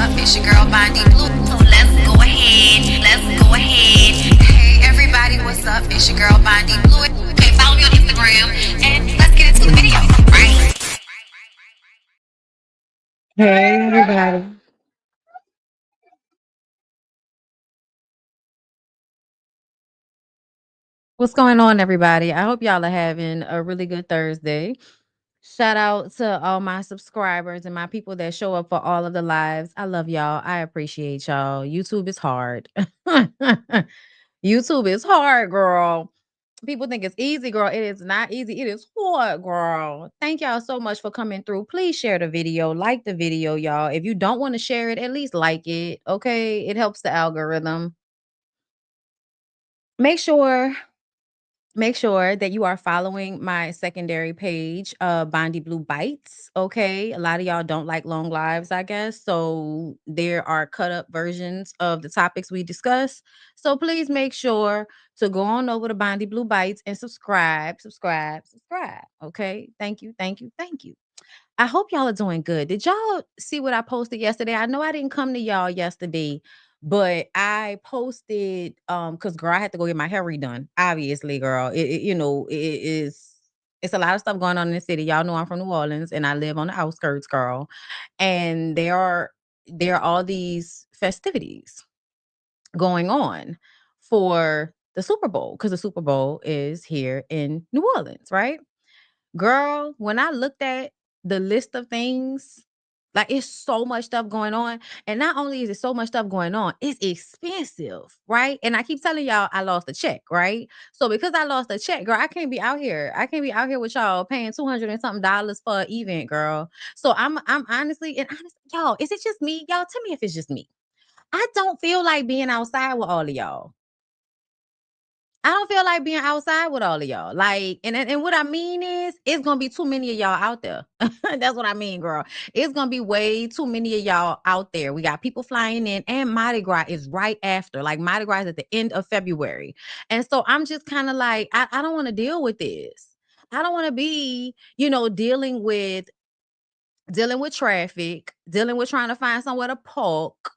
up? It's your girl Bondy Blue. So let's go ahead. Hey everybody, what's up? It's your girl Bondy Blue. Okay, follow me on Instagram and let's get into the video. Right. Hey, everybody. What's going on, everybody? I hope y'all are having a really good Thursday. Shout out to all my subscribers and my people that show up for all of the lives. I love y'all. I appreciate y'all. YouTube is hard. YouTube is hard, girl. People think it's easy, girl. It is not easy. It is hard, girl. Thank y'all so much for coming through. Please share the video, like the video, y'all. If you don't want to share it, at least like it. Okay. It helps the algorithm. Make sure Make sure that you are following my secondary page, Bondy Blue Bites. Okay. A lot of y'all don't like long lives, I guess. So there are cut up versions of the topics we discuss. So please make sure to go on over to Bondy Blue Bites and subscribe. Okay. Thank you. Thank you. Thank you. I hope y'all are doing good. Did y'all see what I posted yesterday? I know I didn't come to y'all yesterday, but I posted because girl, I had to go get my hair redone. Obviously, girl. It's a lot of stuff going on in the city. Y'all know I'm from New Orleans and I live on the outskirts, girl. And there are all these festivities going on for the Super Bowl because the Super Bowl is here in New Orleans, right? Girl, when I looked at the list of things, like it's so much stuff going on. And not only is it so much stuff going on, it's expensive, right? And I keep telling y'all I lost a check, right? So because I lost a check, girl, I can't be out here. I can't be out here with y'all paying 200 and something dollars for an event, girl. So I'm honestly, y'all, is it just me? Y'all tell me if it's just me. I don't feel like being outside with all of y'all. I don't feel like being outside with all of y'all. Like, and what I mean is, it's gonna be too many of y'all out there. That's what I mean, girl. It's gonna be way too many of y'all out there. We got people flying in, and Mardi Gras is right after. Like Mardi Gras is at the end of February, and so I'm just kind of like, I don't want to deal with this. I don't want to be, dealing with traffic, dealing with trying to find somewhere to park,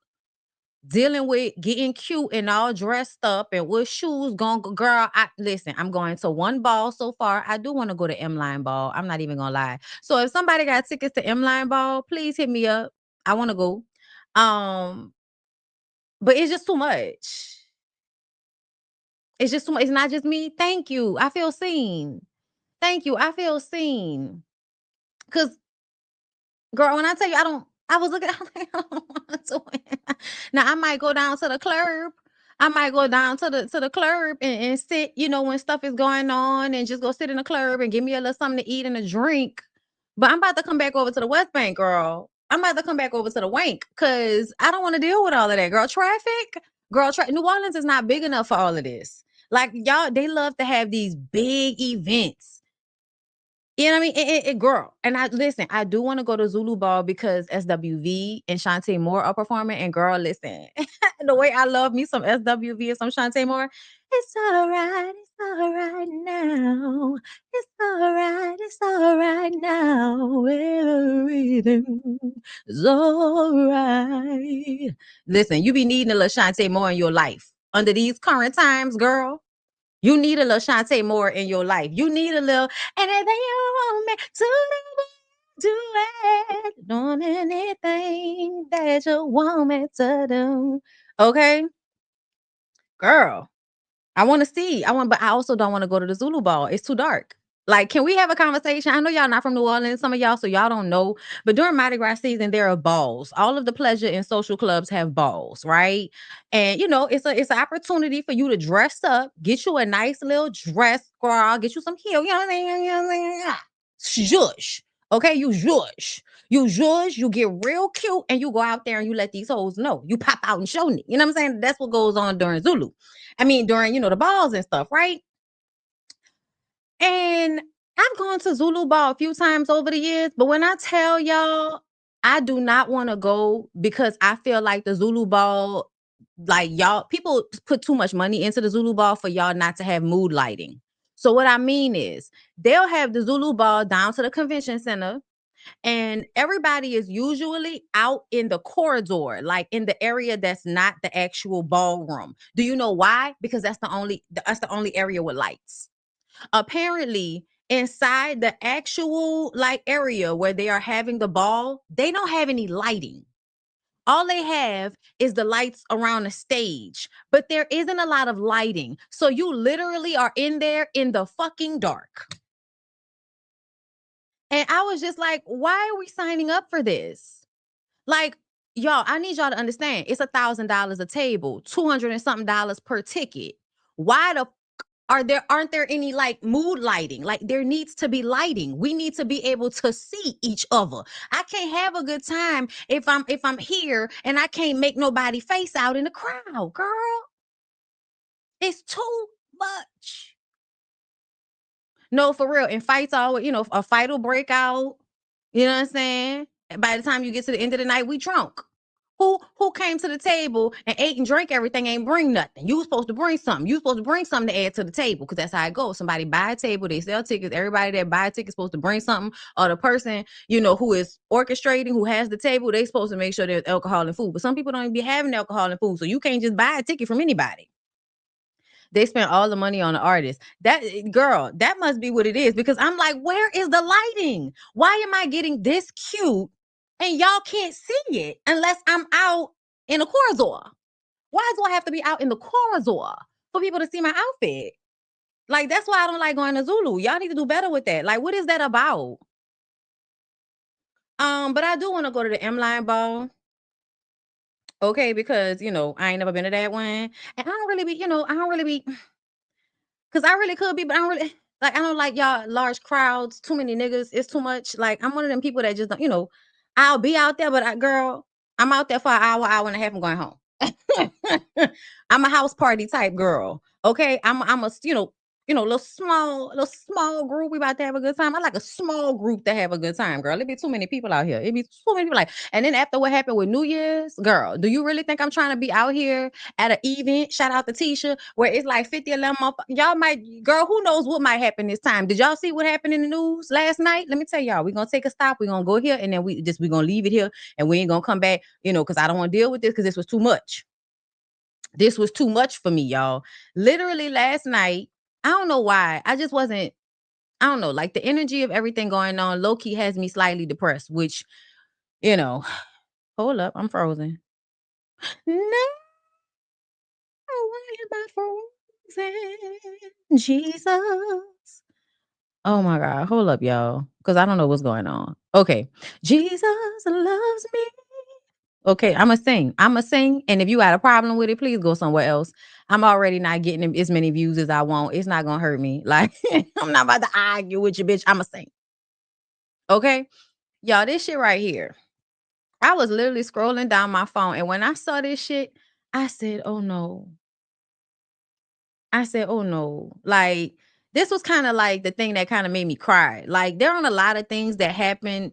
dealing with getting cute and all dressed up and what shoes going girl. I listen, I'm going to one ball so far. I do want to go to M Line Ball. I'm not even gonna lie. So if somebody got tickets to M Line Ball, please hit me up. I want to go. Um, but it's just too much. It's just too much. It's not just me. Thank you. I feel seen. Thank you. I feel seen. Cause girl, when I tell you I was looking, I was like, I don't want to win. Now I might go down to the club. I might go down to the club and sit, when stuff is going on and just go sit in the club and give me a little something to eat and a drink. But I'm about to come back over to the West Bank, girl. I'm about to come back over to the wank because I don't want to deal with all of that, girl. Traffic, girl. New Orleans is not big enough for all of this. Like y'all, they love to have these big events. You know what I mean? Girl. And I listen, I do want to go to Zulu Ball because SWV and Shantae Moore are performing. And girl, listen, the way I love me some SWV and some Shantae Moore, it's all right now. It's all right now. Everything is all right. Listen, you be needing a little Shantae Moore in your life. Under these current times, girl. You need a little Shantae Moore in your life. You need a little, anything you want me to do it. Doing anything that you want me to do. Okay, girl. I want to see. But I also don't want to go to the Zulu Ball. It's too dark. Like, can we have a conversation? I know y'all not from New Orleans, some of y'all, so y'all don't know. But during Mardi Gras season, there are balls. All of the pleasure and social clubs have balls, right? And it's an opportunity for you to dress up, get you a nice little dress, girl, get you some heel. You know what I'm saying? You know what I'm saying? Zhush. Okay, you zhush. You zhush, you get real cute, and you go out there and you let these hoes know. You pop out and show me. You know what I'm saying? That's what goes on during Zulu. I mean, during, the balls and stuff, right? And I've gone to Zulu Ball a few times over the years, but when I tell y'all, I do not want to go because I feel like the Zulu Ball, like y'all, people put too much money into the Zulu Ball for y'all not to have mood lighting. So what I mean is they'll have the Zulu Ball down to the convention center. And everybody is usually out in the corridor, like in the area that's not the actual ballroom. Do you know why? Because that's the only area with lights. Apparently, inside the actual like area where they are having the ball, they don't have any lighting. All they have is the lights around the stage, but there isn't a lot of lighting. So you literally are in there in the fucking dark. And I was just like, why are we signing up for this? Like, y'all, I need y'all to understand it's $1,000 a table, 200 and something dollars per ticket. Why the aren't there any like mood lighting? Like there needs to be lighting. We need to be able to see each other. I can't have a good time if I'm here and I can't make nobody face out in the crowd, girl. It's too much. No, for real. And fights always, a fight will break out. You know what I'm saying? By the time you get to the end of the night, we drunk. Who came to the table and ate and drank everything ain't bring nothing. You was supposed to bring something. You was supposed to bring something to add to the table because that's how it goes. Somebody buy a table, they sell tickets. Everybody that buy a ticket is supposed to bring something. Or the person, who is orchestrating, who has the table, they supposed to make sure there's alcohol and food. But some people don't even be having alcohol and food, so you can't just buy a ticket from anybody. They spent all the money on the artist. That girl, that must be what it is because I'm like, where is the lighting? Why am I getting this cute and y'all can't see it unless I'm out in the corridor? Why do I have to be out in the corridor for people to see my outfit? Like, that's why I don't like going to Zulu. Y'all need to do better with that. Like, what is that about? But I do want to go to the M-Line ball. Okay, because I ain't never been to that one. And I don't really be, because I really could be, but I don't really like. I don't like y'all large crowds, too many niggas. It's too much. Like I'm one of them people that just don't. I'll be out there, but I'm out there for an hour and a half. I'm going home. I'm a house party type girl. Okay, I'm a little small group. We about to have a good time. I like a small group to have a good time, girl. It be too many people out here. It be too many people. Like, and then after what happened with New Year's, girl, do you really think I'm trying to be out here at an event? Shout out to Tisha, where it's like 50, 11 y'all might, girl, who knows what might happen this time? Did y'all see what happened in the news last night? Let me tell y'all, we're gonna take a stop. We're gonna go here, and then we're gonna leave it here, and we ain't gonna come back, because I don't want to deal with this because this was too much. This was too much for me, y'all. Literally last night, I don't know why. I just wasn't, I don't know, like the energy of everything going on low-key has me slightly depressed, which, hold up, I'm frozen. No, why am I frozen? Jesus. Oh my God, hold up, y'all, because I don't know what's going on. Okay, Jesus loves me. Okay, I'ma sing. And if you got a problem with it, please go somewhere else. I'm already not getting as many views as I want. It's not gonna hurt me. Like, I'm not about to argue with you, bitch. I'ma sing. Okay? Y'all, this shit right here. I was literally scrolling down my phone, and when I saw this shit, I said, oh no. Like, this was kind of like the thing that kind of made me cry. Like, there aren't a lot of things that happen,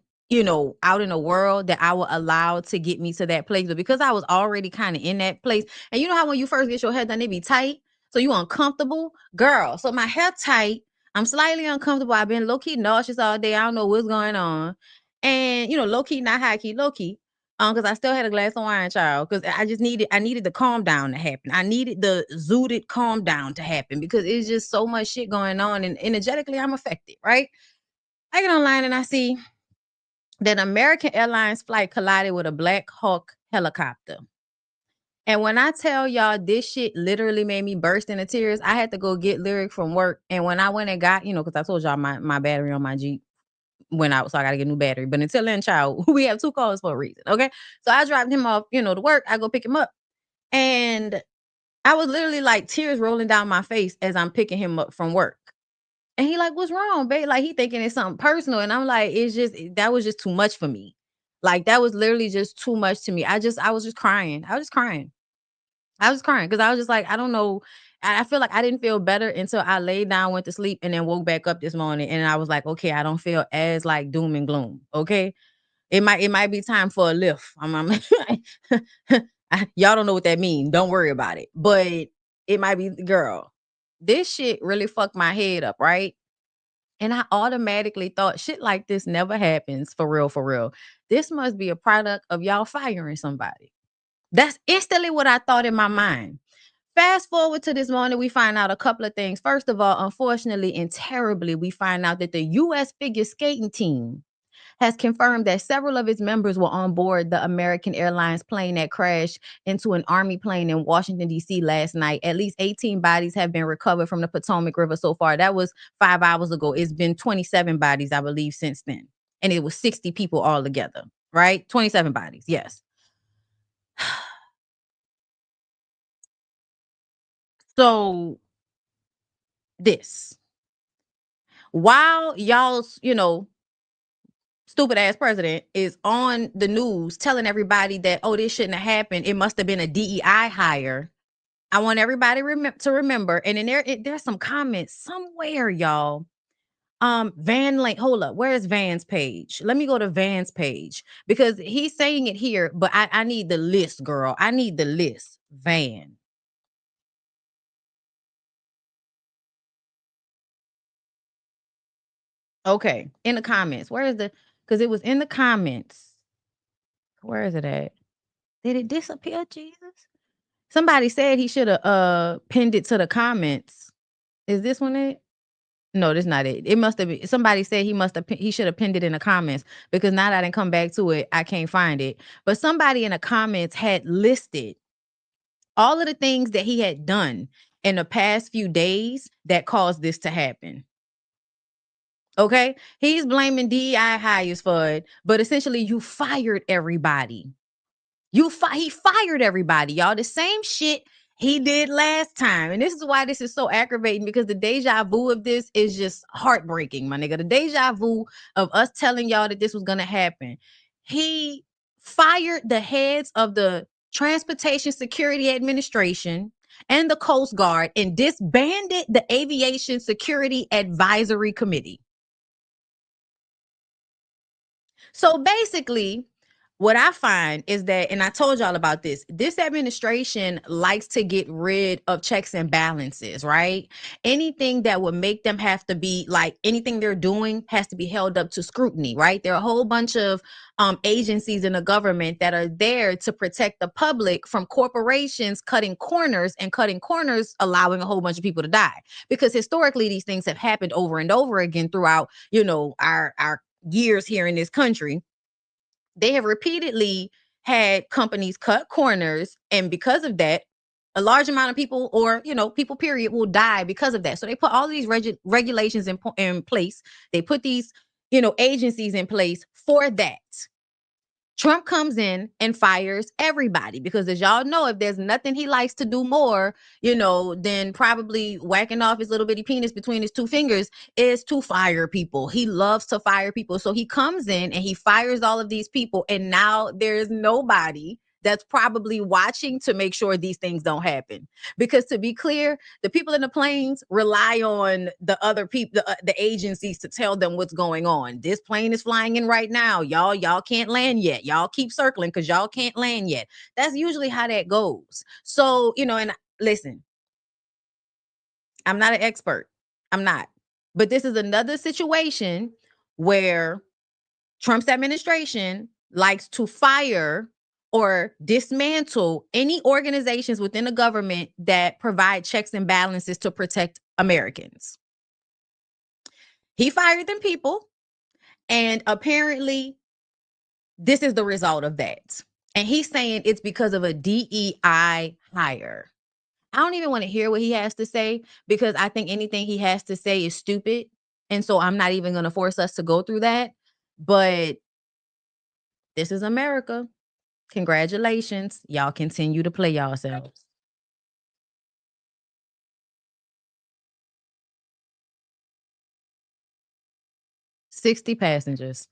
out in the world that I would allow to get me to that place. But because I was already kind of in that place, and you know how when you first get your hair done, it be tight. So you uncomfortable, girl. So my hair tight. I'm slightly uncomfortable. I've been low-key nauseous all day. I don't know what's going on. And, low-key, not high-key, low-key. Because I still had a glass of wine, child. Because I needed the calm down to happen. I needed the zooted calm down to happen because it's just so much shit going on, and energetically I'm affected, right? I get online and I see that American Airlines flight collided with a Black Hawk helicopter. And when I tell y'all this shit literally made me burst into tears, I had to go get Lyric from work. And when I went and got, because I told y'all my battery on my Jeep went out, so I got to get a new battery. But until then, child, we have two cars for a reason, okay? So I dropped him off, to work. I go pick him up. And I was literally like tears rolling down my face as I'm picking him up from work. And he like, what's wrong, babe? Like, he thinking it's something personal. And I'm like, that was just too much for me. Like, that was literally just too much to me. I was just crying. I was crying because I was just like, I don't know. I feel like I didn't feel better until I laid down, went to sleep, and then woke back up this morning. And I was like, okay, I don't feel as like doom and gloom. Okay. It might be time for a lift. Y'all don't know what that means. Don't worry about it. But it might be, girl, this shit really fucked my head up, right? And I automatically thought shit like this never happens for real, for real. This must be a product of y'all firing somebody. That's instantly what I thought in my mind. Fast forward to this morning, we find out a couple of things. First of all, unfortunately and terribly, we find out that the U.S. figure skating team has confirmed that several of its members were on board the American Airlines plane that crashed into an Army plane in Washington, D.C. last night. At least 18 bodies have been recovered from the Potomac River so far. That was 5 hours ago. It's been 27 bodies, I believe, since then. And it was 60 people all together, right? 27 bodies, yes. So, this. While y'all's, stupid ass president is on the news telling everybody that, oh, this shouldn't have happened. It must have been a DEI hire. I want everybody to remember. And then there's some comments somewhere, y'all. Van Lane, hold up. Where's Van's page? Let me go to Van's page because he's saying it here, but I need the list, girl. I need the list. Van. Okay. In the comments. Where is because it was in the comments. Where is it at? Did it disappear, Jesus? Somebody said he should have pinned it to the comments. Is this one it? No, this not it. It must have been somebody said he should have pinned it in the comments because now that I didn't come back to it, I can't find it. But somebody in the comments had listed all of the things that he had done in the past few days that caused this to happen. Okay? He's blaming DEI hires for it, but essentially you fired everybody. He fired everybody, y'all. The same shit he did last time. And this is why this is so aggravating because the deja vu of this is just heartbreaking, my nigga. The deja vu of us telling y'all that this was going to happen. He fired the heads of the Transportation Security Administration and the Coast Guard and disbanded the Aviation Security Advisory Committee. So basically, what I find is that, and I told y'all about this administration likes to get rid of checks and balances, right? Anything that would make them have to be like anything they're doing has to be held up to scrutiny, right? There are a whole bunch of agencies in the government that are there to protect the public from corporations cutting corners allowing a whole bunch of people to die. Because historically, these things have happened over and over again throughout, our years here in this country. They have repeatedly had companies cut corners, and because of that, a large amount of people, or people period, will die because of that. So they put all of these regulations in place. They put these agencies in place for that. Trump comes in and fires everybody because, as y'all know, if there's nothing he likes to do more, than probably whacking off his little bitty penis between his two fingers, is to fire people. He loves to fire people. So he comes in and he fires all of these people. And now there's nobody that's probably watching to make sure these things don't happen. Because to be clear, the people in the planes rely on the other people, the agencies to tell them what's going on. This plane is flying in right now. Y'all can't land yet. Y'all keep circling because y'all can't land yet. That's usually how that goes. So, and listen, I'm not an expert. I'm not. But this is another situation where Trump's administration likes to fire or dismantle any organizations within the government that provide checks and balances to protect Americans. He fired them people, and apparently this is the result of that. And he's saying it's because of a DEI hire. I don't even want to hear what he has to say because I think anything he has to say is stupid. And so I'm not even going to force us to go through that. But this is America. Congratulations. Y'all continue to play yourselves. $60 passengers.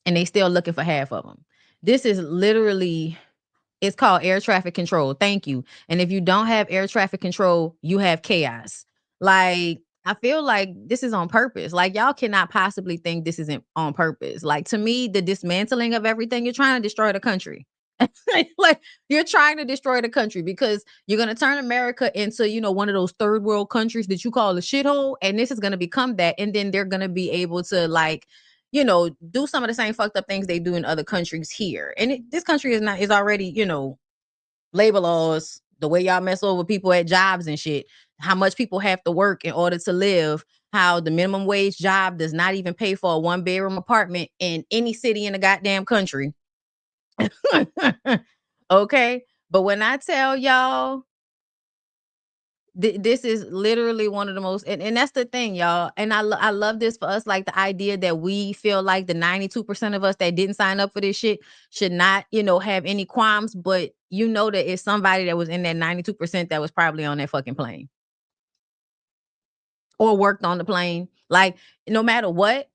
And they still looking for half of them. This is literally, it's called air traffic control. Thank you. And if you don't have air traffic control, you have chaos. Like, I feel like this is on purpose. Like, y'all cannot possibly think this isn't on purpose. Like, to me, the dismantling of everything, you're trying to destroy the country. Like, you're trying to destroy the country because you're going to turn America into, one of those third world countries that you call a shithole. And this is going to become that. And then they're going to be able to, like, do some of the same fucked up things they do in other countries here. And this country is already, labor laws, the way y'all mess over people at jobs and shit, how much people have to work in order to live, how the minimum wage job does not even pay for a 1-bedroom apartment in any city in the goddamn country. Okay. But when I tell y'all, this is literally one of the most, and that's the thing, y'all. And I love this for us, like the idea that we feel like the 92% of us that didn't sign up for this shit should not, have any qualms. But that it's somebody that was in that 92% that was probably on that fucking plane or worked on the plane. Like, no matter what,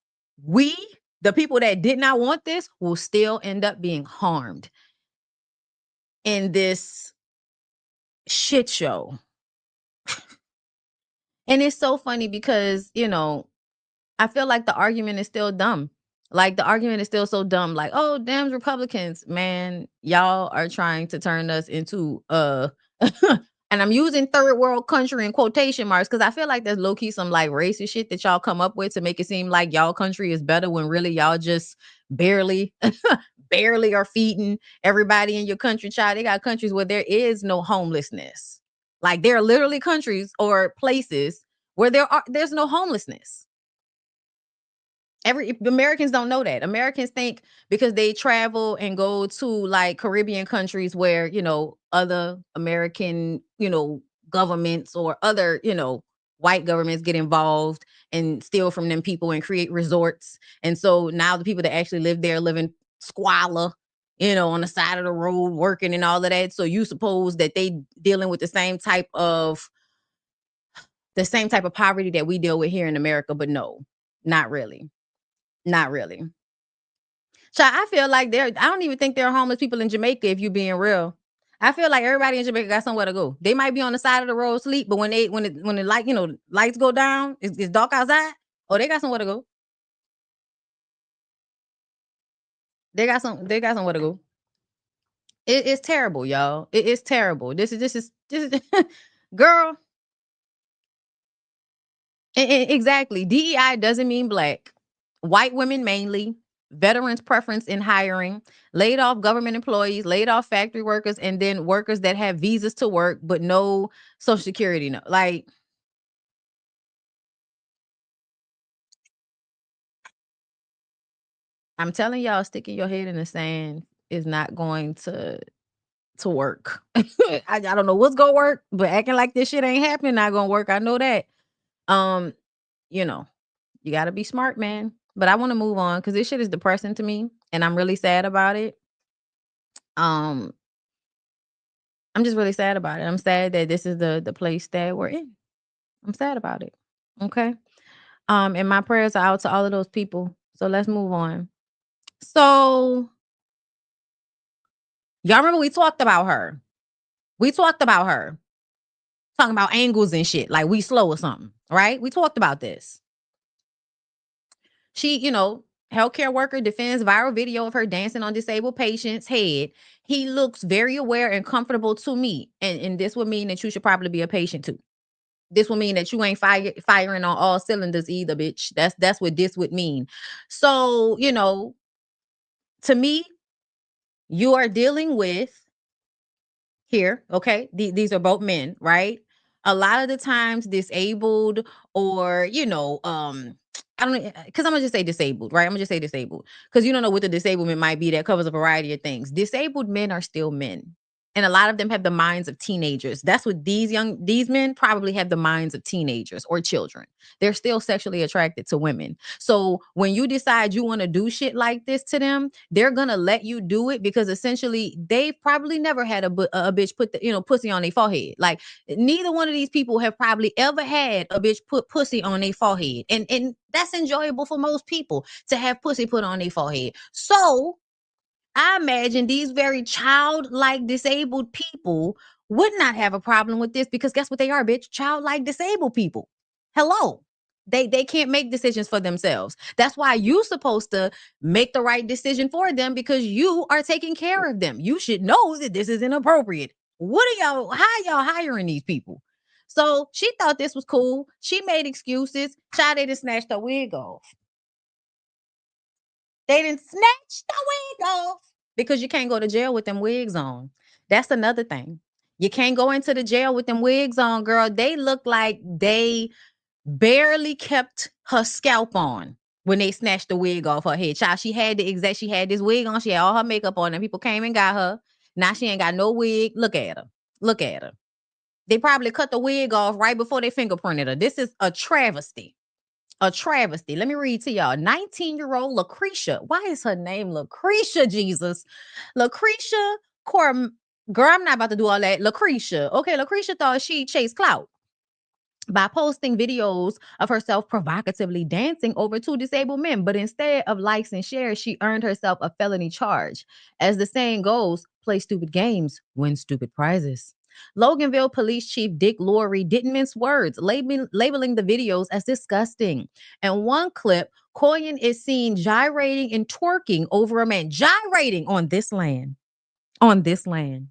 the people that did not want this, will still end up being harmed in this shit show. And it's so funny because, I feel like the argument is still dumb. Like, the argument is still so dumb. Like, oh, damn Republicans, man, y'all are trying to turn us into and I'm using third world country in quotation marks because I feel like there's low-key some like racist shit that y'all come up with to make it seem like y'all country is better when really y'all just barely are feeding everybody in your country. Child, they got countries where there is no homelessness. Like, there are literally countries or places where there's no homelessness. Americans don't know that. Americans think because they travel and go to like Caribbean countries where, other American, governments or other, white governments get involved and steal from them people and create resorts. And so now the people that actually live there live in squalor, on the side of the road working and all of that. So you suppose that they dealing with the same type of poverty that we deal with here in America, but no, not really. Not really. So I feel like I don't even think there are homeless people in Jamaica, if you being real. I feel like everybody in Jamaica got somewhere to go. They might be on the side of the road sleep, but when the light, lights go down, it's dark outside. Oh, they got somewhere to go. They got somewhere to go. It's terrible, y'all. It's terrible. This is girl. Exactly. DEI doesn't mean black. White women mainly. Veterans preference in hiring, laid off government employees, laid off factory workers, and then workers that have visas to work but no Social Security. No, like, I'm telling y'all, sticking your head in the sand is not going to work. I don't know what's gonna work, but acting like this shit ain't happening not gonna work. I know that. Um, you gotta be smart, man. But I want to move on because this shit is depressing to me, and I'm really sad about it. I'm just really sad about it. I'm sad that this is the place that we're in. I'm sad about it. Okay. And my prayers are out to all of those people. So let's move on. So y'all remember we talked about her. Talking about angles and shit. Like we slow or something. Right? We talked about this. She, healthcare worker defends viral video of her dancing on disabled patient's head. He looks very aware and comfortable to me. And this would mean that you should probably be a patient too. This would mean that you ain't firing on all cylinders either, bitch. That's what this would mean. So, to me, you are dealing with here, okay? These are both men, right? A lot of the times disabled or, I don't because I'm gonna just say disabled, right? I'm gonna just say disabled because you don't know what the disablement might be that covers a variety of things. Disabled men are still men. And a lot of them have the minds of teenagers. That's what these men probably have the minds of teenagers or children. They're still sexually attracted to women. So when you decide you want to do shit like this to them, they're gonna let you do it because essentially they probably never had a bitch put pussy on their forehead. Like neither one of these people have probably ever had a bitch put pussy on their forehead, and that's enjoyable for most people to have pussy put on their forehead. So I imagine these very childlike disabled people would not have a problem with this because guess what they are, bitch? Childlike disabled people. Hello. They can't make decisions for themselves. That's why you're supposed to make the right decision for them, because you are taking care of them. You should know that this is inappropriate. What are y'all, how y'all hiring these people? So she thought this was cool. She made excuses. Child, they just snatched her wig off. They didn't snatch the wig off because you can't go to jail with them wigs on. That's another thing. You can't go into the jail with them wigs on, girl. They look like they barely kept her scalp on when they snatched the wig off her head. Child, she had this wig on. She had all her makeup on, and people came and got her. Now she ain't got no wig. Look at her. Look at her. They probably cut the wig off right before they fingerprinted her. This is a travesty. A travesty. Let me read to y'all. 19-year-old Lucretia. Why is her name Lucretia, Jesus? Lucretia Girl, I'm not about to do all that. Lucretia. Okay, Lucretia thought she chased clout by posting videos of herself provocatively dancing over two disabled men. But instead of likes and shares, she earned herself a felony charge. As the saying goes, play stupid games, win stupid prizes. Loganville Police Chief Dick Laurie didn't mince words, labeling the videos as disgusting. In one clip, Koyan is seen gyrating and twerking over a man, gyrating on this land. On this land.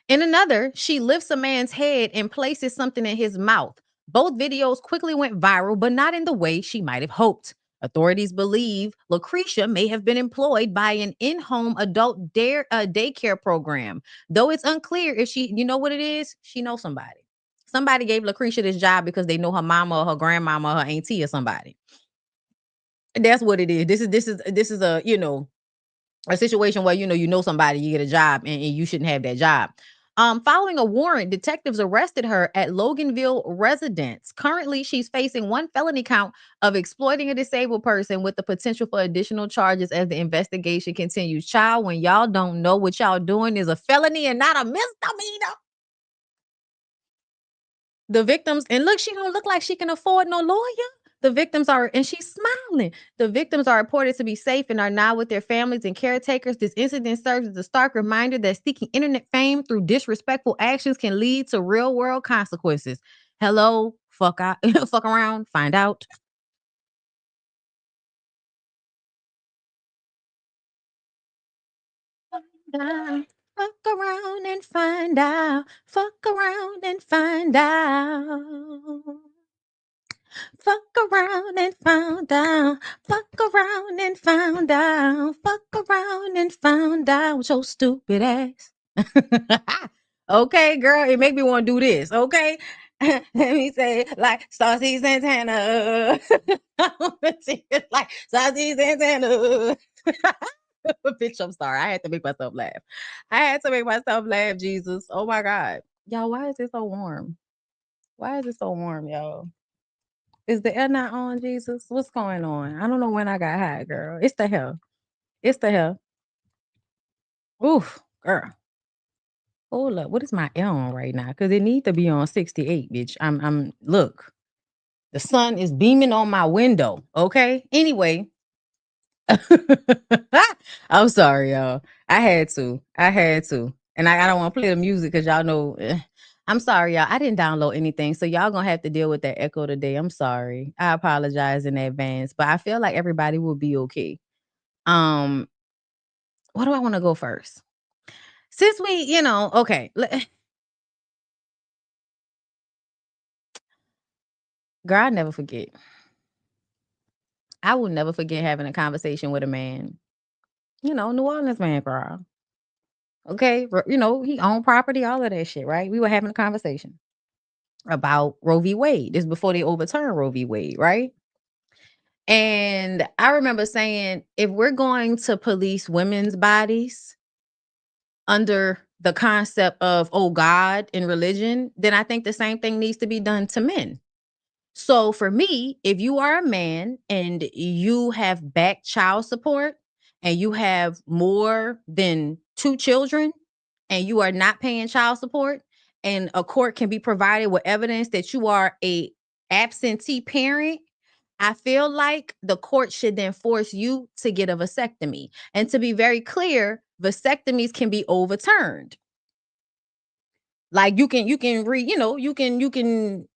In another, she lifts a man's head and places something in his mouth. Both videos quickly went viral, but not in the way she might have hoped. Authorities believe Lucretia may have been employed by an in-home adult daycare program, though it's unclear if she, you know what it is? She knows somebody. Somebody gave Lucretia this job because they know her mama or her grandmama or her auntie or somebody. That's what it is. This is a, a situation where you know somebody, you get a job, and you shouldn't have that job. Following a warrant, detectives arrested her at Loganville residence. Currently, she's facing one felony count of exploiting a disabled person with the potential for additional charges as the investigation continues. Child, when y'all don't know what y'all doing is a felony and not a misdemeanor. The victims, and look, she don't look like she can afford no lawyer. The victims are, and she's smiling. The victims are reported to be safe and are now with their families and caretakers. This incident serves as a stark reminder that seeking internet fame through disrespectful actions can lead to real world consequences. Hello, fuck out, fuck around, find out. Fuck around and find out. Fuck around and find out. Fuck around and found out. Fuck around and found out. Fuck around and found out with your stupid ass. Okay, girl, it make me want to do this. Okay. Let me say, like Saucy Santana. Like Saucy Santana. Bitch, I'm sorry. I had to make myself laugh. I had to make myself laugh, Jesus. Oh my God. Y'all, why is it so warm? Why is it so warm, y'all? Is the air not on, Jesus? What's going on? I don't know when I got hot, girl. It's the hell. It's the hell. Oof, girl. Hold up. What is my air on right now? Because it needs to be on 68, bitch. I'm look. The sun is beaming on my window. Okay. Anyway. I'm sorry, y'all. I had to. And I don't want to play the music because y'all know. I'm sorry, y'all. I didn't download anything. So y'all gonna have to deal with that echo today. I'm sorry. I apologize in advance. But I feel like everybody will be okay. What do I want to go first? Since we, okay. Girl, I never forget. I will never forget having a conversation with a man. New Orleans man, girl. Okay, he owned property, all of that shit, right? We were having a conversation about Roe v. Wade. This is before they overturned Roe v. Wade, right? And I remember saying, if we're going to police women's bodies under the concept of, oh, God and religion, then I think the same thing needs to be done to men. So for me, if you are a man and you have back child support and you have more than 2 children and you are not paying child support, and a court can be provided with evidence that you are a absentee parent, I feel like the court should then force you to get a vasectomy. And to be very clear, vasectomies can be overturned. Like you can read, you can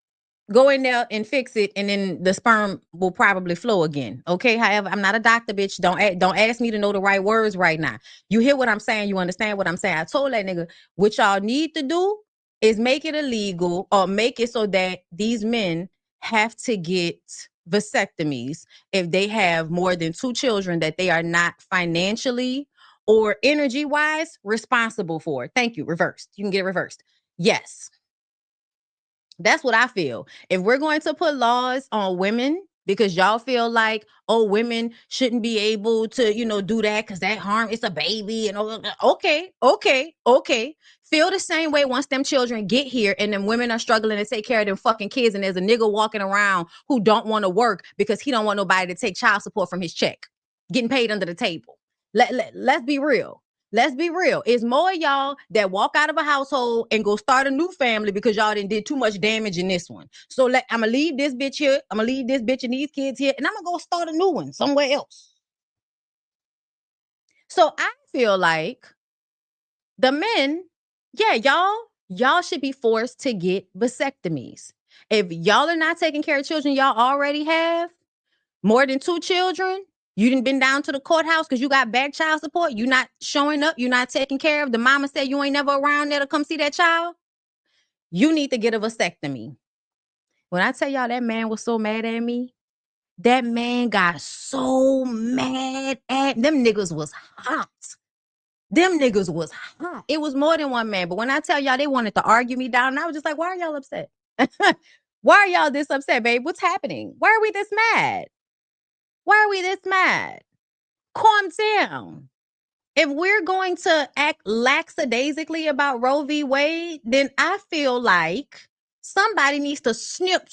Go in there and fix it, and then the sperm will probably flow again. Okay. However, I'm not a doctor, bitch. Don't ask me to know the right words right now. You hear what I'm saying? You understand what I'm saying? I told that nigga what y'all need to do is make it illegal, or make it so that these men have to get vasectomies if they have more than 2 children that they are not financially or energy wise responsible for. Thank you. Reversed. You can get it reversed. Yes. That's what I feel. If we're going to put laws on women because y'all feel like, oh, women shouldn't be able to, do that because that harm, it's a baby and all. Okay. Feel the same way once them children get here and them women are struggling to take care of them fucking kids, and there's a nigga walking around who don't want to work because he don't want nobody to take child support from his check, getting paid under the table. Let's be real. Let's be real. It's more of y'all that walk out of a household and go start a new family because y'all did too much damage in this one. So I'm going to leave this bitch here. I'm going to leave this bitch and these kids here, and I'm going to go start a new one somewhere else. So I feel like the men, yeah, y'all should be forced to get vasectomies. If y'all are not taking care of children y'all already have, more than 2 children, you done been down to the courthouse because you got bad child support. You not showing up. You not taking care of. The mama said you ain't never around there to come see that child. You need to get a vasectomy. When I tell y'all that man was so mad at me, that man got so mad at them. Niggas was hot. Them niggas was hot. It was more than one man. But when I tell y'all they wanted to argue me down, I was just like, why are y'all upset? Why are y'all this upset, babe? What's happening? Why are we this mad? Why are we this mad? Calm down. If we're going to act lackadaisically about Roe v. Wade, then I feel like somebody needs to snip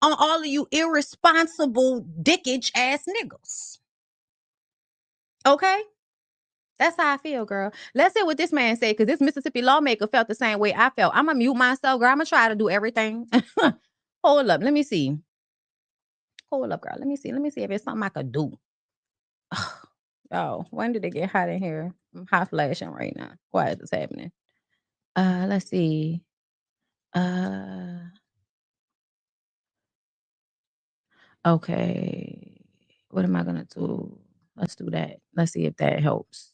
on all of you irresponsible dickage ass niggas. Okay? That's how I feel, girl. Let's hear what this man said, because this Mississippi lawmaker felt the same way I felt. I'm going to mute myself, girl. I'm going to try to do everything. Hold up. Let me see. Hold up, girl. Let me see if it's something I could do. Oh, when did it get hot in here? I'm hot flashing right now. Why is this happening? Let's see. Okay. What am I gonna do? Let's do that. Let's see if that helps.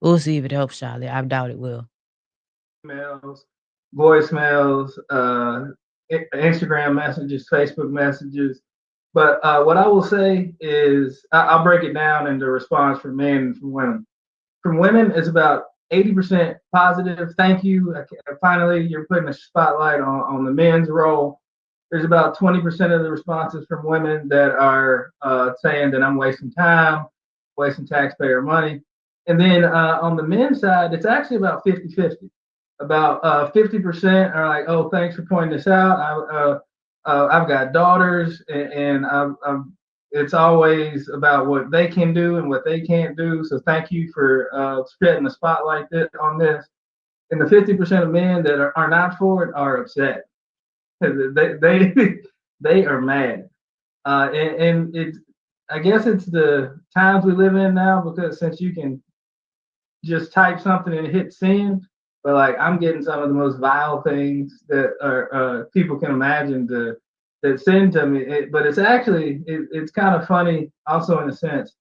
We'll see if it helps, Charlie. I doubt it will. Voicemails, Instagram messages, Facebook messages. But what I will say is, I'll break it down into response from men and from women. From women, it's about 80% positive. Thank you. Finally, you're putting a spotlight on the men's role. There's about 20% of the responses from women that are saying that I'm wasting time, wasting taxpayer money. And then on the men's side, it's actually about 50-50. About 50% are like, oh, thanks for pointing this out. I've got daughters, and it's always about what they can do and what they can't do. So thank you for spreading the spotlight on this. And the 50% of men that are not for it are upset. They are mad. And it's, I guess it's the times we live in now, because since you can just type something and hit send, but like I'm getting some of the most vile things that are people can imagine that send to me. But it's actually it's kind of funny also in a sense.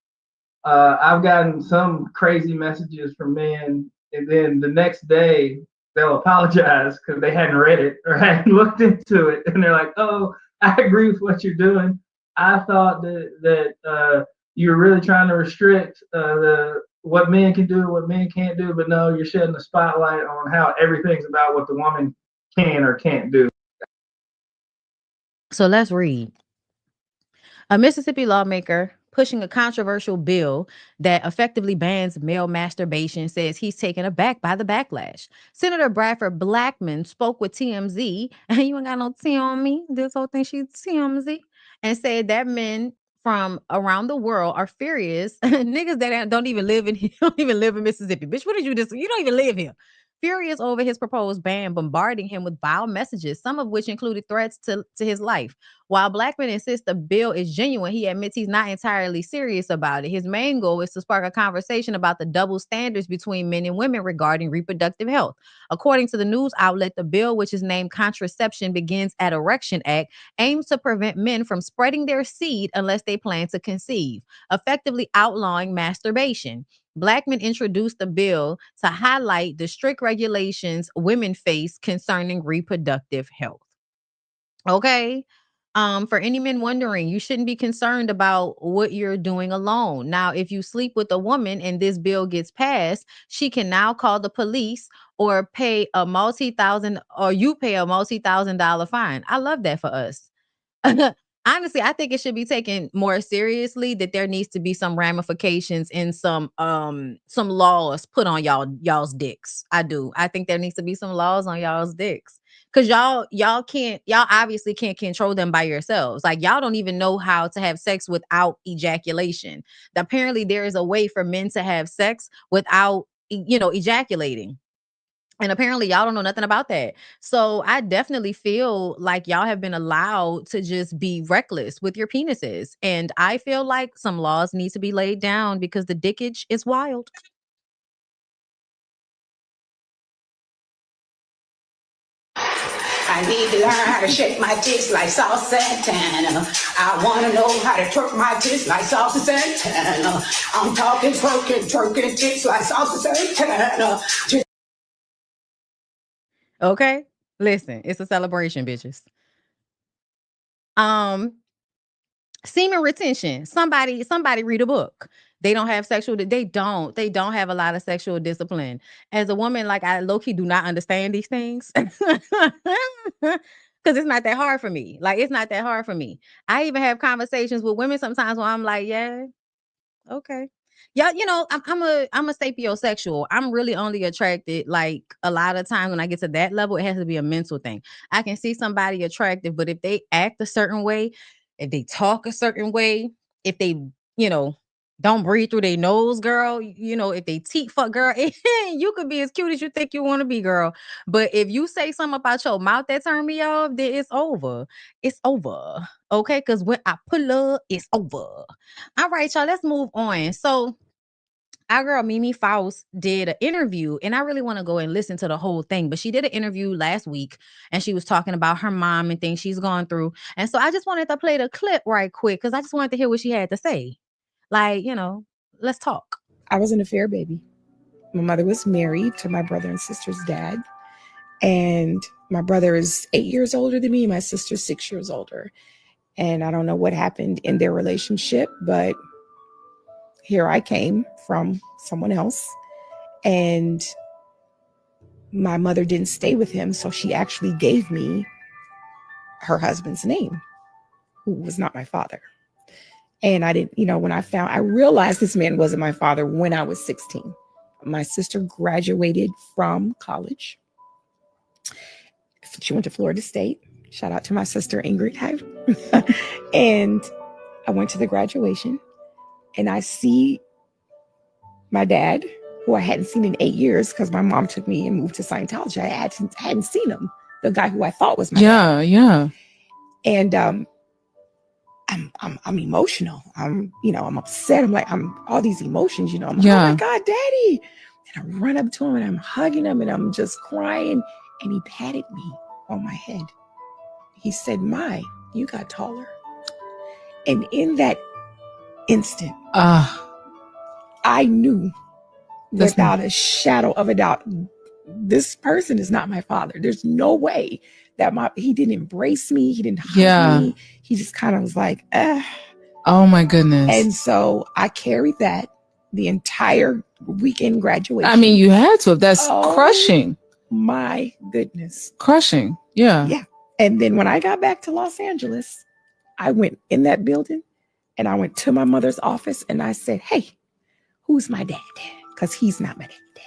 I've gotten some crazy messages from men, and then the next day they'll apologize because they hadn't read it or hadn't looked into it, and they're like, "Oh, I agree with what you're doing. I thought that you were really trying to restrict what men can do, what men can't do, but no, you're shedding the spotlight on how everything's about what the woman can or can't do." So let's read. A Mississippi lawmaker pushing a controversial bill that effectively bans male masturbation says he's taken aback by the backlash. Senator Bradford Blackman spoke with TMZ, and you ain't got no T on me. This whole thing, she's TMZ, and said that men from around the world are furious. Niggas that don't even live in Mississippi. Bitch, what did you just? You don't even live here. Furious over his proposed ban, bombarding him with vile messages, some of which included threats to his life. While Blackman insists the bill is genuine, he admits he's not entirely serious about it. His main goal is to spark a conversation about the double standards between men and women regarding reproductive health. According to the news outlet, the bill, which is named Contraception Begins at Erection Act, aims to prevent men from spreading their seed unless they plan to conceive, effectively outlawing masturbation. Blackman introduced the bill to highlight the strict regulations women face concerning reproductive health. Okay. For any men wondering, you shouldn't be concerned about what you're doing alone. Now, if you sleep with a woman and this bill gets passed, she can now call the police or pay a multi-thousand, or you pay a multi-thousand-dollar fine. I love that for us. Honestly, I think it should be taken more seriously, that there needs to be some ramifications and some laws put on y'all's dicks. I do. I think there needs to be some laws on y'all's dicks. Cause y'all obviously can't control them by yourselves. Like, y'all don't even know how to have sex without ejaculation. Apparently there is a way for men to have sex without ejaculating. And apparently y'all don't know nothing about that. So I definitely feel like y'all have been allowed to just be reckless with your penises. And I feel like some laws need to be laid down because the dickage is wild. I need to learn how to shake my tits like Sauce Santana. I want to know how to twerk my tits like Sauce Santana. I'm talking twerking tits like Sauce Santana. Okay? Listen, it's a celebration, bitches. Semen retention. Somebody read a book. They don't have they don't have a lot of sexual discipline. As a woman, like, I low-key do not understand these things. Because it's not that hard for me. Like, it's not that hard for me. I even have conversations with women sometimes where I'm like, yeah, okay. Yeah, I'm a sapiosexual. I'm really only attracted, like, a lot of times when I get to that level, it has to be a mental thing. I can see somebody attractive, but if they act a certain way, if they talk a certain way, if they, don't breathe through their nose, girl, if they teeth fuck, girl, you could be as cute as you think you want to be, girl. But if you say something about your mouth that turn me off, then it's over. It's over. Okay? Because when I pull up, it's over. All right, y'all, let's move on. So our girl Mimi Faust did an interview, and I really want to go and listen to the whole thing, but she did an interview last week and she was talking about her mom and things she's gone through. And so I just wanted to play the clip right quick because I just wanted to hear what she had to say. Like, let's talk. I was an affair baby. My mother was married to my brother and sister's dad. And my brother is 8 years older than me. My sister's 6 years older. And I don't know what happened in their relationship, but here I came from someone else. And my mother didn't stay with him. So she actually gave me her husband's name, who was not my father. And I didn't, when I realized this man wasn't my father when I was 16. My sister graduated from college. She went to Florida State. Shout out to my sister, Ingrid. And I went to the graduation and I see my dad, who I hadn't seen in 8 years because my mom took me and moved to Scientology. I hadn't seen him, the guy who I thought was my dad. Yeah. And I'm emotional. I'm upset. I'm all these emotions, I'm like, oh my God, Daddy. And I run up to him and I'm hugging him and I'm just crying. And he patted me on my head. He said, "My, you got taller." And in that instant, I knew without a shadow of a doubt, this person is not my father. There's no way that he didn't embrace me. He didn't hug me. He just kind of was like, Oh my goodness. And so I carried that the entire weekend graduation. I mean, you had to. That's crushing. My goodness. Crushing. Yeah. Yeah. And then when I got back to Los Angeles, I went in that building and I went to my mother's office and I said, "Hey, who's my dad?" Because he's not my dad.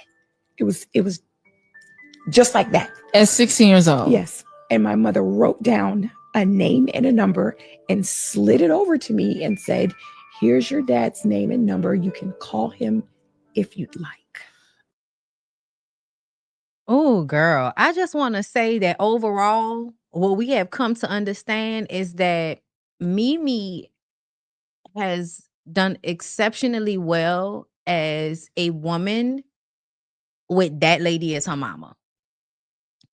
It was just like that. At 16 years old. Yes. And my mother wrote down a name and a number and slid it over to me and said, "Here's your dad's name and number. You can call him if you'd like." Oh, girl. I just want to say that overall, what we have come to understand is that Mimi has done exceptionally well as a woman with that lady as her mama.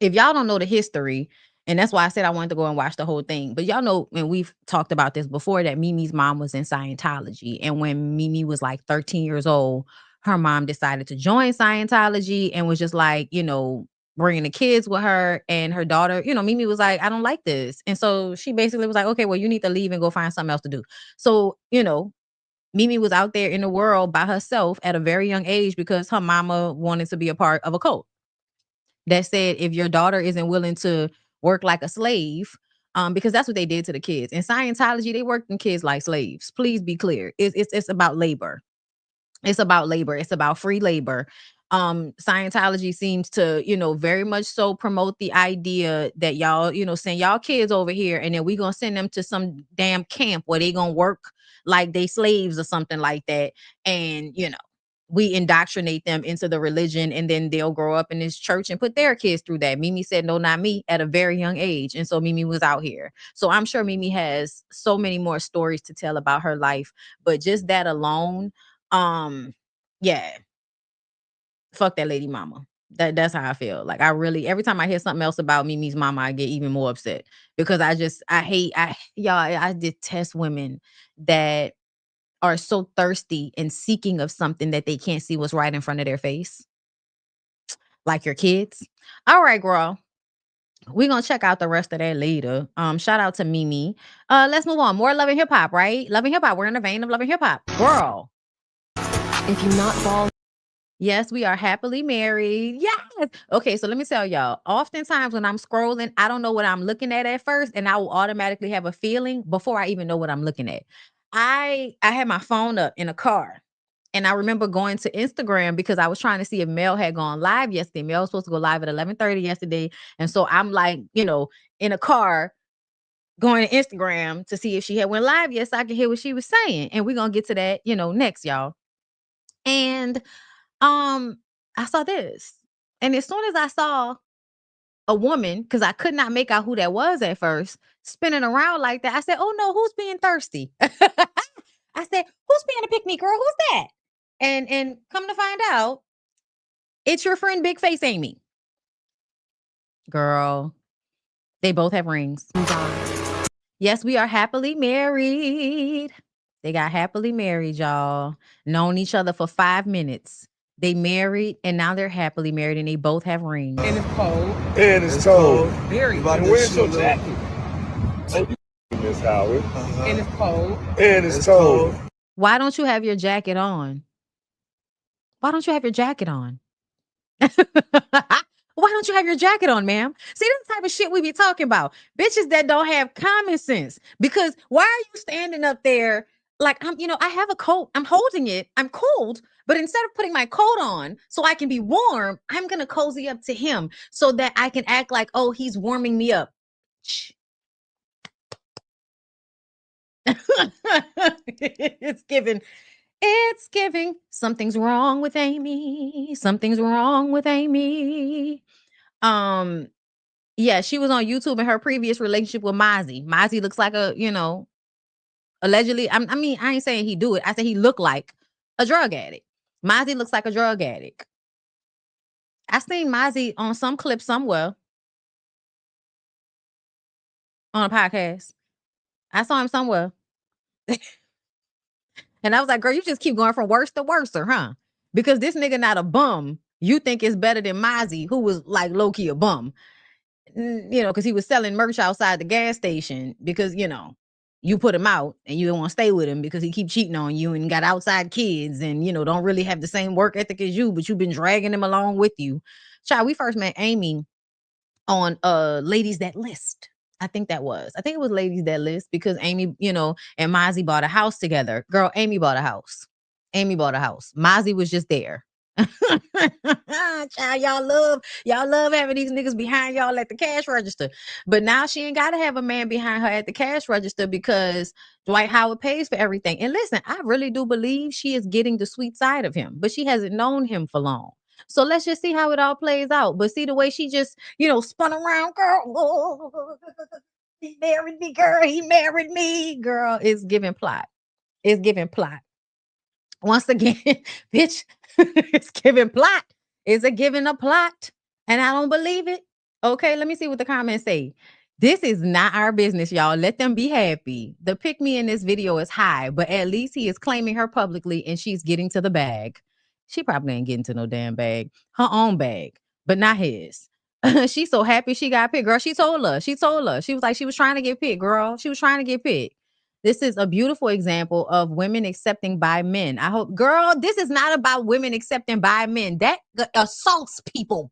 If y'all don't know the history, and that's why I said I wanted to go and watch the whole thing, but y'all know, and we've talked about this before, that Mimi's mom was in Scientology. And when Mimi was like 13 years old, her mom decided to join Scientology and was just like, bringing the kids with her, and her daughter, Mimi was like, I don't like this. And so she basically was like, okay, well, you need to leave and go find something else to do. So, Mimi was out there in the world by herself at a very young age because her mama wanted to be a part of a cult that said, if your daughter isn't willing to work like a slave, because that's what they did to the kids. In Scientology, they worked in kids like slaves. Please be clear. It's about labor. It's about labor. It's about free labor. Scientology seems to, very much so promote the idea that y'all, send y'all kids over here and then we gonna send them to some damn camp where they gonna work like they slaves or something like that. And, we indoctrinate them into the religion, and then they'll grow up in this church and put their kids through that. Mimi said, no, not me, at a very young age. And so Mimi was out here. So I'm sure Mimi has so many more stories to tell about her life, but just that alone, yeah, fuck that lady mama. That's how I feel. Like, I really, every time I hear something else about Mimi's mama, I get even more upset because I detest women that are so thirsty and seeking of something that they can't see what's right in front of their face. Like your kids. All right, girl. We're gonna check out the rest of that later. Shout out to Mimi. Let's move on. More Love and Hip Hop, right? Love and Hip Hop. We're in the vein of Love and Hip Hop. Girl. If you're not bald. Yes, we are happily married. Yes. Okay, so let me tell y'all. Oftentimes when I'm scrolling, I don't know what I'm looking at first, and I will automatically have a feeling before I even know what I'm looking at. I had my phone up in a car, and I remember going to Instagram because I was trying to see if Mel had gone live yesterday. Mel was supposed to go live at 11:30 yesterday, and so I'm like, in a car going to Instagram to see if she had went live yet, so I could hear what she was saying. And we're gonna get to that, next, y'all. And I saw this, and as soon as I saw a woman, because I could not make out who that was at first, spinning around like that, I said, "Oh no, who's being thirsty?" I said, "Who's being a pick me girl? Who's that?" And come to find out, it's your friend Big Face Amy. Girl, they both have rings. Yes, we are happily married. They got happily married, y'all. Known each other for 5 minutes. They married, and now they're happily married, and they both have rings. And it's cold. And it's cold. Very cold. And where's your jacket? Oh, you Miss Howard. And it's cold. And it's cold. Why don't you have your jacket on? Why don't you have your jacket on? Why don't you have your jacket on, ma'am? See, that's the type of shit we be talking about. Bitches that don't have common sense. Because why are you standing up there like, I have a coat. I'm holding it. I'm cold. But instead of putting my coat on so I can be warm, I'm going to cozy up to him so that I can act like, oh, he's warming me up. Shh. It's giving. Something's wrong with Amy. Something's wrong with Amy. Yeah, she was on YouTube in her previous relationship with Mozzie. Mozzie looks like allegedly, I ain't saying he do it. I said he looked like a drug addict. Mozzie looks like a drug addict. I seen Mozzie on some clip somewhere on a podcast. I saw him somewhere. And I was like, girl, you just keep going from worse to worse, huh? Because this nigga not a bum. You think it's better than Mozzie, who was like low-key a bum. Because he was selling merch outside the gas station because, you put him out and you don't want to stay with him because he keep cheating on you and got outside kids and, don't really have the same work ethic as you, but you've been dragging him along with you. Child, we first met Amy on Ladies That List. I think it was Ladies That List because Amy, and Mozzie bought a house together. Girl, Amy bought a house. Mozzie was just there. Child, y'all love having these niggas behind y'all at the cash register. But now she ain't got to have a man behind her at the cash register because Dwight Howard pays for everything. And listen, I really do believe she is getting the sweet side of him, but she hasn't known him for long. So let's just see how it all plays out. But see the way she just, spun around, girl. Oh, he married me, girl. He married me, girl. It's giving plot. It's giving plot. Once again, bitch, it's giving plot. Is it giving a plot? And I don't believe it. Okay, let me see what the comments say. This is not our business, y'all. Let them be happy. The pick me in this video is high, but at least he is claiming her publicly and she's getting to the bag. She probably ain't getting to no damn bag. Her own bag, but not his. She's so happy she got picked. Girl, she told her. She was like, she was trying to get picked, girl. She was trying to get picked. This is a beautiful example of women accepting by men. I hope, girl, this is not about women accepting by men. That assaults people.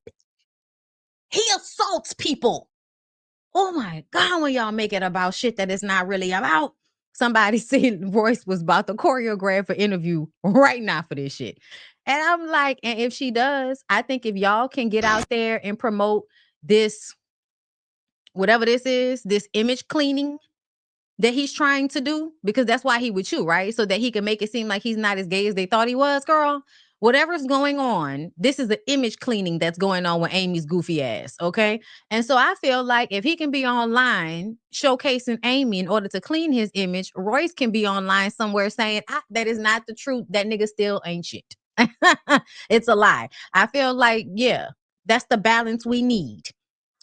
He assaults people. Oh my God, when y'all make it about shit that it's not really about. Somebody said Royce was about to choreograph an interview right now for this shit. And I'm like, and if she does, I think if y'all can get out there and promote this, whatever this is, this image cleaning that he's trying to do, because that's why he with you, right? So that he can make it seem like he's not as gay as they thought he was, girl. Whatever's going on, this is the image cleaning that's going on with Amy's goofy ass, okay? And so I feel like if he can be online showcasing Amy in order to clean his image, Royce can be online somewhere saying, that is not the truth. That nigga still ain't shit. It's a lie. I feel like, yeah, that's the balance we need.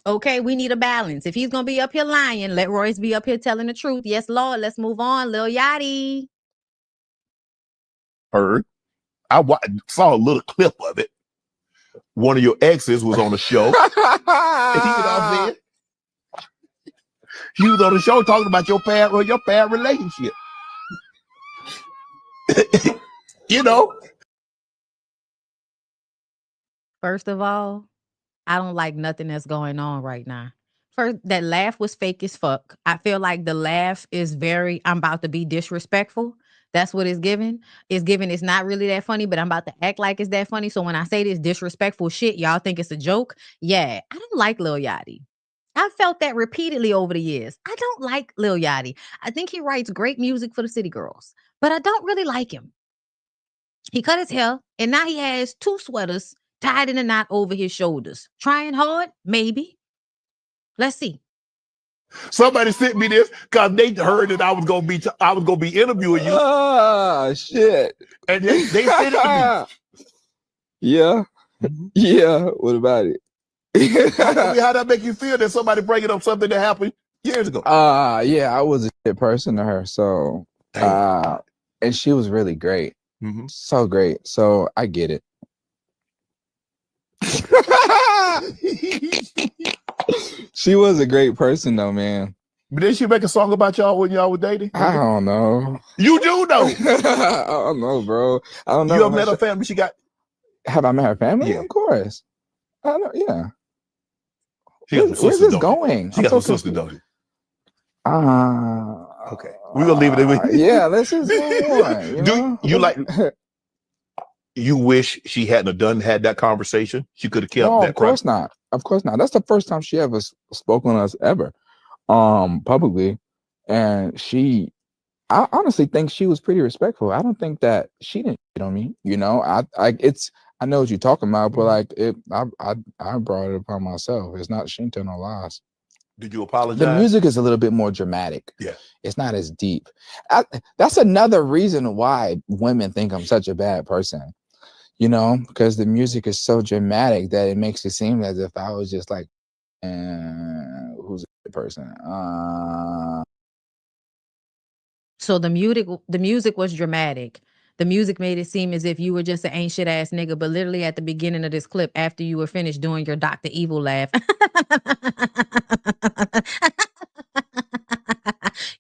Okay, we need a balance. If he's gonna be up here lying, let Royce be up here telling the truth. Yes, Lord. Let's move on. Lil Yachty. Heard. I saw a little clip of it. One of your exes was on the show. And he was on the show talking about your bad relationship. First of all, I don't like nothing that's going on right now. First, that laugh was fake as fuck. I feel like the laugh is I'm about to be disrespectful. That's what it's giving. It's not really that funny, but I'm about to act like it's that funny. So when I say this disrespectful shit, y'all think it's a joke? Yeah, I don't like Lil Yachty. I've felt that repeatedly over the years. I don't like Lil Yachty. I think he writes great music for the city girls, but I don't really like him. He cut his hair, and now he has 2 sweaters tied in a knot over his shoulders. Trying hard? Maybe. Let's see. Somebody sent me this because they heard that I was gonna be interviewing you. Ah, shit. And they sent it to me. Yeah. Yeah. What about it? How'd that make you feel that somebody bringing up something that happened years ago? Yeah, I was a shit person to her. So, and she was really great. Mm-hmm. So great. So I get it. She was a great person though, man. But did she make a song about y'all when y'all were dating? I don't know. You do know. I don't know, bro. I don't know. You ever met her family? Have I met her family? Yeah. Of course. I know, yeah. Where's this going? She got some sister, don't she? Okay. We're gonna leave it. Yeah, let's just move on. You wish she hadn't had that conversation? She could have kept No, that. of course not. Of course not. That's the first time she ever spoke on us ever, publicly. And I honestly think she was pretty respectful. I don't think that she didn't cheat on me. I know what you're talking about, but I brought it upon myself. It's not, she ain't tell no lies. Did you apologize? The music is a little bit more dramatic. Yeah. It's not as deep. That's another reason why women think I'm such a bad person. Because the music is so dramatic that it makes it seem as if I was just like, who's a good person? So the music was dramatic. The music made it seem as if you were just an ain't shit ass nigga, but literally at the beginning of this clip, after you were finished doing your Dr. Evil laugh.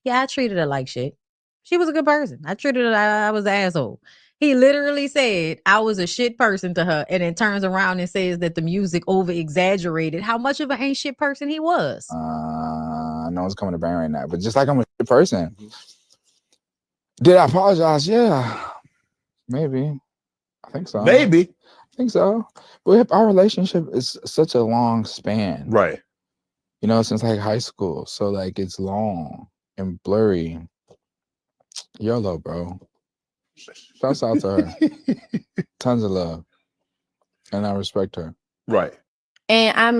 Yeah, I treated her like shit. She was a good person. I treated her like I was an asshole. He literally said I was a shit person to her, and then turns around and says that the music over exaggerated how much of an ain't shit person he was. No one's coming to brain right now, but just like I'm a shit person. Did I apologize? Yeah, maybe. I think so. Maybe. I think so. But our relationship is such a long span. Right. Since like high school. So like it's long and blurry. YOLO, bro. Shouts out to her. Tons of love. And I respect her. Right. And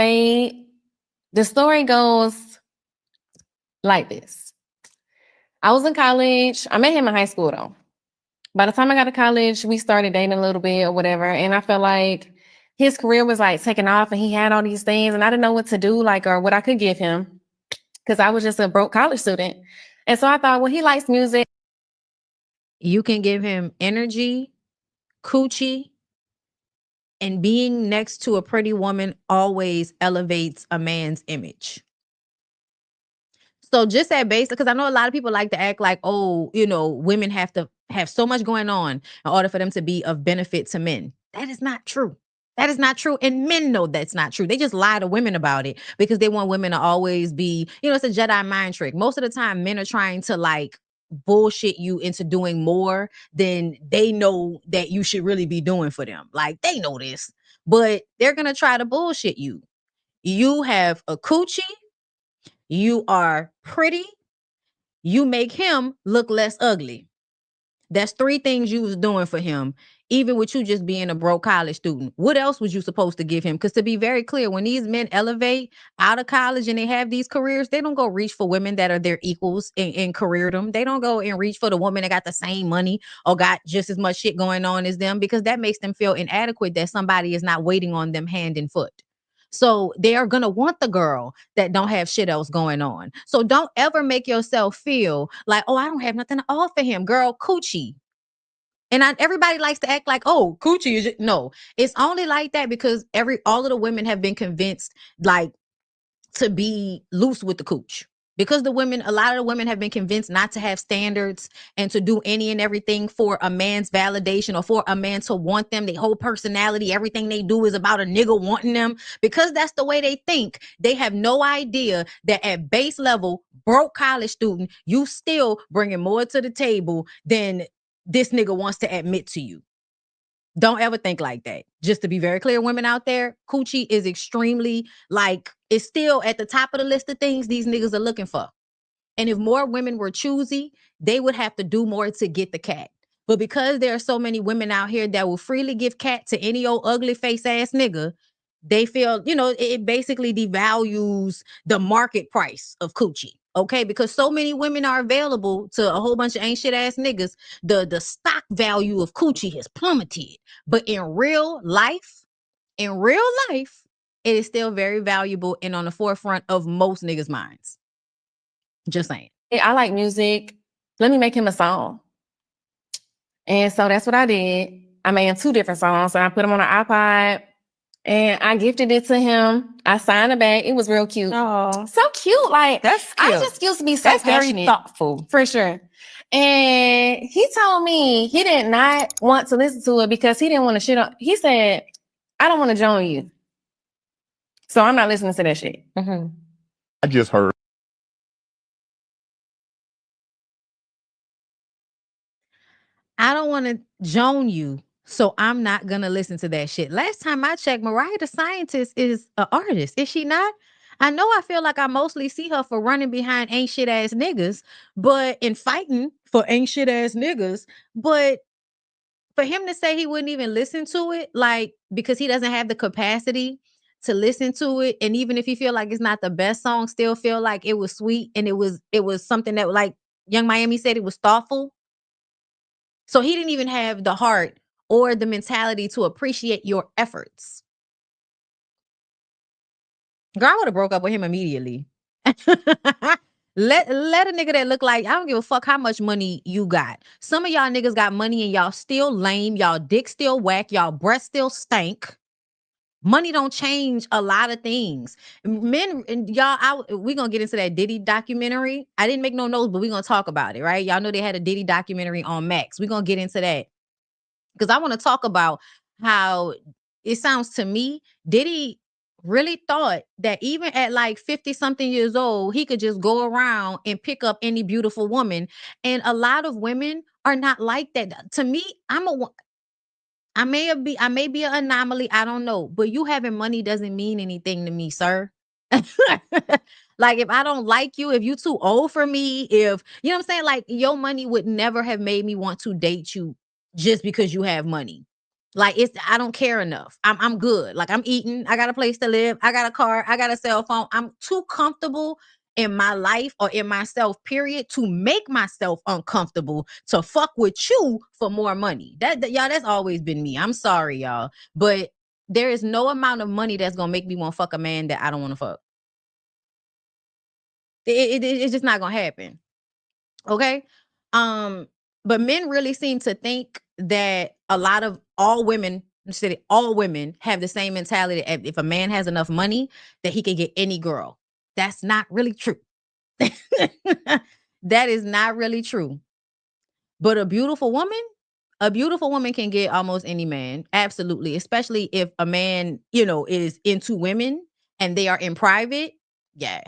the story goes like this. I was in college. I met him in high school though. By the time I got to college, we started dating a little bit or whatever. And I felt like his career was like taking off and he had all these things and I didn't know what to do, like, or what I could give him because I was just a broke college student. And so I thought, well, he likes music. You can give him energy, coochie, and being next to a pretty woman always elevates a man's image. So just at base, because I know a lot of people like to act like, oh, you know, women have to have so much going on in order for them to be of benefit to men. That is not true. That is not true. And men know that's not true. They just lie to women about it because they want women to always be, you know, it's a Jedi mind trick. Most of the time, men are trying to like bullshit you into doing more than they know that you should really be doing for them. Like they know this, but they're going to try to bullshit you. You have a coochie. You are pretty. You make him look less ugly. That's 3 things you was doing for him, even with you just being a broke college student. What else was you supposed to give him? Because to be very clear, when these men elevate out of college and they have these careers, they don't go reach for women that are their equals in careerdom. They don't go and reach for the woman that got the same money or got just as much shit going on as them because that makes them feel inadequate that somebody is not waiting on them hand and foot. So they are going to want the girl that don't have shit else going on. So don't ever make yourself feel like, oh, I don't have nothing to offer him. Girl, coochie. And everybody likes to act like, oh, coochie is no. It's only like that because all of the women have been convinced like to be loose with the cooch. Because a lot of the women have been convinced not to have standards and to do any and everything for a man's validation or for a man to want them. Their whole personality, everything they do is about a nigga wanting them. Because that's the way they think. They have no idea that at base level, broke college student, you still bringing more to the table than this nigga wants to admit to you. Don't ever think like that. Just to be very clear, women out there, coochie is extremely like, it's still at the top of the list of things these niggas are looking for. And if more women were choosy, they would have to do more to get the cat. But because there are so many women out here that will freely give cat to any old ugly face ass nigga, they feel, you know, it basically devalues the market price of coochie. Okay, because so many women are available to a whole bunch of ain't shit ass niggas, the stock value of coochie has plummeted. But in real life, it is still very valuable and on the forefront of most niggas' minds. Just saying. I like music. Let me make him a song. And so that's what I did. I made him 2 different songs. So I put them on an iPod and I gifted it to him. I signed it back. It was real cute. Oh, So cute. Like, that's cute. I just used to be so That's very passionate. thoughtful. For sure. And he told me he did not want to listen to it because he didn't want to shit on. He said, I don't want to join you. So I'm not listening to that shit. Mm-hmm. I just heard. I don't want to join you, so I'm not going to listen to that shit. Last time I checked, Mariah the Scientist is an artist. Is she not? I know I feel like I mostly see her for running behind ain't shit ass niggas, but in fighting for ain't shit ass niggas. But for him to say he wouldn't even listen to it, like, because he doesn't have the capacity to listen to it. And even if he feel like it's not the best song, still feel like it was sweet. And it was something that, like Young Miami said, it was thoughtful. So he didn't even have the heart or the mentality to appreciate your efforts. Girl, I would have broke up with him immediately. Let a nigga that look like, I don't give a fuck how much money you got. Some of y'all niggas got money and y'all still lame. Y'all dick still whack. Y'all breath still stank. Money don't change a lot of things. Men, and y'all, we gonna get into that Diddy documentary. I didn't make no notes, but we gonna talk about it, right? Y'all know they had a Diddy documentary on Max. We gonna get into that. Because I want to talk about how it sounds to me, Diddy really thought that even at like 50 something years old, he could just go around and pick up any beautiful woman. And a lot of women are not like that. To me, I may be an anomaly. I don't know. But you having money doesn't mean anything to me, sir. Like, if I don't like you, if you too old for me, if, you know what I'm saying? Like, your money would never have made me want to date you just because you have money. Like I don't care enough. I'm good. Like I'm eating. I got a place to live. I got a car. I got a cell phone. I'm too comfortable in my life or in myself, period, to make myself uncomfortable to fuck with you for more money. Y'all, that's always been me. I'm sorry, y'all. But there is no amount of money that's gonna make me want to fuck a man that I don't want to fuck. It's just not gonna happen. Okay. But men really seem to think that all women have the same mentality. If a man has enough money, that he can get any girl. That's not really true. That is not really true. But a beautiful woman can get almost any man. Absolutely. Especially if a man, is into women and they are in private. Yeah.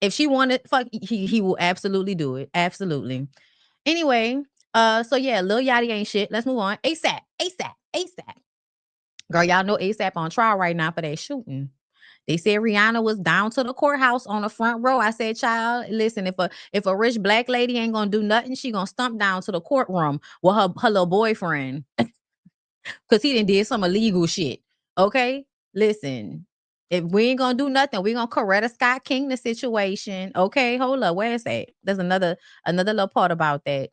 If she wanted, fuck, he will absolutely do it. Absolutely. Anyway, so yeah, Lil Yachty ain't shit. Let's move on. ASAP. Girl, y'all know ASAP on trial right now for that shooting. They said Rihanna was down to the courthouse on the front row. I said, child, listen, if a rich black lady ain't gonna do nothing, she gonna stump down to the courtroom with her little boyfriend. Cause he did some illegal shit. Okay? Listen. If we ain't gonna do nothing, we gonna Coretta Scott King the situation. Okay, hold up. Where is that? There's another little part about that.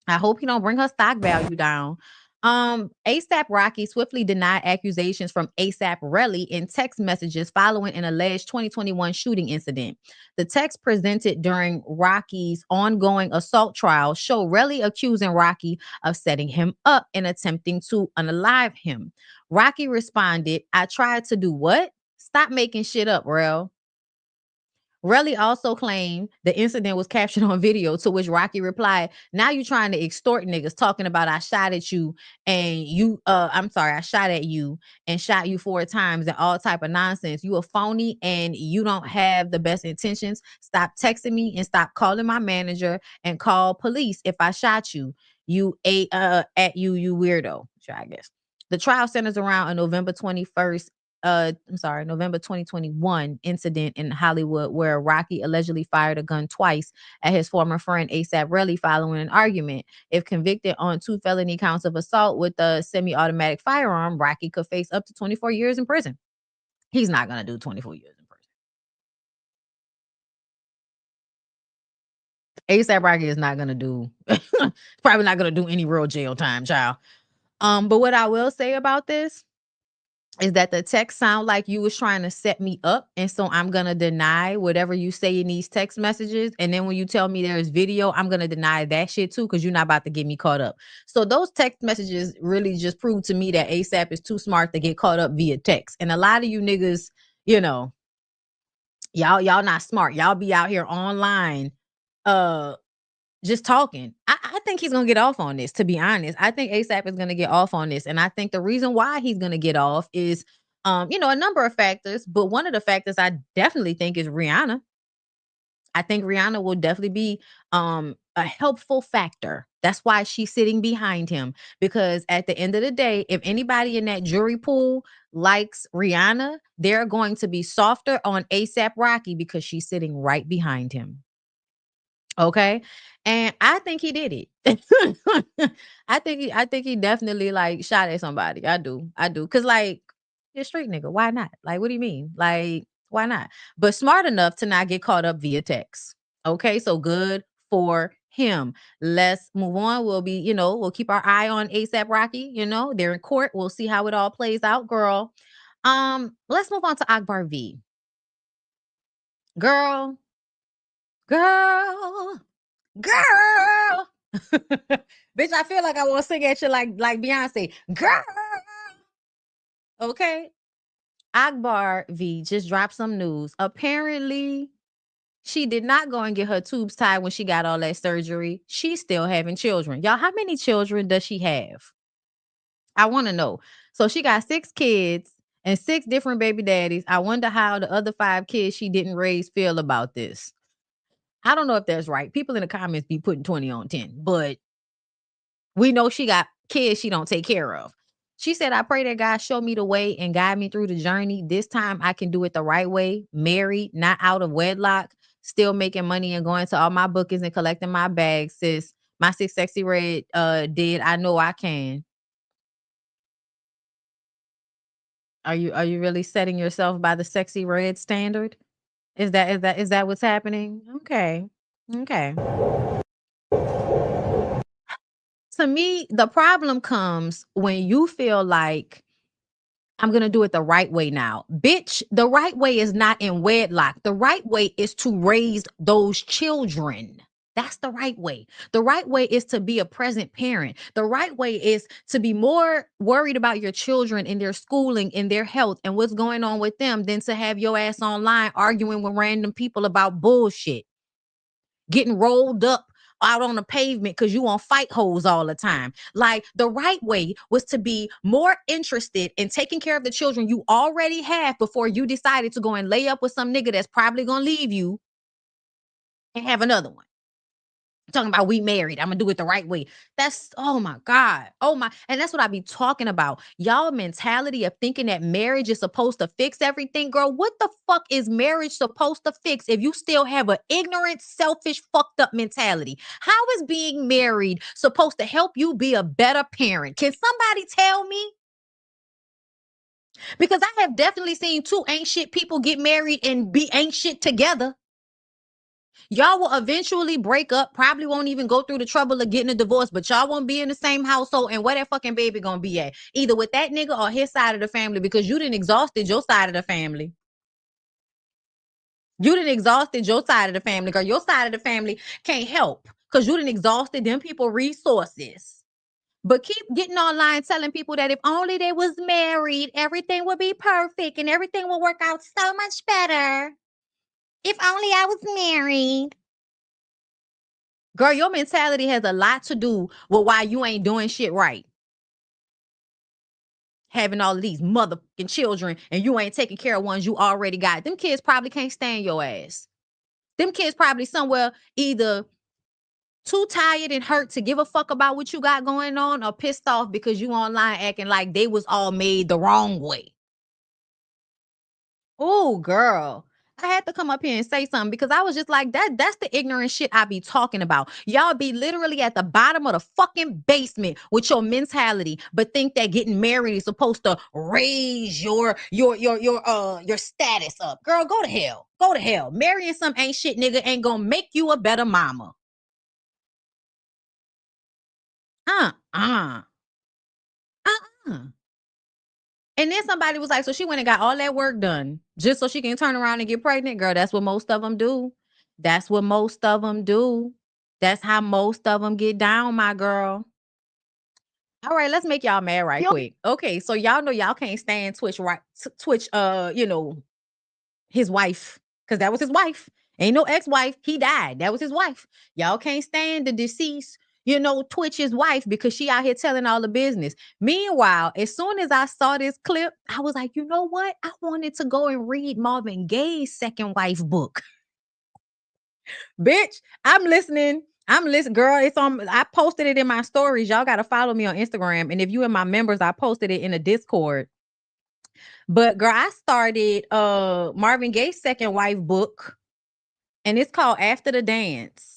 I hope you don't bring her stock value down. ASAP Rocky swiftly denied accusations from ASAP Relly in text messages following an alleged 2021 shooting incident. The text presented during Rocky's ongoing assault trial show Relly accusing Rocky of setting him up and attempting to unalive him. Rocky responded, "I tried to do what? Stop making shit up, Rel." Relly also claimed the incident was captured on video, to which Rocky replied, "Now you trying to extort niggas talking about I shot at you and I shot at you and shot you 4 times and all type of nonsense. You a phony and you don't have the best intentions. Stop texting me and stop calling my manager and call police if I shot you. You at you weirdo." Sure, I guess. The trial centers around a November 2021 incident in Hollywood where Rocky allegedly fired a gun twice at his former friend ASAP Relly following an argument. If convicted on 2 felony counts of assault with a semi-automatic firearm, Rocky could face up to 24 years in prison. He's not going to do 24 years in prison. ASAP Rocky is not going to do, probably not going to do any real jail time, child. But what I will say about this is that the text sound like you was trying to set me up. And so I'm going to deny whatever you say in these text messages. And then when you tell me there's video, I'm going to deny that shit too, because you're not about to get me caught up. So those text messages really just prove to me that ASAP is too smart to get caught up via text. And a lot of you niggas, y'all not smart. Y'all be out here online, just talking. I think he's going to get off on this, to be honest. I think ASAP is going to get off on this. And I think the reason why he's going to get off is, a number of factors. But one of the factors I definitely think is Rihanna. I think Rihanna will definitely be a helpful factor. That's why she's sitting behind him. Because at the end of the day, if anybody in that jury pool likes Rihanna, they're going to be softer on ASAP Rocky because she's sitting right behind him. Okay. And I think he did it. I think he definitely like shot at somebody. I do. Cause like, you're a street nigga. Why not? Like, what do you mean? Like, why not? But smart enough to not get caught up via text. Okay. So good for him. Let's move on. We'll keep our eye on ASAP Rocky. They're in court. We'll see how it all plays out, girl. Let's move on to Akbar V. Girl. Bitch, I feel like I want to sing at you like Beyonce. Girl. Okay. Akbar V just dropped some news. Apparently, she did not go and get her tubes tied when she got all that surgery. She's still having children. Y'all, how many children does she have? I want to know. So she got 6 kids and 6 different baby daddies. I wonder how the other 5 kids she didn't raise feel about this. I don't know if that's right. People in the comments be putting 20 on 10, but we know she got kids she don't take care of. She said, "I pray that God show me the way and guide me through the journey. This time I can do it the right way. Married, not out of wedlock, still making money and going to all my bookings and collecting my bags. Sis, my 6 Sexy Red did. I know I can." Are you really setting yourself by the sexy red standard? Is that what's happening? Okay. To me, the problem comes when you feel like I'm going to do it the right way now. Bitch, the right way is not in wedlock. The right way is to raise those children. That's the right way. The right way is to be a present parent. The right way is to be more worried about your children and their schooling and their health and what's going on with them than to have your ass online arguing with random people about bullshit. Getting rolled up out on the pavement because you on fight holes all the time. Like, the right way was to be more interested in taking care of the children you already have before you decided to go and lay up with some nigga that's probably gonna leave you and have another one. Talking about we married. I'm gonna do it the right way. That's, oh my God. Oh my. And that's what I be talking about. Y'all mentality of thinking that marriage is supposed to fix everything. Girl, what the fuck is marriage supposed to fix if you still have an ignorant, selfish, fucked up mentality? How is being married supposed to help you be a better parent? Can somebody tell me? Because I have definitely seen two ain't shit people get married and be ain't shit together. Y'all will eventually break up, probably won't even go through the trouble of getting a divorce, but y'all won't be in the same household, and where that fucking baby gonna be at? Either with that nigga or his side of the family, because you done exhausted your side of the family. You done exhausted your side of the family, girl. Your side of the family can't help because you done exhausted them people resources. But keep getting online telling people that if only they was married, everything would be perfect and everything would work out so much better. If only I was married. Girl, your mentality has a lot to do with why you ain't doing shit right. Having all of these motherfucking children and you ain't taking care of ones you already got. Them kids probably can't stand your ass. Them kids probably somewhere either too tired and hurt to give a fuck about what you got going on or pissed off because you online acting like they was all made the wrong way. Oh, girl. I had to come up here and say something because I was just like, that's the ignorant shit I be talking about. Y'all be literally at the bottom of the fucking basement with your mentality, but think that getting married is supposed to raise your status up. Girl, go to hell. Go to hell. Marrying some ain't shit nigga ain't gonna make you a better mama. Uh-uh. And then somebody was like, so she went and got all that work done just so she can turn around and get pregnant. Girl, that's what most of them do. That's what most of them do. That's how most of them get down, my girl. All right, let's make y'all mad right quick. Okay, so y'all know y'all can't stand Twitch, his wife, because that was his wife. Ain't no ex-wife. He died. That was his wife. Y'all can't stand the deceased, Twitch's wife because she out here telling all the business. Meanwhile, as soon as I saw this clip, I was like, you know what? I wanted to go and read Marvin Gaye's second wife book. Bitch, I'm listening, girl. It's on. I posted it in my stories. Y'all got to follow me on Instagram. And if you in my members, I posted it in a Discord. But girl, I started Marvin Gaye's second wife book, and it's called After the Dance.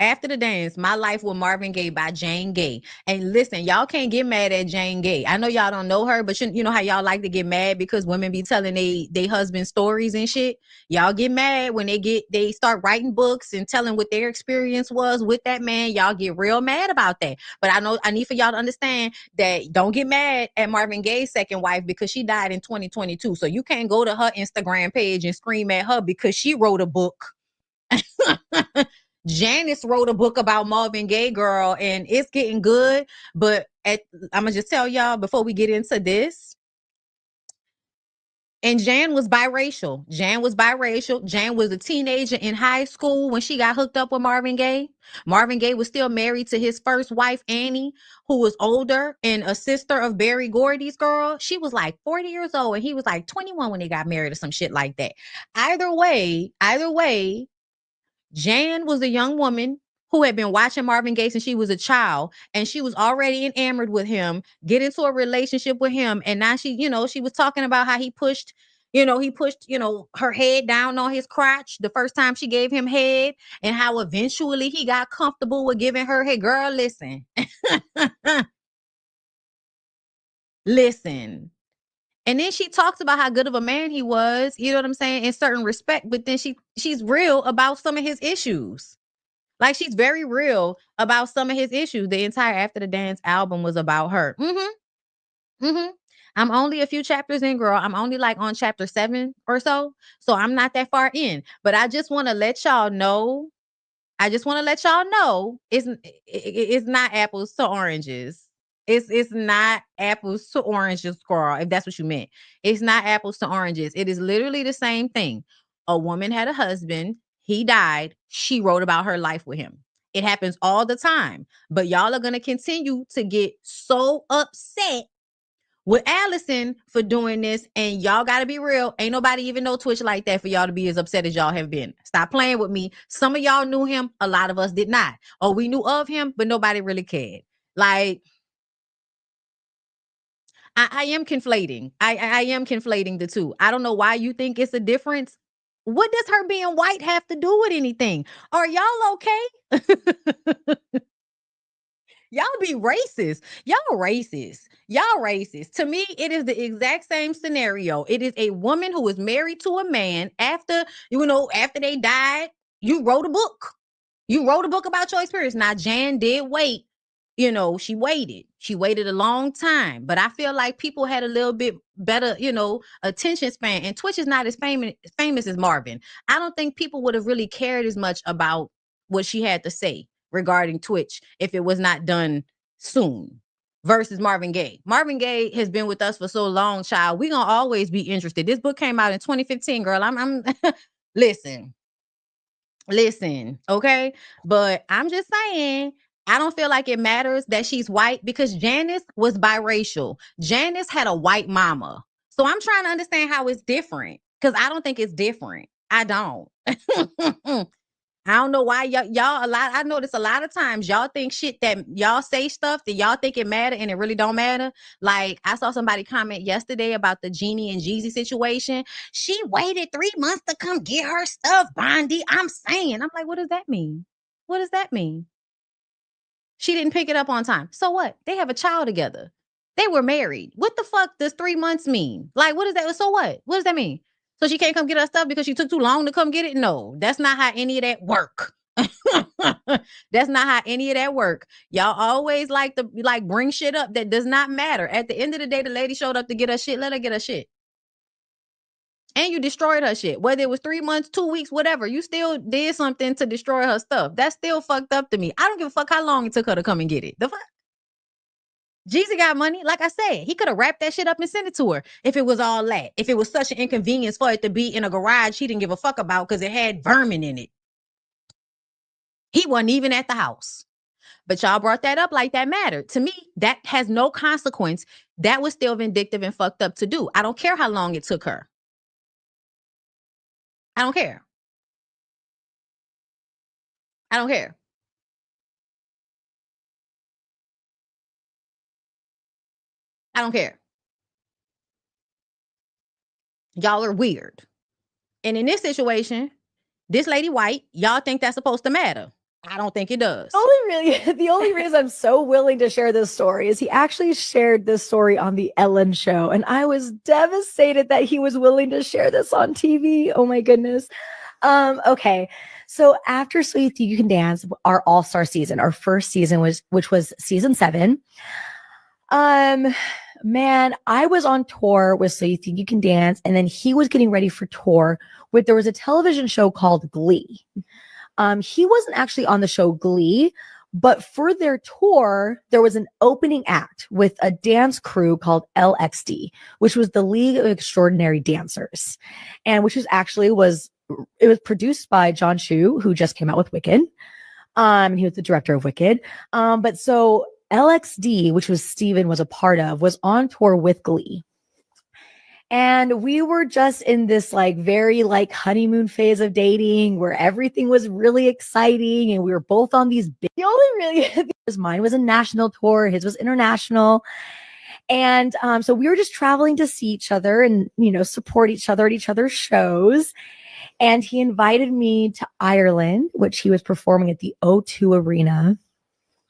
After the Dance, My Life with Marvin Gaye by Jane Gaye. And listen, y'all can't get mad at Jane Gaye. I know y'all don't know her, but you know how y'all like to get mad because women be telling they husband stories and shit. Y'all get mad when they start writing books and telling what their experience was with that man. Y'all get real mad about that. But I need for y'all to understand that don't get mad at Marvin Gaye's second wife because she died in 2022. So you can't go to her Instagram page and scream at her because she wrote a book. Janice wrote a book about Marvin Gaye, girl, and it's getting good. But I'm gonna just tell y'all before we get into this. And Jan was biracial. Jan was a teenager in high school when she got hooked up with Marvin Gaye. Marvin Gaye was still married to his first wife, Annie, who was older and a sister of Berry Gordy's, girl. She was like 40 years old and he was like 21 when they got married or some shit like that. Either way, Jan was a young woman who had been watching Marvin Gaye since she was a child, and she was already enamored with him, get into a relationship with him. And now she was talking about how he pushed her head down on his crotch the first time she gave him head, and how eventually he got comfortable with giving her head. Girl, listen. Listen. And then she talks about how good of a man he was, you know what I'm saying, in certain respect, but then she's real about some of his issues. Like, she's very real about some of his issues. The entire After the Dance album was about her. I'm only a few chapters in, girl. I'm only like on chapter 7 or so. So I'm not that far in. But I just want to let y'all know. It's not apples to oranges. It's not apples to oranges, girl, if that's what you meant. It's not apples to oranges. It is literally the same thing. A woman had a husband. He died. She wrote about her life with him. It happens all the time. But y'all are going to continue to get so upset with Allison for doing this, and y'all gotta be real. Ain't nobody even know Twitch like that for y'all to be as upset as y'all have been. Stop playing with me. Some of y'all knew him, a lot of us did not. Or we knew of him, but nobody really cared. Like, I am conflating. I am conflating the two. I don't know why you think it's a difference. What does her being white have to do with anything? Are y'all okay? Y'all be racist. Y'all racist. Y'all racist. To me, it is the exact same scenario. It is a woman who is married to a man after they died. You wrote a book. You wrote a book about your experience. Now, Jan did wait. She waited. She waited a long time. But I feel like people had a little bit better, attention span. And Twitch is not as famous as Marvin. I don't think people would have really cared as much about what she had to say regarding Twitch if it was not done soon versus Marvin Gaye. Marvin Gaye has been with us for so long, child. We gonna always be interested. This book came out in 2015, girl. I'm listen, okay? But I'm just saying, I don't feel like it matters that she's white because Janice was biracial. Janice had a white mama. So I'm trying to understand how it's different because I don't think it's different. I don't. I don't know why I notice a lot of times y'all think shit that y'all say stuff that y'all think it matter and it really don't matter. Like, I saw somebody comment yesterday about the Jeannie and Jeezy situation. She waited 3 months to come get her stuff, Bondy. I'm like, what does that mean? What does that mean? She didn't pick it up on time. So what? They have a child together. They were married. What the fuck does 3 months mean? Like, what is that? So what? What does that mean? So she can't come get her stuff because she took too long to come get it? No, that's not how any of that work. That's not how any of that work. Y'all always like to bring shit up that does not matter. At the end of the day, the lady showed up to get her shit. Let her get her shit. And you destroyed her shit. Whether it was 3 months, 2 weeks, whatever, you still did something to destroy her stuff. That's still fucked up to me. I don't give a fuck how long it took her to come and get it. The fuck? Jeezy got money. Like I said, he could have wrapped that shit up and sent it to her if it was all that. If it was such an inconvenience for it to be in a garage he didn't give a fuck about because it had vermin in it. He wasn't even at the house. But y'all brought that up like that mattered. To me, that has no consequence. That was still vindictive and fucked up to do. I don't care how long it took her. I don't care. I don't care. I don't care. Y'all are weird. And in this situation, this lady white, y'all think that's supposed to matter. I don't think it does. The only reason I'm so willing to share this story is he actually shared this story on the Ellen show. And I was devastated that he was willing to share this on TV. Oh my goodness. Okay. So after So You Think You Can Dance, our all-star season, our first season which was season 7. Man, I was on tour with So You Think You Can Dance, and then he was getting ready for tour there was a television show called Glee. He wasn't actually on the show Glee, but for their tour, there was an opening act with a dance crew called LXD, which was the League of Extraordinary Dancers, and which was produced by John Chu, who just came out with Wicked. He was the director of Wicked. But so LXD, which was Steven was a part of, was on tour with Glee. And we were just in this very honeymoon phase of dating where everything was really exciting. And we were both on these big, mine was a national tour. His was international. And so we were just traveling to see each other and, support each other at each other's shows. And he invited me to Ireland, which he was performing at the O2 Arena.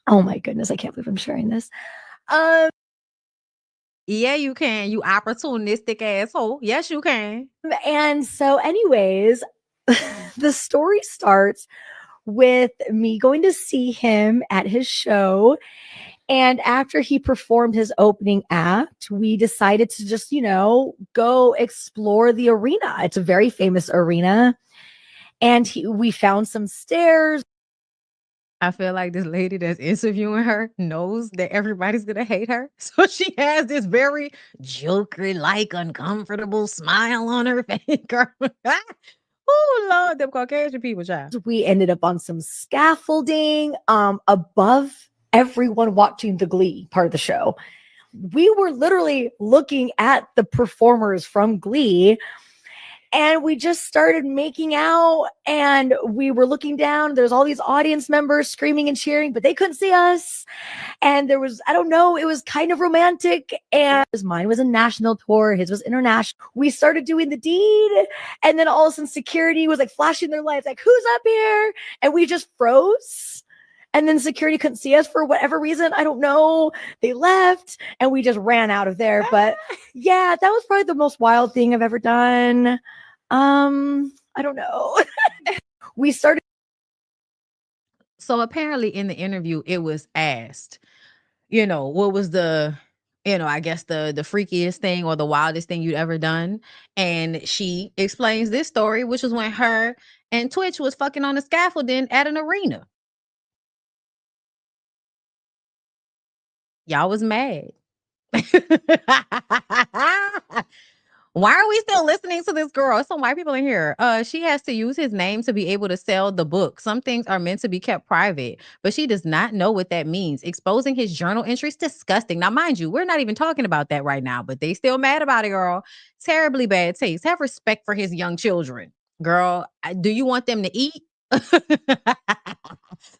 Oh my goodness, I can't believe I'm sharing this. Yeah, you can. You opportunistic asshole. Yes, you can. And so, anyways, the story starts with me going to see him at his show. And after he performed his opening act, we decided to just, go explore the arena. It's a very famous arena. And we found some stairs. I feel like this lady that's interviewing her knows that everybody's gonna hate her. So she has this very Joker-like uncomfortable smile on her face. Girl. Oh Lord, them Caucasian people, child. We ended up on some scaffolding above everyone watching the Glee part of the show. We were literally looking at the performers from Glee, and we just started making out, and we were looking down. There's all these audience members screaming and cheering, but they couldn't see us. And there was, I don't know, it was kind of romantic. And mine was a national tour, his was international. We started doing the deed, and then all of a sudden security was like flashing their lights, like, who's up here? And we just froze. And then security couldn't see us for whatever reason. I don't know. They left and we just ran out of there. But yeah, that was probably the most wild thing I've ever done. I don't know. We started. So apparently in the interview, it was asked, what was the, I guess the freakiest thing or the wildest thing you'd ever done. And she explains this story, which was when her and Twitch was fucking on the scaffolding at an arena. Y'all was mad. Why are we still listening to this girl? Some white people in here. She has to use his name to be able to sell the book. Some things are meant to be kept private, but she does not know what that means. Exposing his journal entries, disgusting. Now, mind you, we're not even talking about that right now, but they still mad about it, girl. Terribly bad taste. Have respect for his young children. Girl, do you want them to eat?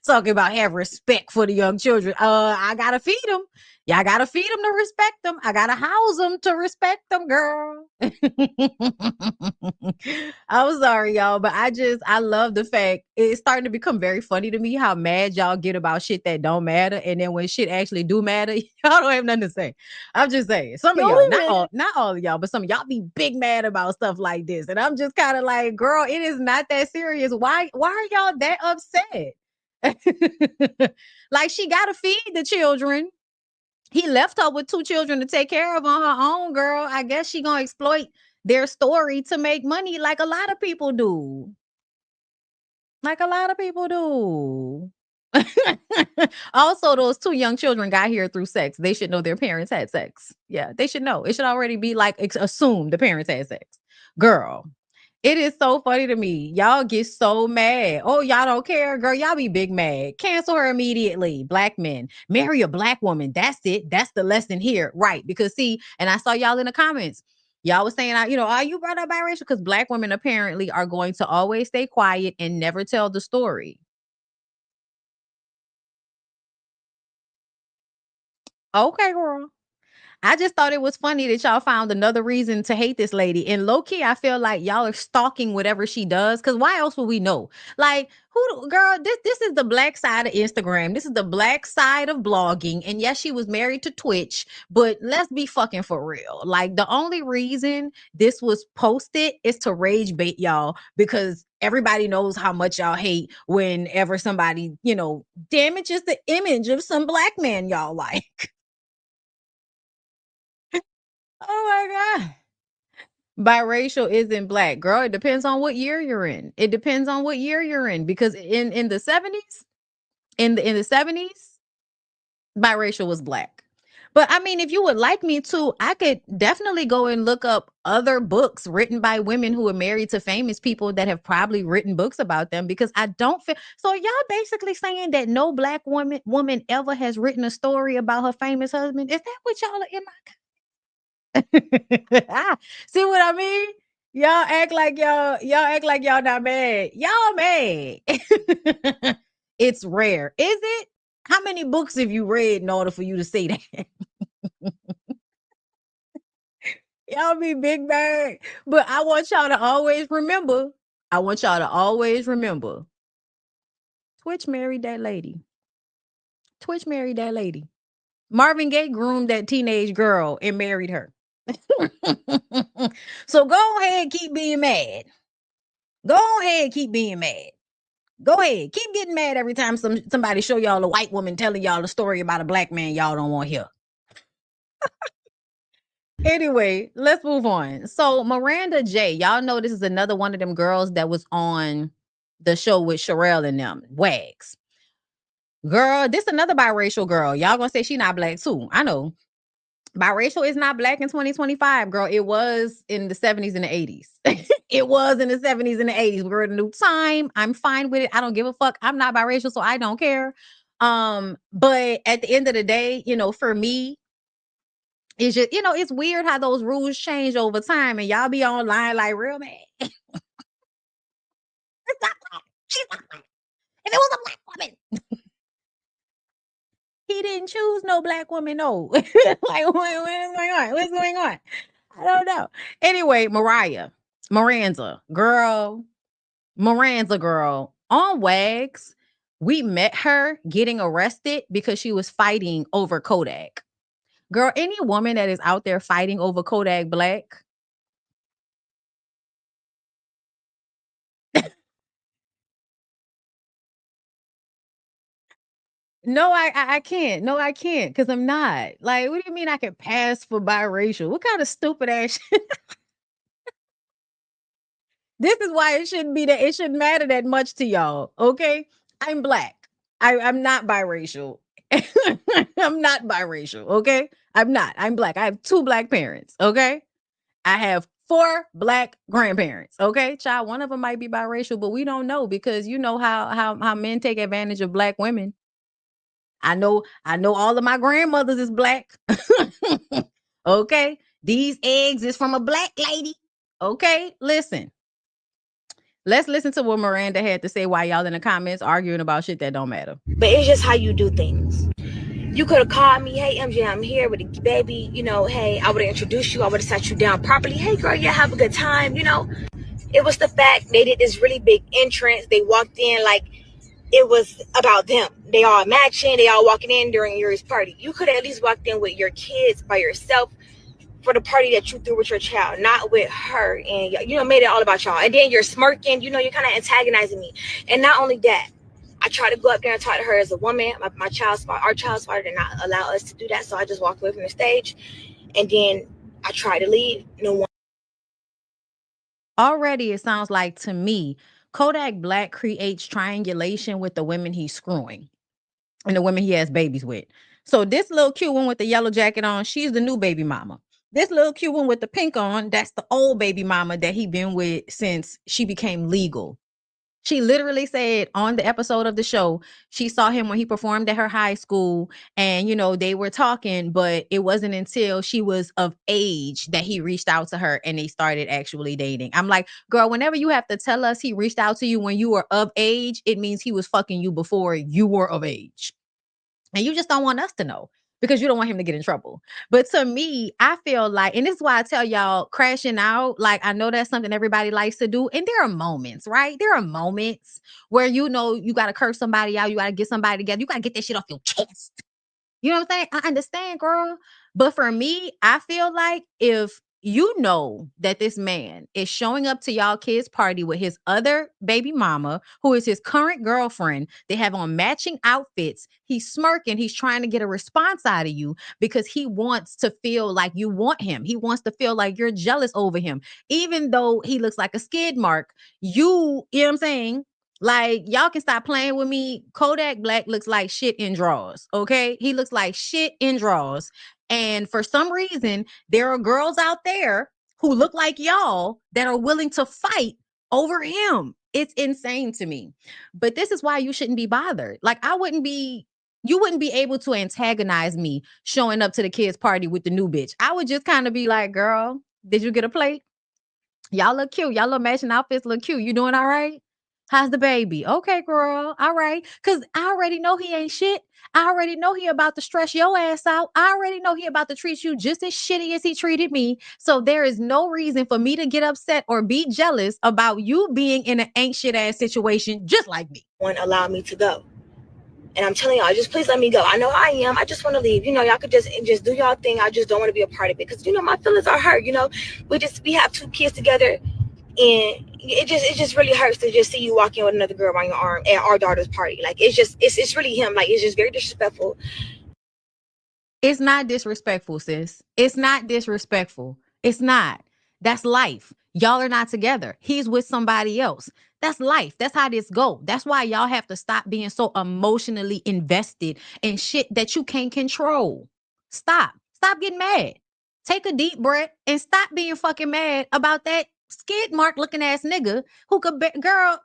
Talking about have respect for the young children. I gotta feed them. Yeah, I gotta feed them to respect them. I gotta house them to respect them, girl. I'm sorry, y'all, but I love the fact it's starting to become very funny to me how mad y'all get about shit that don't matter, and then when shit actually do matter, y'all don't have nothing to say. I'm just saying, some of y'all, not all of y'all, but some of y'all be big mad about stuff like this, and I'm just kind of like, girl, it is not that serious. Why are y'all that upset? Like, she gotta feed the children. He left her with 2 children to take care of on her own, girl. I guess she gonna exploit their story to make money like a lot of people do. Like a lot of people do. Also, those 2 young children got here through sex. They should know their parents had sex. Yeah, they should know. It should already be like assumed the parents had sex. Girl, it is so funny to me. Y'all get so mad. Oh, y'all don't care, girl. Y'all be big mad. Cancel her immediately. Black men. Marry a black woman. That's it. That's the lesson here. Right. Because see, and I saw y'all in the comments. Y'all was saying, are you brought up biracial? Because black women apparently are going to always stay quiet and never tell the story. Okay, girl. I just thought it was funny that y'all found another reason to hate this lady. And low key, I feel like y'all are stalking whatever she does. Cause why else would we know? Like, girl, this is the black side of Instagram. This is the black side of blogging. And yes, she was married to Twitch, but let's be fucking for real. Like, the only reason this was posted is to rage bait y'all, because everybody knows how much y'all hate whenever somebody, damages the image of some black man y'all like. Oh my God. Biracial isn't black, girl. It depends on what year you're in. It depends on what year you're in. Because in the 70s, in the 70s, biracial was black. But I mean, if you would like me to, I could definitely go and look up other books written by women who are married to famous people that have probably written books about them, because I don't feel so. Y'all basically saying that no black woman ever has written a story about her famous husband. Is that what y'all are in my see what I mean? Y'all act like y'all not mad. Y'all mad. It's rare. Is it? How many books have you read in order for you to say that? Y'all be big mad. But I want y'all to always remember. Twitch married that lady. Marvin Gaye groomed that teenage girl and married her. So go ahead, keep being mad. Go ahead, keep being mad. Go ahead, keep getting mad every time somebody show y'all a white woman telling y'all a story about a black man y'all don't want to hear. Anyway, let's move on. So Miranda J, y'all know this is another one of them girls that was on the show with Sherelle and them, Wags. Girl, this another biracial girl. Y'all gonna say she not black too. I know. Biracial is not black in 2025, girl. It was in the 70s and the 80s. It was in the 70s and the 80s. We're in a new time. I'm fine with it. I don't give a fuck. I'm not biracial, so I don't care. But at the end of the day, you know, for me, it's just, you know, it's weird how those rules change over time, and y'all be online like, real man. It's not black. She's not black. If it was a black woman, he didn't choose no black woman, no. Like, what is going on? What's going on? I don't know. Anyway, Miranda, girl, on Wags, we met her getting arrested because she was fighting over Kodak. Girl, any woman that is out there fighting over Kodak Black, no, I can't. No, I can't, because I'm not. Like, what do you mean I can pass for biracial? What kind of stupid ass shit? This is why it shouldn't be that, it shouldn't matter that much to y'all. Okay. I'm black. I'm not biracial. I'm not biracial. Okay. I'm not. I'm black. I have 2 black parents. Okay. I have 4 black grandparents. Okay. Child, one of them might be biracial, but we don't know, because you know how men take advantage of black women. I know all of my grandmothers is black. Okay. These eggs is from a black lady. Okay. Listen. Let's listen to what Miranda had to say while y'all in the comments arguing about shit that don't matter. But it's just how you do things. You could have called me, hey, MJ, I'm here with a baby. You know, hey, I would have introduced you. I would have sat you down properly. Hey, girl, yeah, have a good time. You know, it was the fact they did this really big entrance. They walked in like it was about them. They all matching. They all walking in during Yuri's party. You could have at least walked in with your kids by yourself for the party that you threw with your child, not with her, and you know, made it all about y'all. And then you're smirking, you know, you're kind of antagonizing me. And not only that, I tried to go up there and talk to her as a woman. Our child's father did not allow us to do that, so I just walked away from the stage. And then I tried to leave. No one. Already, it sounds like to me, Kodak Black creates triangulation with the women he's screwing and the women he has babies with. So this little cute one with the yellow jacket on, she's the new baby mama. This little cute one with the pink on, that's the old baby mama that he been with since she became legal. She literally said on the episode of the show, she saw him when he performed at her high school, and, you know, they were talking, but it wasn't until she was of age that he reached out to her and they started actually dating. I'm like, girl, whenever you have to tell us he reached out to you when you were of age, it means he was fucking you before you were of age. And you just don't want us to know, because you don't want him to get in trouble. But to me, I feel like, and this is why I tell y'all, crashing out, like, I know that's something everybody likes to do. And there are moments, right? There are moments where, you know, you got to curse somebody out. You got to get somebody together. You got to get that shit off your chest. You know what I'm saying? I understand, girl. But for me, I feel like if you know that this man is showing up to y'all kids' party with his other baby mama, who is his current girlfriend, they have on matching outfits, he's smirking, he's trying to get a response out of you because he wants to feel like you want him. He wants to feel like you're jealous over him. Even though he looks like a skid mark, you know what I'm saying? Like, y'all can stop playing with me. Kodak Black looks like shit in drawers, okay? He looks like shit in drawers. And for some reason, there are girls out there who look like y'all that are willing to fight over him. It's insane to me. But this is why you shouldn't be bothered. Like, you wouldn't be able to antagonize me showing up to the kids' party with the new bitch. I would just kind of be like, girl, did you get a plate? Y'all look cute. Y'all little matching outfits look cute. You doing all right? How's the baby? Okay, girl. All right. Because I already know he ain't shit. I already know he about to stress your ass out. I already know he about to treat you just as shitty as he treated me. So there is no reason for me to get upset or be jealous about you being in an ain't shit ass situation just like me. One allowed me to go. And I'm telling y'all, just please let me go. I know I am. I just want to leave. You know, y'all could just do y'all thing. I just don't want to be a part of it because, you know, my feelings are hurt. You know, we have 2 kids together, and it just really hurts to just see you walking with another girl on your arm at our daughter's party. Like, it's really him. Like, it's just very disrespectful. It's not disrespectful, sis. It's not disrespectful. It's not. That's life. Y'all are not together. He's with somebody else. That's life. That's how this go. That's why y'all have to stop being so emotionally invested in shit that you can't control. Stop. Stop getting mad. Take a deep breath and stop being fucking mad about that skid mark looking ass nigga who could be, girl.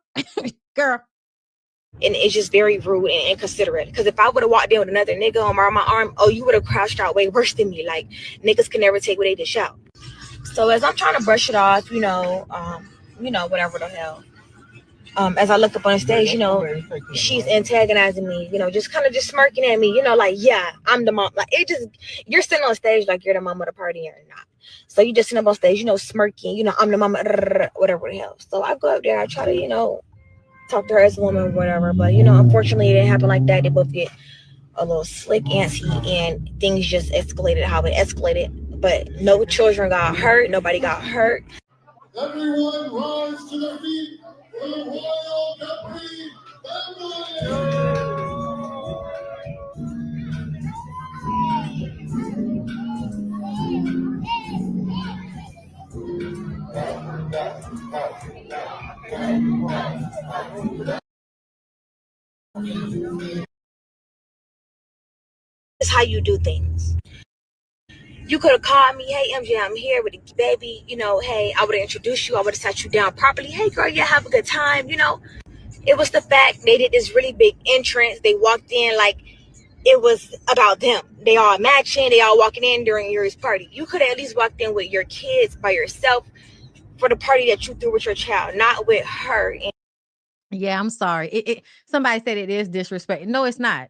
And it's just very rude and inconsiderate. Because if I would have walked in with another nigga on my arm, oh, you would have crashed out way worse than me. Like, niggas can never take what they dish out. So as I'm trying to brush it off, you know, whatever the hell. As I look up on the stage, you know, she's antagonizing me, you know, just kind of just smirking at me, you know, like, yeah, I'm the mom. Like, it just, you're sitting on stage like you're the mom of the party or not. So you just sitting up on stage, you know, smirking, you know, I'm the mama, whatever the hell. So I go up there, I try to, you know, talk to her as a woman or whatever. But, you know, unfortunately, it didn't happen like that. They both get a little slick antsy and things just escalated how it escalated. But no children got hurt. Nobody got hurt. Everyone rise to their feet for the royal Capri It's how you do things. You could have called me, hey, MJ, I'm here with the baby. You know, hey, I would have introduced you. I would have sat you down properly. Hey, girl, yeah, have a good time. You know, it was the fact they did this really big entrance. They walked in like it was about them. They all matching. They all walking in during Yuri's party. You could have at least walked in with your kids by yourself for the party that you threw with your child, not with her. Yeah, I'm sorry. Somebody said it is disrespect. No, it's not.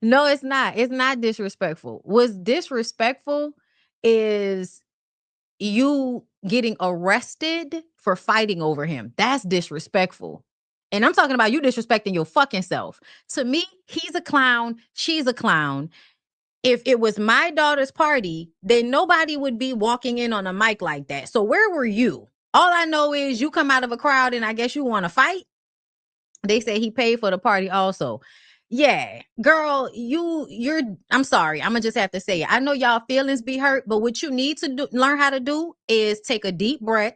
No, it's not. It's not disrespectful. What's disrespectful is you getting arrested for fighting over him. That's disrespectful. And I'm talking about you disrespecting your fucking self. To me, he's a clown. She's a clown. If it was my daughter's party, then nobody would be walking in on a mic like that. So where were you? All I know is you come out of a crowd and I guess you want to fight. They say he paid for the party also. Yeah, girl, I'm sorry. I'm gonna just have to say it. I know y'all feelings be hurt, but what you need to learn how to do is take a deep breath,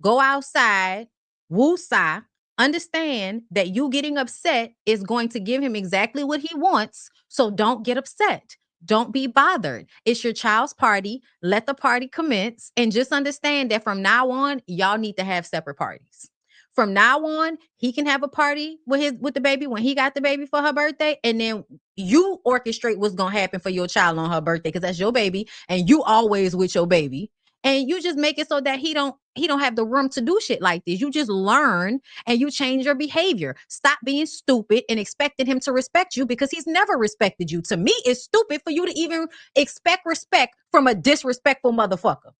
go outside, woosah, understand that you getting upset is going to give him exactly what he wants. So don't get upset. Don't be bothered. It's your child's party. Let the party commence and just understand that from now on, y'all need to have separate parties. From now on, he can have a party with the baby when he got the baby for her birthday, and then you orchestrate what's gonna happen for your child on her birthday because that's your baby, and you always with your baby, and you just make it so that he don't have the room to do shit like this. You just learn and you change your behavior. Stop being stupid and expecting him to respect you because he's never respected you. To me, it's stupid for you to even expect respect from a disrespectful motherfucker,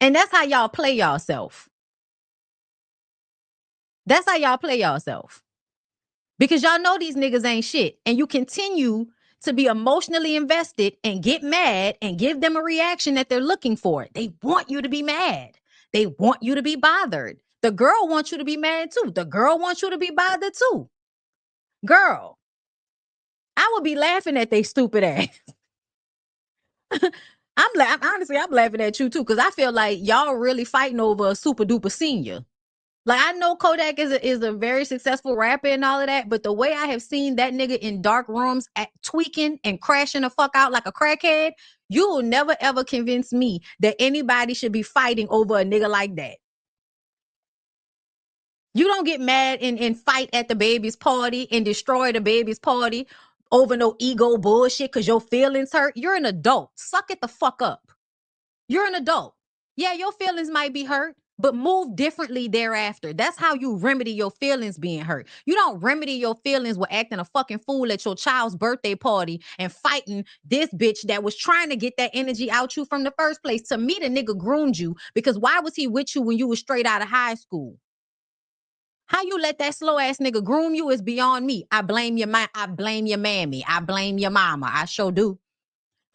and that's how y'all play yourself. That's how y'all play yourself. Because y'all know these niggas ain't shit. And you continue to be emotionally invested and get mad and give them a reaction that they're looking for. They want you to be mad. They want you to be bothered. The girl wants you to be mad too. The girl wants you to be bothered too. Girl, I would be laughing at they stupid ass. I'm laughing at you too because I feel like y'all really fighting over a super duper senior. Like, I know Kodak is a very successful rapper and all of that, but the way I have seen that nigga in dark rooms tweaking and crashing the fuck out like a crackhead, you will never ever convince me that anybody should be fighting over a nigga like that. You don't get mad and fight at the baby's party and destroy the baby's party over no ego bullshit because your feelings hurt. You're an adult. Suck it the fuck up. You're an adult. Yeah, your feelings might be hurt, but move differently thereafter. That's how you remedy your feelings being hurt. You don't remedy your feelings with acting a fucking fool at your child's birthday party and fighting this bitch that was trying to get that energy out you from the first place. To me, the nigga groomed you because why was he with you when you was straight out of high school? How you let that slow ass nigga groom you is beyond me. I blame your I blame your mammy. I blame your mama. I sure do.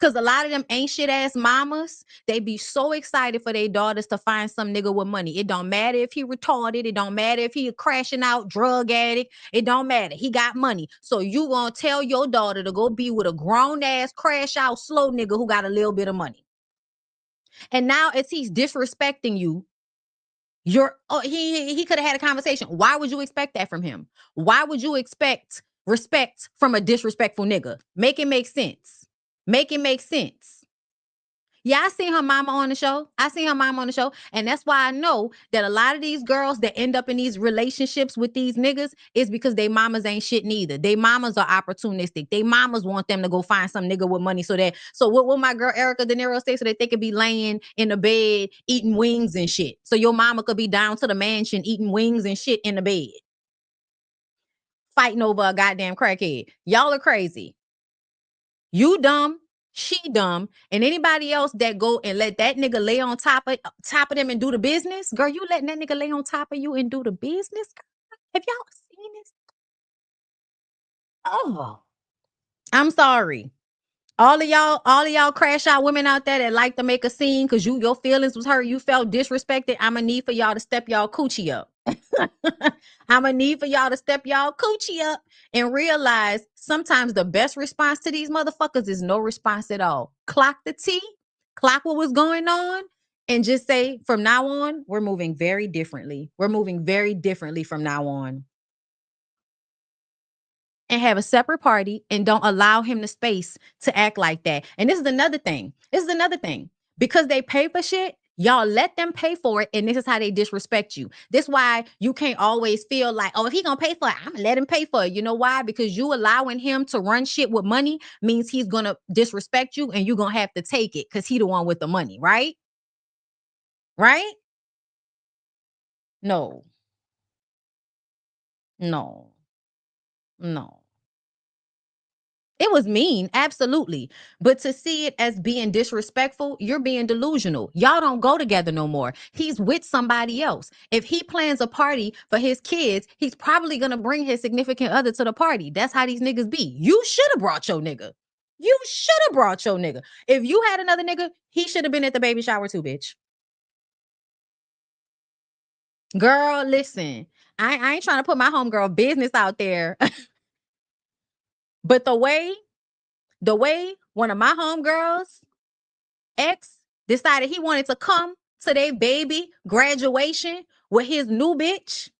Cause a lot of them ain't shit ass mamas, they be so excited for their daughters to find some nigga with money. It don't matter if he retarded. It don't matter if he a crashing out drug addict. It don't matter. He got money. So you gonna tell your daughter to go be with a grown ass crash out slow nigga who got a little bit of money. And now as he's disrespecting you, he could have had a conversation. Why would you expect that from him? Why would you expect respect from a disrespectful nigga? Make it make sense. Make it make sense. Yeah, I seen her mama on the show. And that's why I know that a lot of these girls that end up in these relationships with these niggas is because they mamas ain't shit neither. They mamas are opportunistic. They mamas want them to go find some nigga with money so what will my girl Erica De Niro say? So that they could be laying in the bed eating wings and shit. So your mama could be down to the mansion eating wings and shit in the bed. Fighting over a goddamn crackhead. Y'all are crazy. You dumb, she dumb, and anybody else that go and let that nigga lay on top of them and do the business, girl, you letting that nigga lay on top of you and do the business? Have y'all seen this? Oh, I'm sorry. All of y'all crash out women out there that like to make a scene because your feelings was hurt, you felt disrespected. I'ma need for y'all to step y'all coochie up. I'ma need for y'all to step y'all coochie up and realize sometimes the best response to these motherfuckers is no response at all. Clock the tea, clock what was going on, and just say from now on, we're moving very differently. We're moving very differently from now on. And have a separate party and don't allow him the space to act like that. And this is another thing. Because they pay for shit, y'all let them pay for it, and this is how they disrespect you. This is why you can't always feel like, oh, if he gonna pay for it, I'm gonna let him pay for it. You know why? Because you allowing him to run shit with money means he's gonna disrespect you, and you're gonna have to take it because he the one with the money, right? Right? No. It was mean, absolutely. But to see it as being disrespectful, you're being delusional. Y'all don't go together no more. He's with somebody else. If he plans a party for his kids, he's probably going to bring his significant other to the party. That's how these niggas be. You should have brought your nigga. If you had another nigga, he should have been at the baby shower too, bitch. Girl, listen. I ain't trying to put my homegirl business out there. But the way one of my homegirls ex decided he wanted to come to their baby graduation with his new bitch,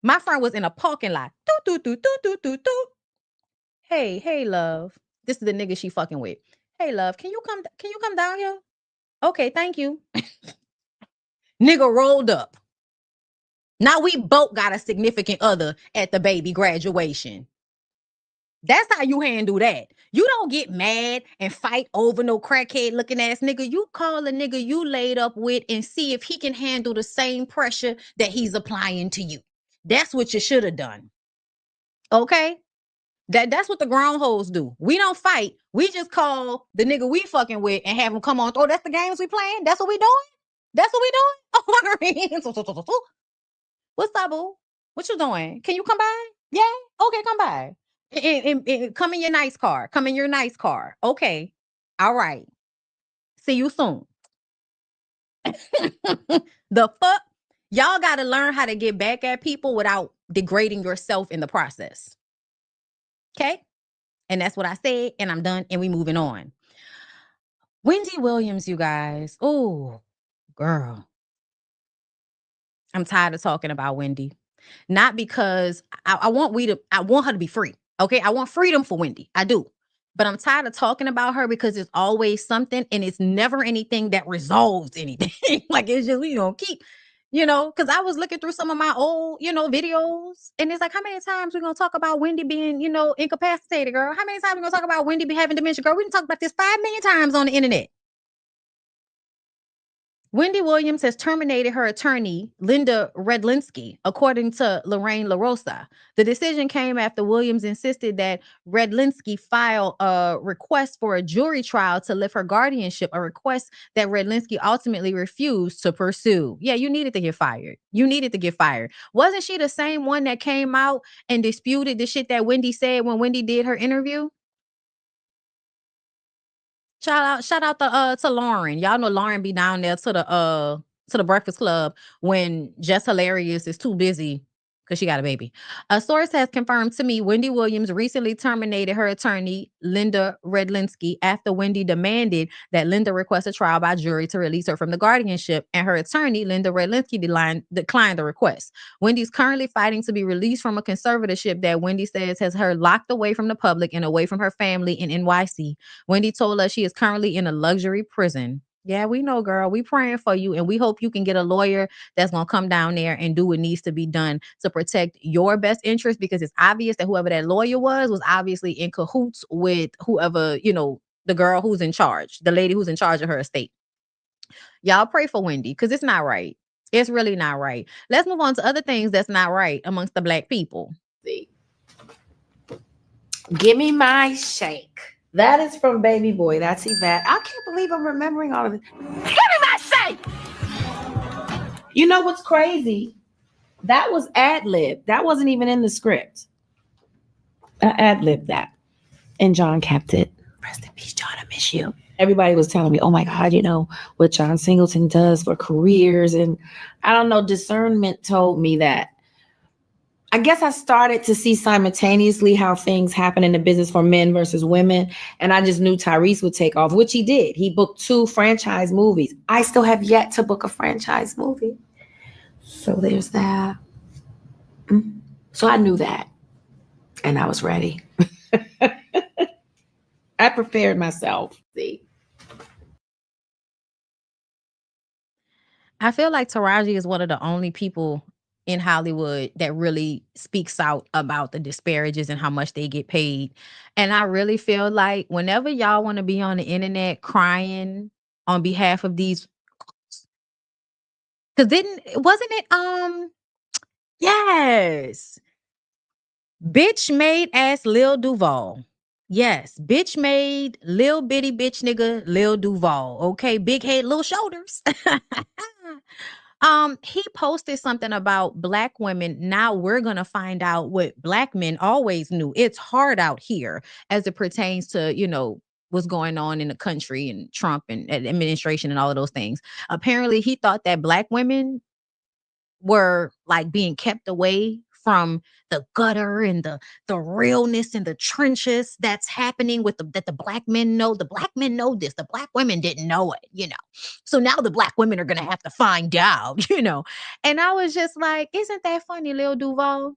my friend was in a parking lot. Hey, love. This is the nigga she fucking with. Hey, love, can you come down here? Okay, thank you. Nigga rolled up. Now we both got a significant other at the baby graduation. That's how you handle that. You don't get mad and fight over no crackhead looking ass nigga. You call a nigga you laid up with and see if he can handle the same pressure that he's applying to you. That's what you should have done. Okay? That's what the grown hoes do. We don't fight. We just call the nigga we fucking with and have him come on. Oh, that's the games we playing? That's what we doing? Oh, what's up, boo? What you doing? Can you come by? Yeah? Okay, come by. And come in your nice car. Okay. All right. See you soon. The fuck? Y'all got to learn how to get back at people without degrading yourself in the process. Okay? And that's what I said, and I'm done, and we moving on. Wendy Williams, you guys. Oh, girl. I'm tired of talking about Wendy. Not because I want her to be free. Okay, I want freedom for Wendy. I do. But I'm tired of talking about her because it's always something and it's never anything that resolves anything. Like it's just, keep, because I was looking through some of my old, videos and it's like, how many times we're going to talk about Wendy being, incapacitated, girl? How many times we're going to talk about Wendy having dementia, girl? We can talk about this 5 million times on the internet. Wendy Williams has terminated her attorney, Linda Redlinsky, according to Lorraine LaRosa. The decision came after Williams insisted that Redlinsky file a request for a jury trial to lift her guardianship, a request that Redlinsky ultimately refused to pursue. Yeah, you needed to get fired. You needed to get fired. Wasn't she the same one that came out and disputed the shit that Wendy said when Wendy did her interview? Shout out to Lauren. Y'all know Lauren be down there to the Breakfast Club when Just Hilarious is too busy because she got a baby. A source has confirmed to me Wendy Williams recently terminated her attorney, Linda Redlinsky, after Wendy demanded that Linda request a trial by jury to release her from the guardianship, and her attorney, Linda Redlinsky, declined the request. Wendy's currently fighting to be released from a conservatorship that Wendy says has her locked away from the public and away from her family in NYC. Wendy told us she is currently in a luxury prison. Yeah, we know, girl. We praying for you, and we hope you can get a lawyer that's going to come down there and do what needs to be done to protect your best interest, because it's obvious that whoever that lawyer was obviously in cahoots with whoever, the girl who's in charge, the lady who's in charge of her estate. Y'all pray for Wendy, because it's not right. It's really not right. Let's move on to other things that's not right amongst the Black people. Give me my shake. That is from Baby Boy. That's Yvette. I can't believe I'm remembering all of it. Give me my shake. You know what's crazy? That was ad-lib. That wasn't even in the script. I ad-libbed that. And John kept it. Rest in peace, John. I miss you. Everybody was telling me, oh my God, what John Singleton does for careers. And I don't know, discernment told me that. I guess I started to see simultaneously how things happen in the business for men versus women. And I just knew Tyrese would take off, which he did. He booked 2 franchise movies. I still have yet to book a franchise movie. So there's that. So I knew that. And I was ready. I prepared myself. See. I feel like Taraji is one of the only people in Hollywood that really speaks out about the disparages and how much they get paid. And I really feel like whenever y'all want to be on the internet crying on behalf of these, because wasn't it yes, bitch made ass Lil Duval. Yes, bitch made Lil bitty bitch nigga Lil Duval. Okay, big head, little shoulders. He posted something about Black women. Now we're gonna find out what Black men always knew. It's hard out here as it pertains to, what's going on in the country and Trump and administration and all of those things. Apparently, he thought that Black women were like being kept away from the gutter and the realness and the trenches that's happening that the Black men know. The Black men know this. The Black women didn't know it, So now the Black women are gonna have to find out, And I was just like, isn't that funny, Lil Duval?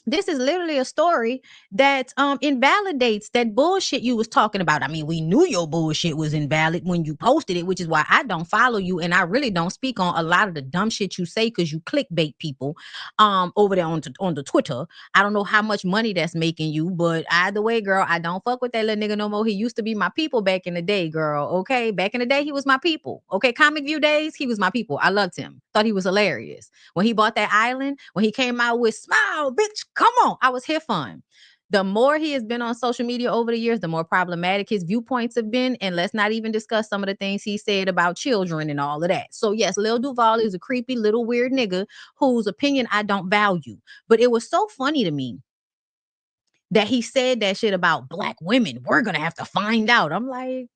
This is literally a story that invalidates that bullshit you was talking about. I mean, we knew your bullshit was invalid when you posted it, which is why I don't follow you, and I really don't speak on a lot of the dumb shit you say because you clickbait people over there on the Twitter. I don't know how much money that's making you, but either way, girl, I don't fuck with that little nigga no more. He used to be my people back in the day, girl. Okay, back in the day, he was my people. Okay, Comic View days, he was my people. I loved him. Thought he was hilarious. When he bought that island, when he came out with "Smile, bitch, come on," I was here for him. The more he has been on social media over the years, the more problematic his viewpoints have been. And let's not even discuss some of the things he said about children and all of that. So yes, Lil Duval is a creepy little weird nigga whose opinion I don't value. But it was so funny to me that he said that shit about Black women. We're going to have to find out. I'm like,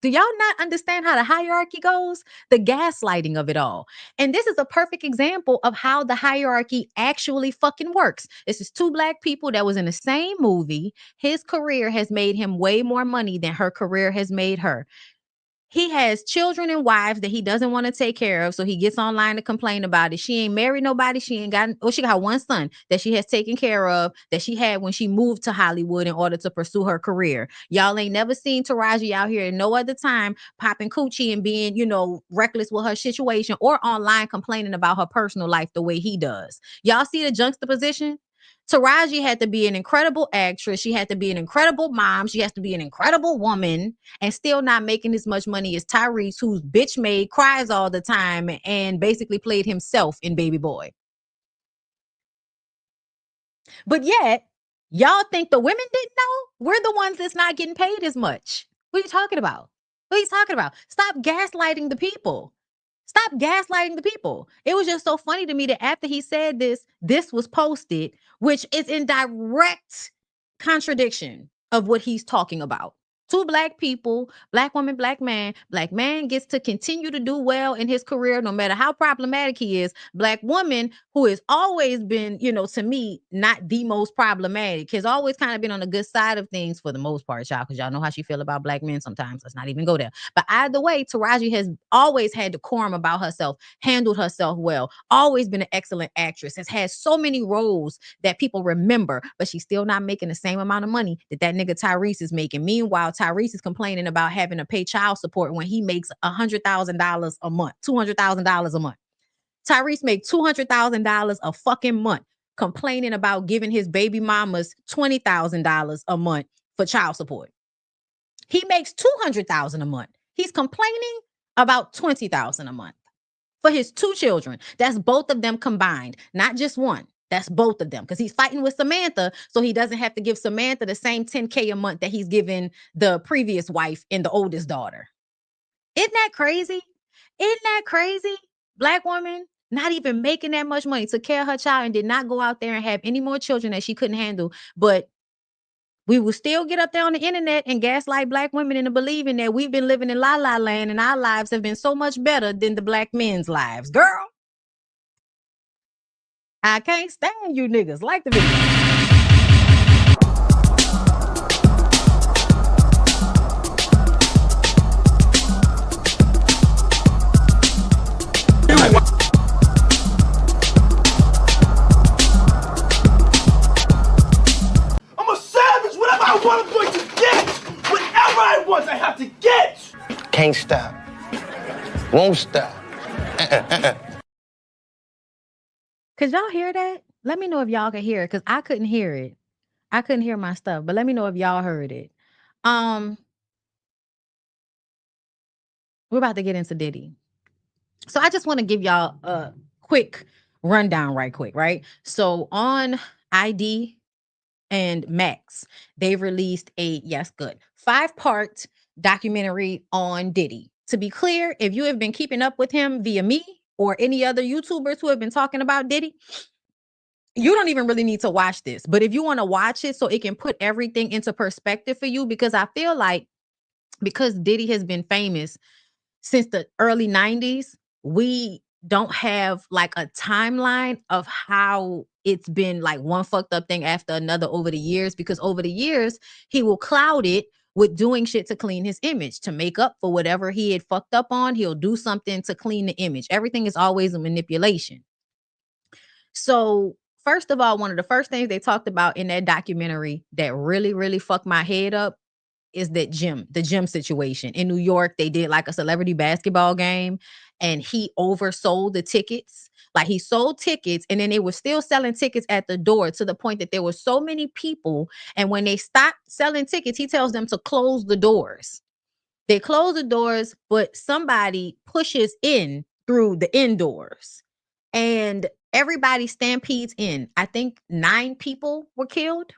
do y'all not understand how the hierarchy goes? The gaslighting of it all. And this is a perfect example of how the hierarchy actually fucking works. This is 2 Black people that was in the same movie. His career has made him way more money than her career has made her. He has children and wives that he doesn't want to take care of. So he gets online to complain about it. She ain't married nobody. She got one son that she has taken care of that she had when she moved to Hollywood in order to pursue her career. Y'all ain't never seen Taraji out here at no other time popping coochie and being, reckless with her situation or online complaining about her personal life the way he does. Y'all see the juxtaposition? Taraji had to be an incredible actress. She had to be an incredible mom. She has to be an incredible woman and still not making as much money as Tyrese, who's bitch made, cries all the time, and basically played himself in Baby Boy. But yet, y'all think the women didn't know? We're the ones that's not getting paid as much. What are you talking about? What are you talking about? Stop gaslighting the people. Stop gaslighting the people. It was just so funny to me that after he said this, this was posted, which is in direct contradiction of what he's talking about. Two black people, black woman, black man gets to continue to do well in his career, no matter how problematic he is. Black woman, who has always been, you know, to me, not the most problematic, has always kind of been on the good side of things for the most part, y'all, because y'all know how she feel about black men sometimes. Let's not even go there. But either way, Taraji has always had decorum about herself, handled herself well, always been an excellent actress, has had so many roles that people remember, but she's still not making the same amount of money that nigga Tyrese is making. Meanwhile, Tyrese is complaining about having to pay child support when he makes $100,000 a month, $200,000 a month. Tyrese makes $200,000 a fucking month, complaining about giving his baby mamas $20,000 a month for child support. He makes $200,000 a month. He's complaining about $20,000 a month for his two children. That's both of them combined, not just one. That's both of them, because he's fighting with Samantha, so he doesn't have to give Samantha the same $10K a month that he's giving the previous wife and the oldest daughter. Isn't that crazy? Isn't that crazy? Black woman, not even making that much money, took care of her child and did not go out there and have any more children that she couldn't handle. But we will still get up there on the internet and gaslight black women into believing that we've been living in la la land and our lives have been so much better than the black men's lives. Girl, I can't stand you niggas. Like the video. I'm a savage. Whatever I want, I'm going to get. Whatever I want, I have to get. Can't stop. Won't stop. Could y'all hear that? Let me know if y'all can hear it, because I couldn't hear it. I couldn't hear my stuff, but let me know if y'all heard it. We're about to get into Diddy. So I just want to give y'all a quick rundown right quick, right? So on ID and Max, they've released a 5-part documentary on Diddy. To be clear, if you have been keeping up with him via me or any other YouTubers who have been talking about Diddy, you don't even really need to watch this. But if you want to watch it so it can put everything into perspective for you, because I feel like because Diddy has been famous since the early 90s, we don't have like a timeline of how it's been like one fucked up thing after another over the years, because over the years, he will cloud it with doing shit to clean his image, to make up for whatever he had fucked up on. He'll do something to clean the image. Everything is always a manipulation. So first of all, one of the first things they talked about in that documentary that really, really fucked my head up is the gym situation. In New York, they did like a celebrity basketball game and he oversold the tickets. Like he sold tickets and then they were still selling tickets at the door to the point that there were so many people. And when they stopped selling tickets, he tells them to close the doors. They close the doors, but somebody pushes in through the indoors and everybody stampedes in. I think 9 people were killed.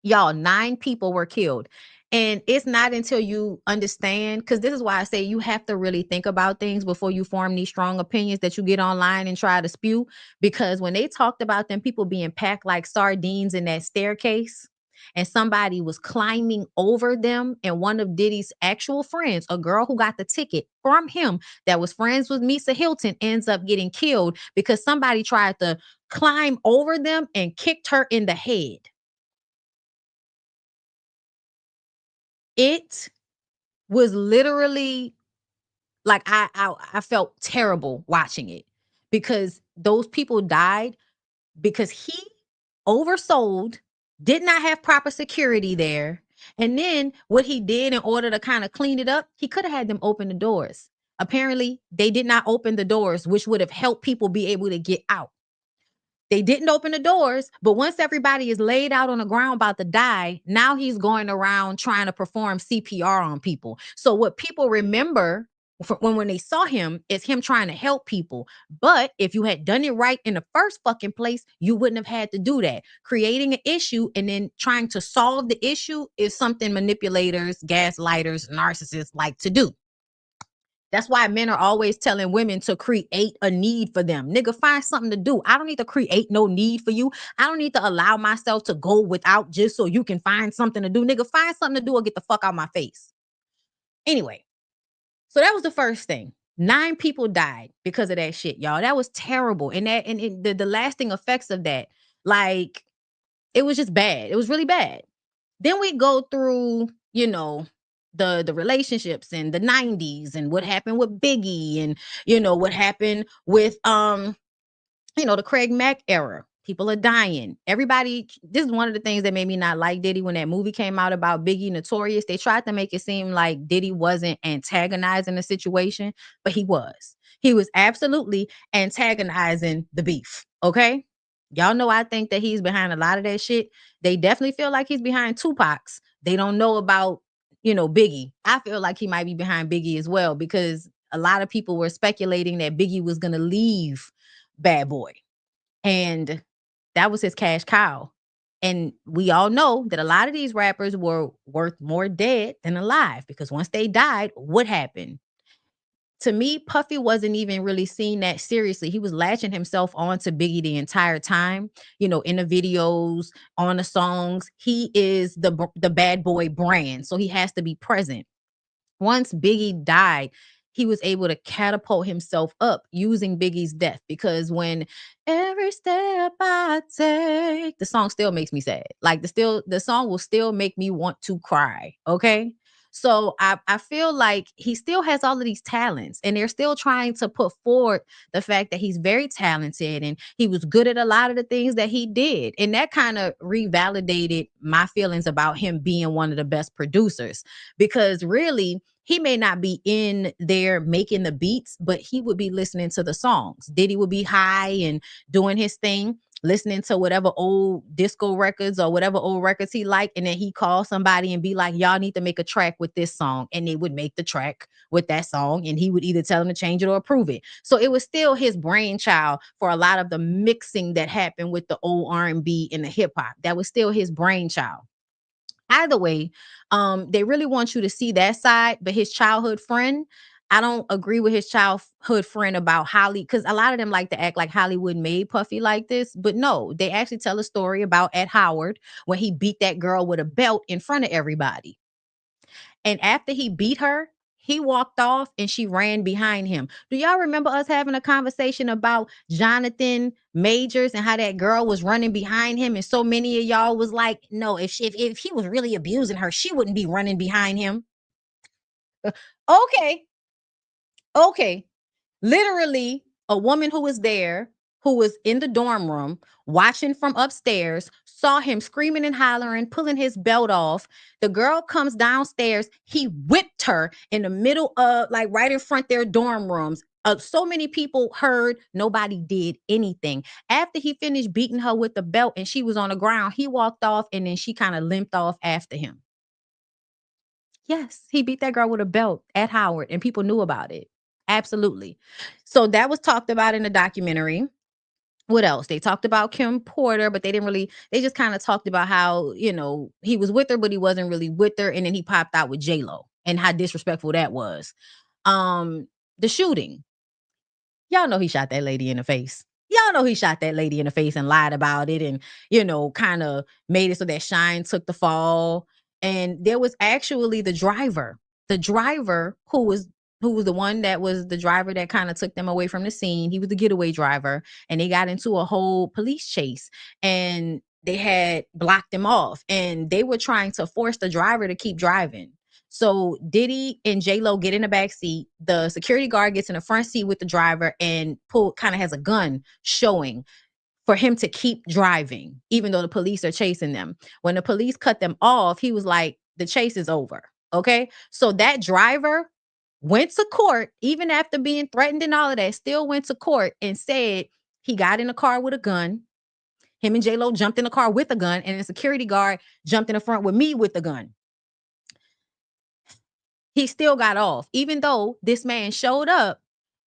Y'all, 9 people were killed. And it's not until you understand, because this is why I say you have to really think about things before you form these strong opinions that you get online and try to spew. Because when they talked about them people being packed like sardines in that staircase and somebody was climbing over them, and one of Diddy's actual friends, a girl who got the ticket from him that was friends with Misa Hilton, ends up getting killed because somebody tried to climb over them and kicked her in the head. It was literally like I felt terrible watching it, because those people died because he oversold, did not have proper security there. And then what he did in order to kind of clean it up, he could have had them open the doors. Apparently, they did not open the doors, which would have helped people be able to get out. They didn't open the doors, but once everybody is laid out on the ground about to die, now he's going around trying to perform CPR on people. So what people remember when they saw him is him trying to help people. But if you had done it right in the first fucking place, you wouldn't have had to do that. Creating an issue and then trying to solve the issue is something manipulators, gaslighters, narcissists like to do. That's why men are always telling women to create a need for them. Nigga, find something to do. I don't need to create no need for you. I don't need to allow myself to go without just so you can find something to do. Nigga, find something to do or get the fuck out my face. Anyway, so that was the first thing. 9 people died because of that shit, y'all. That was terrible. And the lasting effects of that, like, it was just bad. It was really bad. Then we go through, you know, the relationships in the 90s and what happened with Biggie and, you know, what happened with, you know, the Craig Mack era. People are dying. Everybody, this is one of the things that made me not like Diddy when that movie came out about Biggie Notorious. They tried to make it seem like Diddy wasn't antagonizing the situation, but he was. He was absolutely antagonizing the beef. Okay? Y'all know I think that he's behind a lot of that shit. They definitely feel like he's behind Tupac's. They don't know about, you know, Biggie. I feel like he might be behind Biggie as well because a lot of people were speculating that Biggie was going to leave Bad Boy. And that was his cash cow. And we all know that a lot of these rappers were worth more dead than alive because once they died, what happened? To me, Puffy wasn't even really seen that seriously. He was latching himself onto Biggie the entire time, you know, in the videos, on the songs. He is the Bad Boy brand, so he has to be present. Once Biggie died, he was able to catapult himself up using Biggie's death because when every step I take, the song still makes me sad. Like the song will still make me want to cry. Okay. So I feel like he still has all of these talents and they're still trying to put forward the fact that he's very talented and he was good at a lot of the things that he did. And that kind of revalidated my feelings about him being one of the best producers because really, he may not be in there making the beats, but he would be listening to the songs. Diddy would be high and doing his thing, listening to whatever old disco records or whatever old records he liked. And then he call somebody and be like, y'all need to make a track with this song. And they would make the track with that song. And he would either tell them to change it or approve it. So it was still his brainchild for a lot of the mixing that happened with the old R&B and the hip hop. That was still his brainchild. Either way, they really want you to see that side, but his childhood friend, I don't agree with his childhood friend about Holly, because a lot of them like to act like Hollywood made Puffy like this, but no, they actually tell a story about Ed Howard when he beat that girl with a belt in front of everybody. And after he beat her, he walked off and she ran behind him. Do y'all remember us having a conversation about Jonathan Majors and how that girl was running behind him? And so many of y'all was like, no, if he was really abusing her, she wouldn't be running behind him. Okay. Literally, a woman who was there, who was in the dorm room, watching from upstairs, saw him screaming and hollering, pulling his belt off. The girl comes downstairs. He whipped her in the middle of, like, right in front of their dorm rooms. So many people heard, nobody did anything. After he finished beating her with the belt and she was on the ground, he walked off and then she kind of limped off after him. Yes, he beat that girl with a belt at Howard and people knew about it. Absolutely. So that was talked about in the documentary. What else? They talked about Kim Porter, but they just kind of talked about how, you know, he was with her, but he wasn't really with her. And then he popped out with JLo and how disrespectful that was. The shooting. Y'all know he shot that lady in the face. Y'all know he shot that lady in the face and lied about it and, you know, kind of made it so that Shine took the fall. And there was actually the driver who was the one that was the driver that kind of took them away from the scene. He was the getaway driver and they got into a whole police chase and they had blocked him off and they were trying to force the driver to keep driving. So Diddy and JLo get in the back seat. The security guard gets in the front seat with the driver and kind of has a gun showing for him to keep driving, even though the police are chasing them. When the police cut them off, he was like, the chase is over. Okay. So that driver went to court, even after being threatened and all of that, still went to court and said he got in a car with a gun. Him and JLo jumped in the car with a gun, and the security guard jumped in the front with me with the gun. He still got off, even though this man showed up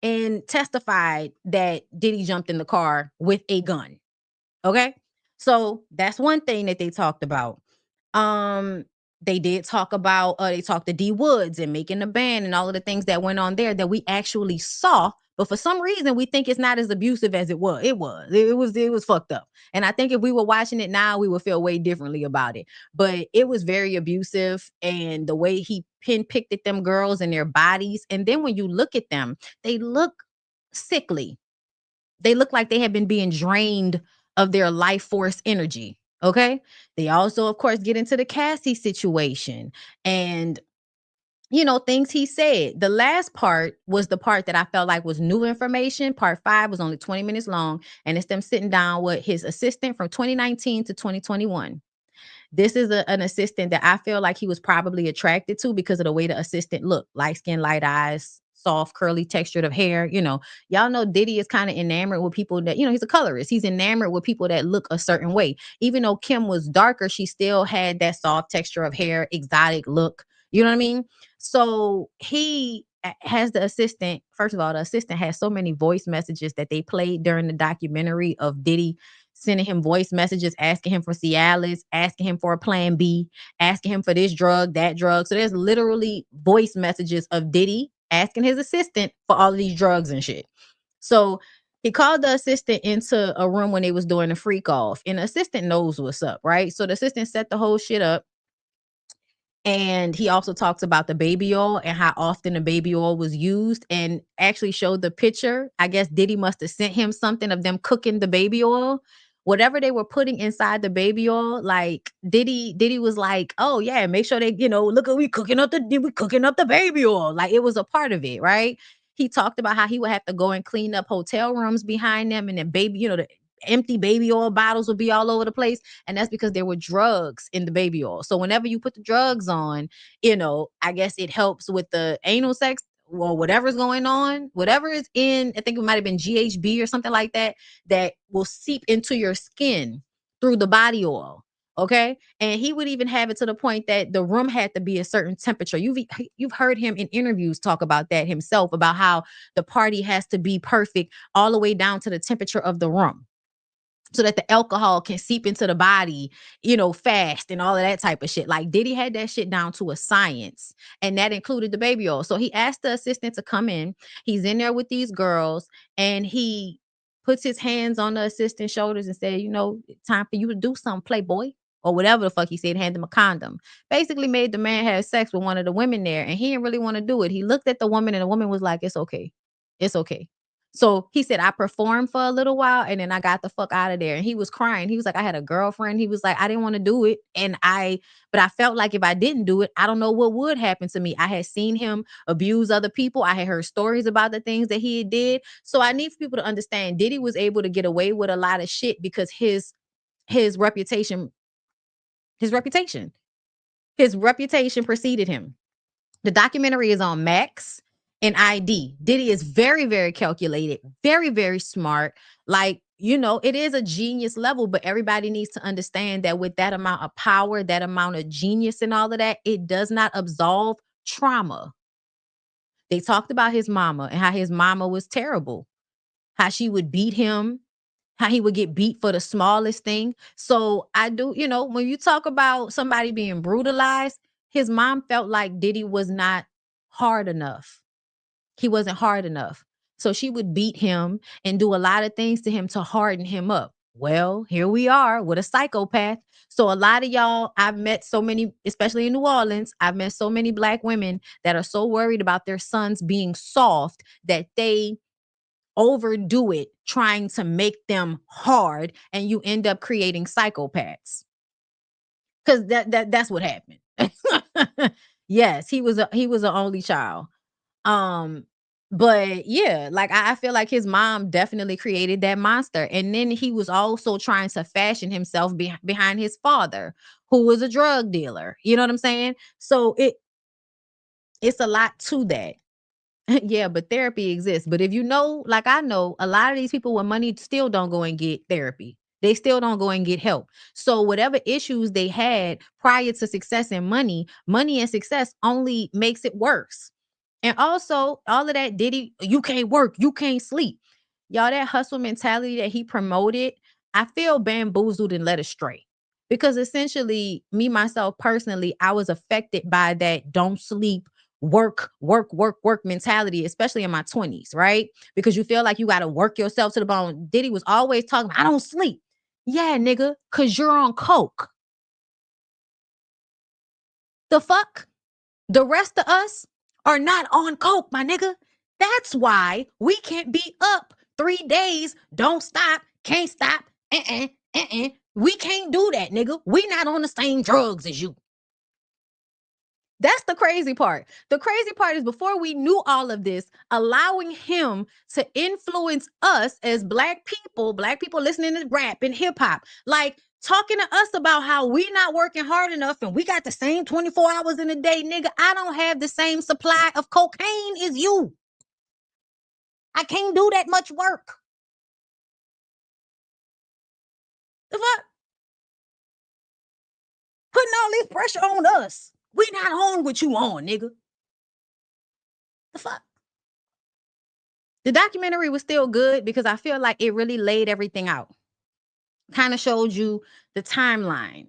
and testified that Diddy jumped in the car with a gun. Okay. So that's one thing that they talked about. They did talk about, they talked to D Woods and making the band and all of the things that went on there that we actually saw. But for some reason, we think it's not as abusive as it was. It was fucked up. And I think if we were watching it now, we would feel way differently about it. But it was very abusive, and the way he pinpicked at them girls and their bodies. And then when you look at them, they look sickly. They look like they have been being drained of their life force energy. Okay. They also, of course, get into the Cassie situation and, you know, things he said. The last part was the part that I felt like was new information. Part 5 was only 20 minutes long, and it's them sitting down with his assistant from 2019 to 2021. This is an assistant that I feel like he was probably attracted to because of the way the assistant looked. Light skin, light eyes, soft, curly textured of hair. You know, y'all know Diddy is kind of enamored with people that, you know, he's a colorist. He's enamored with people that look a certain way. Even though Kim was darker, she still had that soft texture of hair, exotic look. You know what I mean? So he has the assistant. First of all, the assistant has so many voice messages that they played during the documentary of Diddy sending him voice messages, asking him for Cialis, asking him for a plan B, asking him for this drug, that drug. So there's literally voice messages of Diddy asking his assistant for all of these drugs and shit. So he called the assistant into a room when they was doing a freak off, and the assistant knows what's up, right? So the assistant set the whole shit up. And he also talks about the baby oil and how often the baby oil was used, and actually showed the picture. I guess Diddy must have sent him something of them cooking the baby oil. Whatever they were putting inside the baby oil, like Diddy was like, oh yeah, make sure they, you know, look at we cooking up the baby oil. Like it was a part of it, right? He talked about how he would have to go and clean up hotel rooms behind them, and then baby, you know, the empty baby oil bottles would be all over the place. And that's because there were drugs in the baby oil. So whenever you put the drugs on, you know, I guess it helps with the anal sex or whatever's going on, whatever is in, I think it might have been GHB or something like that, that will seep into your skin through the body oil. Okay. And he would even have it to the point that the room had to be a certain temperature. You've heard him in interviews talk about that himself, about how the party has to be perfect all the way down to the temperature of the room, so that the alcohol can seep into the body, you know, fast and all of that type of shit. Like Diddy had that shit down to a science, and that included the baby oil. So he asked the assistant to come in. He's in there with these girls, and he puts his hands on the assistant's shoulders and said, you know, time for you to do something, playboy, or whatever the fuck he said, hand him a condom. Basically made the man have sex with one of the women there, and he didn't really want to do it. He looked at the woman, and the woman was like, it's okay. It's okay. So he said, I performed for a little while, and then I got the fuck out of there. And he was crying. He was like, I had a girlfriend. He was like, I didn't want to do it. But I felt like if I didn't do it, I don't know what would happen to me. I had seen him abuse other people. I had heard stories about the things that he did. So I need for people to understand Diddy was able to get away with a lot of shit because his reputation preceded him. The documentary is on Max and ID. Diddy is very, very calculated, very, very smart. Like, you know, it is a genius level, but everybody needs to understand that with that amount of power, that amount of genius and all of that, it does not absolve trauma. They talked about his mama and how his mama was terrible, how she would beat him, how he would get beat for the smallest thing. So I do, you know, when you talk about somebody being brutalized, his mom felt like Diddy was not hard enough. He wasn't hard enough. So she would beat him and do a lot of things to him to harden him up. Well, here we are with a psychopath. So a lot of y'all, I've met so many, especially in New Orleans, I've met so many Black women that are so worried about their sons being soft that they overdo it trying to make them hard, and you end up creating psychopaths. Because that's what happened. Yes, he was an only child. But yeah, like I feel like his mom definitely created that monster. And then he was also trying to fashion himself behind his father, who was a drug dealer. You know what I'm saying? So it's a lot to that. Yeah, but therapy exists. But if you know, like I know, a lot of these people with money still don't go and get therapy. They still don't go and get help. So whatever issues they had prior to success and money and success only makes it worse. And also all of that Diddy, you can't work, you can't sleep. Y'all, that hustle mentality that he promoted, I feel bamboozled and led astray. Because essentially, me, myself, personally, I was affected by that don't sleep, work mentality, especially in my 20s, right? Because you feel like you got to work yourself to the bone. Diddy was always talking about, I don't sleep. Yeah, nigga, because you're on coke. The fuck? The rest of us are not on coke, my nigga. That's why we can't be up 3 days, don't stop, can't stop, We can't do that, nigga. We not on the same drugs as you. That's the crazy part. The crazy part is before we knew all of this, allowing him to influence us as black people listening to rap and hip hop, like talking to us about how we not working hard enough and we got the same 24 hours in a day, nigga. I don't have the same supply of cocaine as you. I can't do that much work. The fuck? Putting all this pressure on us. We not on what you on, nigga. The fuck? The documentary was still good because I feel like it really laid everything out. Kind of showed you the timeline.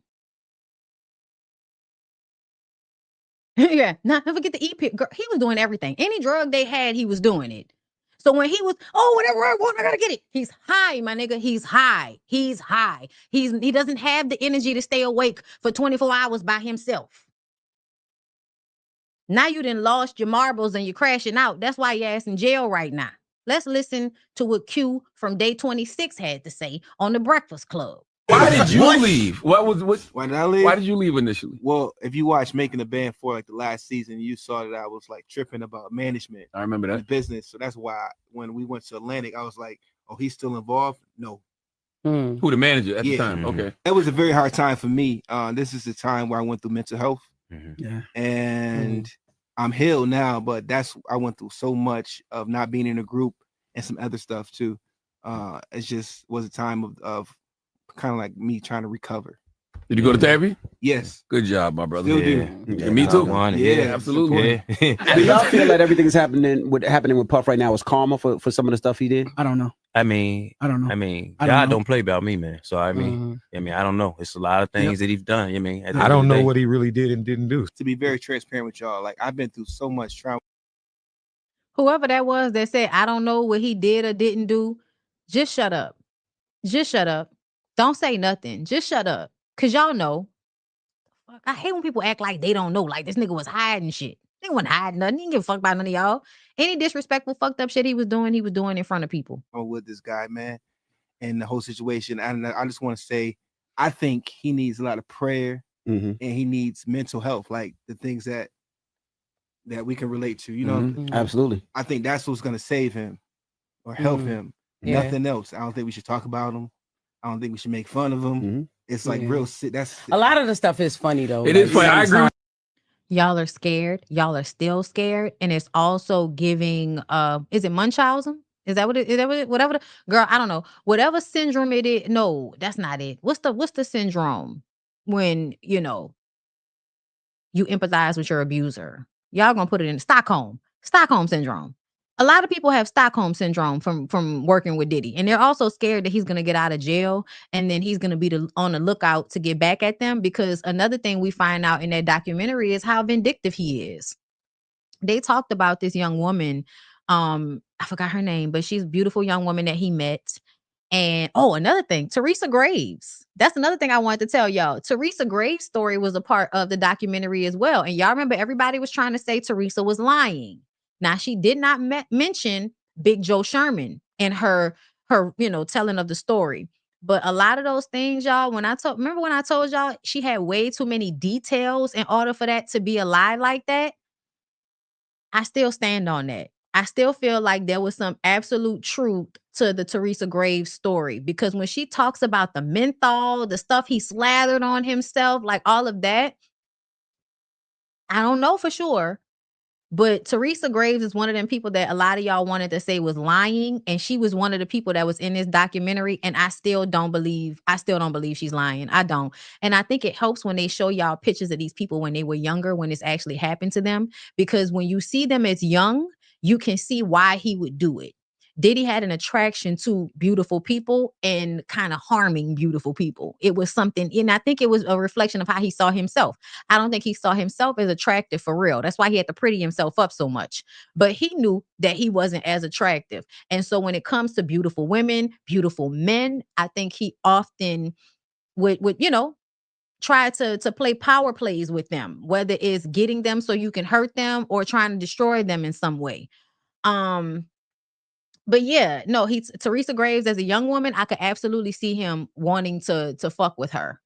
Yeah, not forget the EP. Girl, he was doing everything. Any drug they had, he was doing it. So when he was, whatever I want, I gotta get it. He's high, my nigga. He's high. He's high. He doesn't have the energy to stay awake for 24 hours by himself. Now you done lost your marbles and you're crashing out. That's why your ass in jail right now. Let's listen to what Q from Day 26 had to say on The Breakfast Club. Why did you leave? Why did I leave? Why did you leave initially? Well, if you watch Making the Band for like the last season, you saw that I was like tripping about management. I remember that. Business. So that's why when we went to Atlantic, I was like, oh, he's still involved? No. Who, the manager at the time? Okay. That was a very hard time for me. This is the time where I went through mental health. Yeah. And I'm healed now, but I went through so much of not being in a group and some other stuff too. It just was a time of kind of like me trying to recover. Did you go to therapy? Yes. Good job, my brother. Still Yeah, me too. Yeah, absolutely. Do y'all feel that everything's happening with Puff right now is karma for some of the stuff he did? I don't know. I mean, God don't play about me, man. So I mean, I don't know. It's a lot of things that he's done. I don't know what he really did and didn't do. To be very transparent with y'all, like I've been through so much trauma. Whoever that was that said, I don't know what he did or didn't do, just shut up. Just shut up. Don't say nothing. Just shut up. Cause y'all know. I hate when people act like they don't know. Like this nigga was hiding shit. He wasn't hiding nothing. He didn't give a fuck about none of y'all. Any disrespectful, fucked up shit he was doing in front of people. With this guy, man, and the whole situation. And I just want to say, I think he needs a lot of prayer and he needs mental health, like the things that we can relate to, you know? Absolutely. I think that's what's going to save him or help him. Yeah. Nothing else. I don't think we should talk about him. I don't think we should make fun of him. It's like real shit. That's a lot of the stuff is funny though. It is funny. I agree. Y'all are scared. Y'all are still scared. And it's also giving, is it Munchausen? Is that what it is? Whatever girl, I don't know. Whatever syndrome it is. No, that's not it. What's the syndrome when, you empathize with your abuser? Y'all gonna put it in Stockholm syndrome. A lot of people have Stockholm syndrome from working with Diddy. And they're also scared that he's going to get out of jail and then he's going to be on the lookout to get back at them. Because another thing we find out in that documentary is how vindictive he is. They talked about this young woman. I forgot her name, but she's a beautiful young woman that he met. And another thing, Teresa Graves. That's another thing I wanted to tell y'all. Teresa Graves' story was a part of the documentary as well. And y'all remember everybody was trying to say Teresa was lying. Now, she did not mention Big Joe Sherman and her telling of the story. But a lot of those things, y'all, remember when I told y'all she had way too many details in order for that to be a lie like that? I still stand on that. I still feel like there was some absolute truth to the Teresa Graves story, because when she talks about the menthol, the stuff he slathered on himself, like all of that, I don't know for sure. But Teresa Graves is one of them people that a lot of y'all wanted to say was lying, and she was one of the people that was in this documentary, and I still don't believe she's lying. I don't. And I think it helps when they show y'all pictures of these people when they were younger, when this actually happened to them, because when you see them as young, you can see why he would do it. Diddy had an attraction to beautiful people and kind of harming beautiful people. It was something, and I think it was a reflection of how he saw himself. I don't think he saw himself as attractive for real. That's why he had to pretty himself up so much. But he knew that he wasn't as attractive. And so when it comes to beautiful women, beautiful men, I think he often would try to play power plays with them, whether it's getting them so you can hurt them or trying to destroy them in some way. But yeah, no, Teresa Graves as a young woman, I could absolutely see him wanting to fuck with her.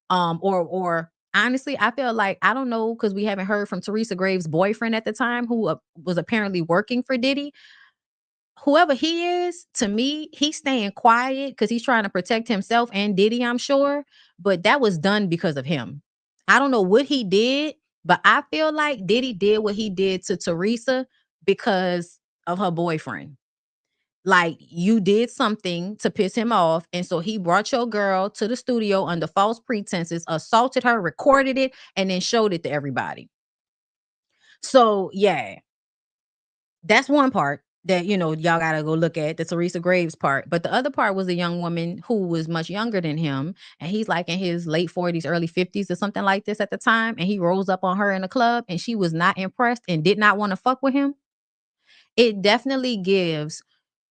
Or honestly, I feel like, I don't know, because we haven't heard from Teresa Graves' boyfriend at the time, who was apparently working for Diddy. Whoever he is, to me, he's staying quiet because he's trying to protect himself and Diddy, I'm sure. But that was done because of him. I don't know what he did, but I feel like Diddy did what he did to Teresa because of her boyfriend. Like, you did something to piss him off, and so he brought your girl to the studio under false pretenses, assaulted her, recorded it, and then showed it to everybody. So yeah, that's one part that y'all gotta go look at, the Teresa Graves part. But the other part was a young woman who was much younger than him, and he's like in his late 40s, early 50s or something like this at the time, and he rose up on her in the club, and she was not impressed and did not want to fuck with him. It definitely gives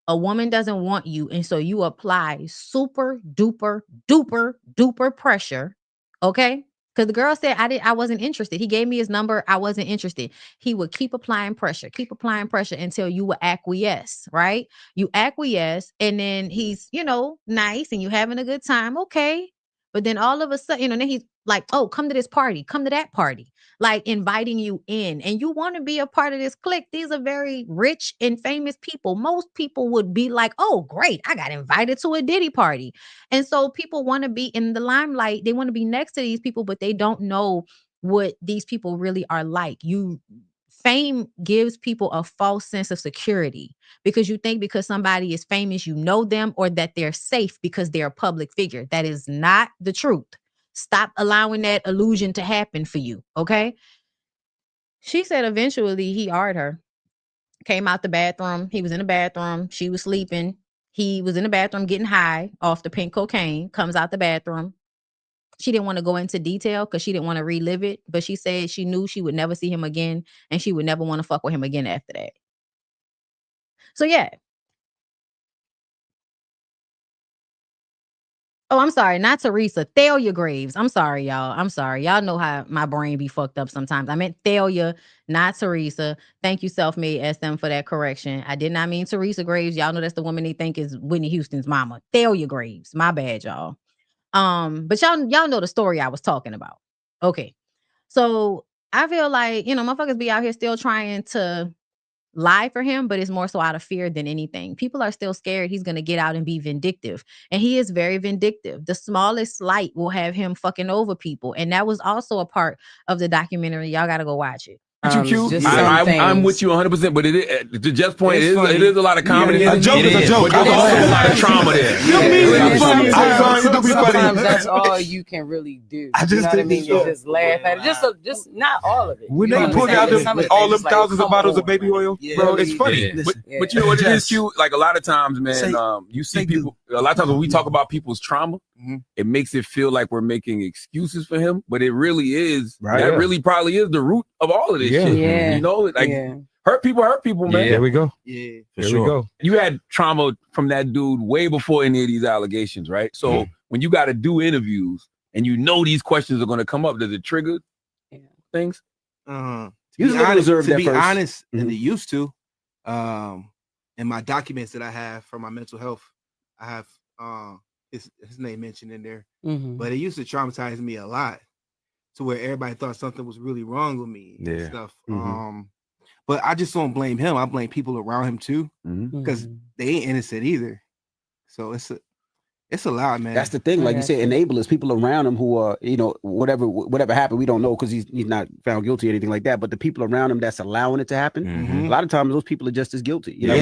a woman doesn't want you, and so you apply super duper duper duper pressure, okay? Because the girl said I wasn't interested. He gave me his number. I wasn't interested. He would keep applying pressure until you would acquiesce, right? You acquiesce, and then he's nice, and you having a good time, okay? But then all of a sudden, then he's like, oh, come to this party, come to that party, like inviting you in, and you want to be a part of this clique. These are very rich and famous people. Most people would be like, oh, great, I got invited to a Diddy party. And so people want to be in the limelight. They want to be next to these people, but they don't know what these people really are like. Fame gives people a false sense of security because you think because somebody is famous, you know them, or that they're safe because they're a public figure. That is not the truth. Stop allowing that illusion to happen for you, okay? She said eventually he R'd her. Came out the bathroom. He was in the bathroom. She was sleeping. He was in the bathroom getting high off the pink cocaine. Comes out the bathroom. She didn't want to go into detail because she didn't want to relive it. But she said she knew she would never see him again, and she would never want to fuck with him again after that. So yeah. Oh, I'm sorry, not Teresa. Thalia Graves. I'm sorry, y'all. I'm sorry. Y'all know how my brain be fucked up sometimes. I meant Thalia, not Teresa. Thank you, Self-Made SM, for that correction. I did not mean Teresa Graves. Y'all know that's the woman they think is Whitney Houston's mama. Thalia Graves. My bad, y'all. But y'all know the story I was talking about. Okay. So I feel like, motherfuckers be out here still trying to lie for him, but it's more so out of fear than anything. People are still scared he's going to get out and be vindictive. And he is very vindictive. The smallest slight will have him fucking over people. And that was also a part of the documentary. Y'all got to go watch it. I'm with you 100%, but it is, to Jeff's point, it is a lot of comedy. A joke is a joke. But there's also a lot of trauma there. Sometimes that's all you can really do. You know what I mean? You just laugh at it. Just not all of it. When they pulled out all them thousands of bottles of baby oil, bro, it's funny. But you know what it is, Q? Like a lot of times, man, you see people, a lot of times when we talk about people's trauma, it makes it feel like we're making excuses for him, but it really is, that really probably is the root of all of this shit. You know, like hurt people, man. There we go. Yeah, there we go. You had trauma from that dude way before any of these allegations, right? So when you got to do interviews and you know these questions are going to come up, does it trigger things? To be honest, and it used to. In my documents that I have for my mental health, I have his name mentioned in there, but it used to traumatize me a lot, to where everybody thought something was really wrong with me and stuff. But I just don't blame him. I blame people around him too, because they ain't innocent either. So It's a lot, man. That's the thing. Like you said, enablers, people around him who are, whatever happened, we don't know because he's not found guilty or anything like that. But the people around him that's allowing it to happen, a lot of times those people are just as guilty. You know?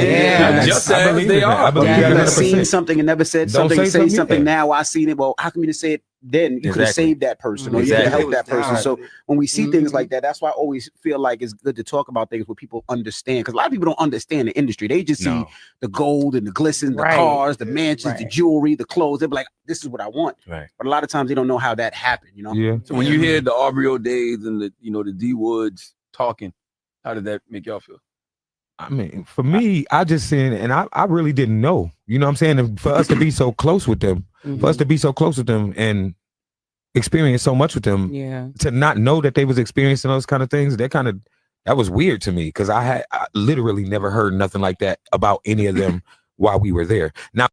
Just as they are. You could have seen something and never said something. Say something now. I seen it. Well, how come you didn't say it then? You could have saved that person or you could have helped that person. So when we see things like that, that's why I always feel like it's good to talk about things where people understand. Because a lot of people don't understand the industry. They just see the gold and the glisten, the cars, the mansions, the jewelry, the clothes. They're like, this is what I want. Right. But a lot of times they don't know how that happened, you know? Yeah. So when you hear the Aubrey days and the D Woods talking, how did that make y'all feel? I mean, for me, I just seen it and I really didn't know. You know what I'm saying? And for us to be so close with them, and experience so much with them, to not know that they was experiencing those kind of things, that was weird to me because I literally never heard nothing like that about any of them while we were there. Now,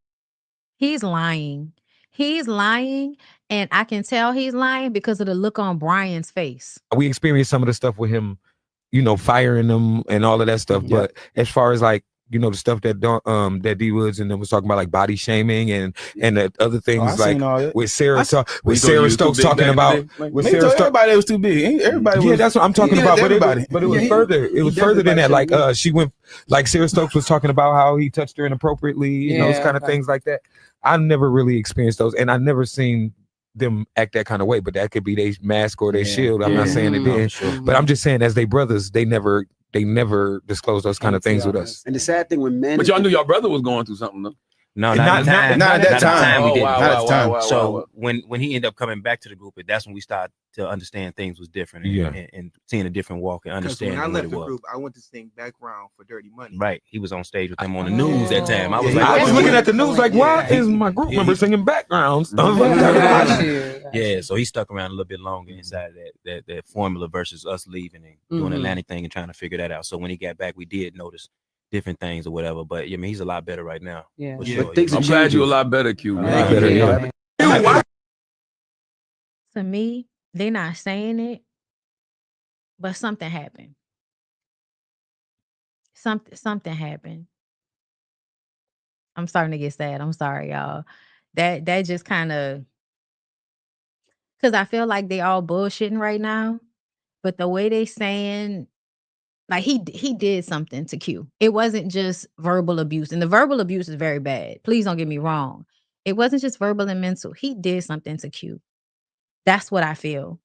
he's lying. He's lying, and I can tell he's lying because of the look on Brian's face. we experienced some of the stuff with him, firing them and all of that stuff. But as far as like, the stuff that that D Woods and then was talking about like body shaming and the other things with Sarah Stokes talking about everybody was too big. Everybody was, that's what I'm talking about. Everybody. But it was further. It was further than that. Like she went, like Sarah Stokes was talking about how he touched her inappropriately and those kind of things like that. I never really experienced those, and I never seen them act that kind of way. But that could be their mask or their shield. I'm not saying it did, but I'm just saying as they brothers, they never disclose those kind of things with us. And the sad thing when men, but y'all knew your brother was going through something, though. No, not at that time. We didn't. Not at the time. So when he ended up coming back to the group, that's when we started to understand things was different and seeing a different walk and understanding when I what left it the was. group, I went to sing background for Dirty Money. Right. He was on stage with them on the news that time. I was looking at the news like, why is my group member singing backgrounds? Yeah, so he stuck around a little bit longer inside that formula versus us leaving and doing the Atlantic thing and trying to figure that out. So when he got back, we did notice different things or whatever. But I mean, he's a lot better right now. Yeah. Sure. I'm glad you're a lot better, Q. To me, they're not saying it, but something happened. Something happened. I'm starting to get sad. I'm sorry, y'all. That just kind of, because I feel like they all bullshitting right now, but the way they saying, like he did something to Q. It wasn't just verbal abuse, and the verbal abuse is very bad. Please don't get me wrong. It wasn't just verbal and mental. He did something to Q. That's what I feel.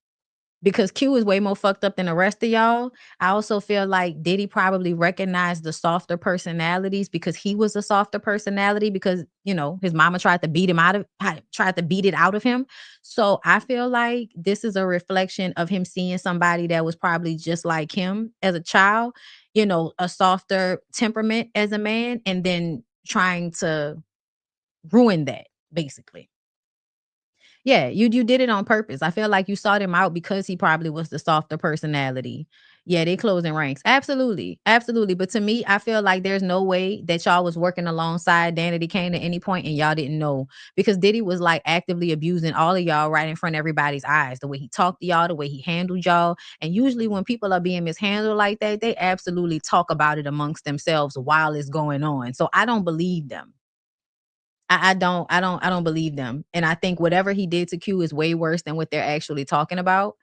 Because Q is way more fucked up than the rest of y'all. I also feel like Diddy probably recognized the softer personalities because he was a softer personality because, his mama tried to beat it out of him. So I feel like this is a reflection of him seeing somebody that was probably just like him as a child, a softer temperament as a man, and then trying to ruin that, basically. Yeah, you did it on purpose. I feel like you sought him out because he probably was the softer personality. Yeah, they closing ranks. Absolutely. Absolutely. But to me, I feel like there's no way that y'all was working alongside Danity Kane at any point and y'all didn't know, because Diddy was like actively abusing all of y'all right in front of everybody's eyes. The way he talked to y'all, the way he handled y'all. And usually when people are being mishandled like that, they absolutely talk about it amongst themselves while it's going on. So I don't believe them. I don't believe them. And I think whatever he did to Q is way worse than what they're actually talking about.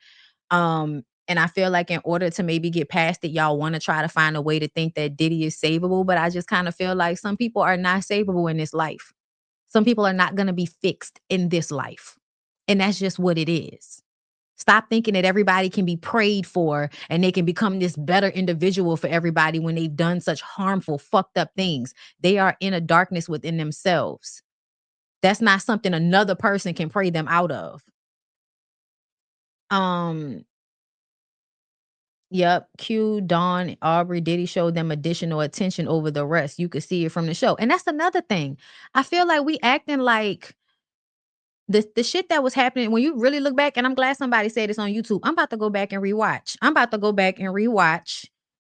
And I feel like in order to maybe get past it, y'all want to try to find a way to think that Diddy is savable. But I just kind of feel like some people are not savable in this life. Some people are not going to be fixed in this life. And that's just what it is. Stop thinking that everybody can be prayed for and they can become this better individual for everybody when they've done such harmful, fucked up things. They are in a darkness within themselves. That's not something another person can pray them out of. Yep. Q, Dawn, Aubrey, Diddy showed them additional attention over the rest. You could see it from the show. And that's another thing. I feel like we acting like the shit that was happening when you really look back, and I'm glad somebody said this on YouTube. I'm about to go back and rewatch.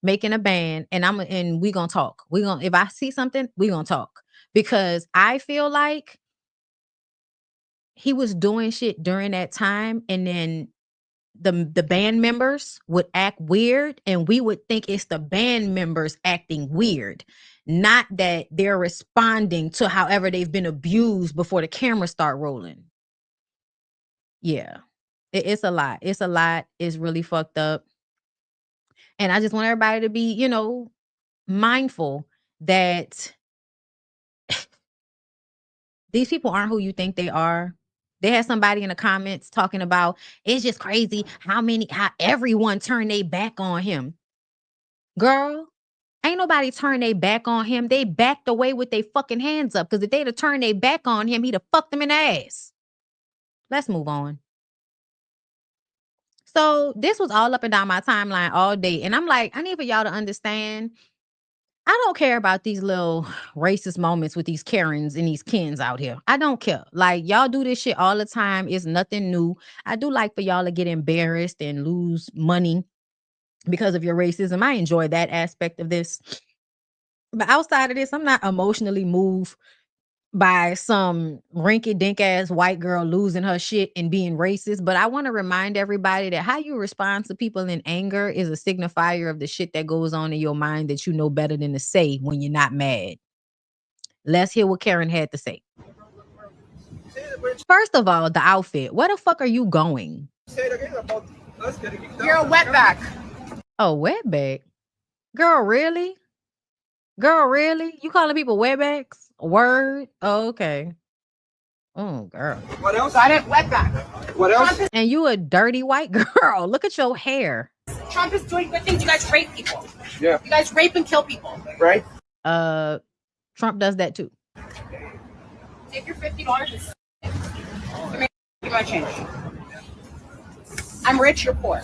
Making a Band, and we gonna talk. If I see something, we gonna talk, because I feel like he was doing shit during that time, and then the band members would act weird, and we would think it's the band members acting weird. not that they're responding to however they've been abused before the cameras start rolling. Yeah, it's a lot. It's a lot. It's really fucked up. And I just want everybody to be, mindful that these people aren't who you think they are. They had somebody in the comments talking about, it's just crazy how everyone turned their back on him. Girl, ain't nobody turned their back on him. They backed away with their fucking hands up, because if they'd have turned their back on him, he'd have fucked them in the ass. Let's move on. So this was all up and down my timeline all day. And I'm like, I need for y'all to understand, I don't care about these little racist moments with these Karens and these Kens out here. I don't care. Like, y'all do this shit all the time. It's nothing new. I do like for y'all to get embarrassed and lose money because of your racism. I enjoy that aspect of this. But outside of this, I'm not emotionally moved by some rinky-dink ass white girl losing her shit and being racist. But I want to remind everybody that how you respond to people in anger is a signifier of the shit that goes on in your mind that you know better than to say when you're not mad. Let's hear what Karen had to say. First of all, the outfit. Where the fuck are you going? You're a wetback. Oh, wetback? Girl, really? Girl, really? You calling people wetbacks? Word? Oh, okay. Oh, girl. What else? Got it? Wetback. What else? And you a dirty white girl. Look at your hair. Trump is doing good things. You guys rape people. Yeah. You guys rape and kill people. Right? Trump does that too. Take your $50 and give me my change. I'm rich, you're poor.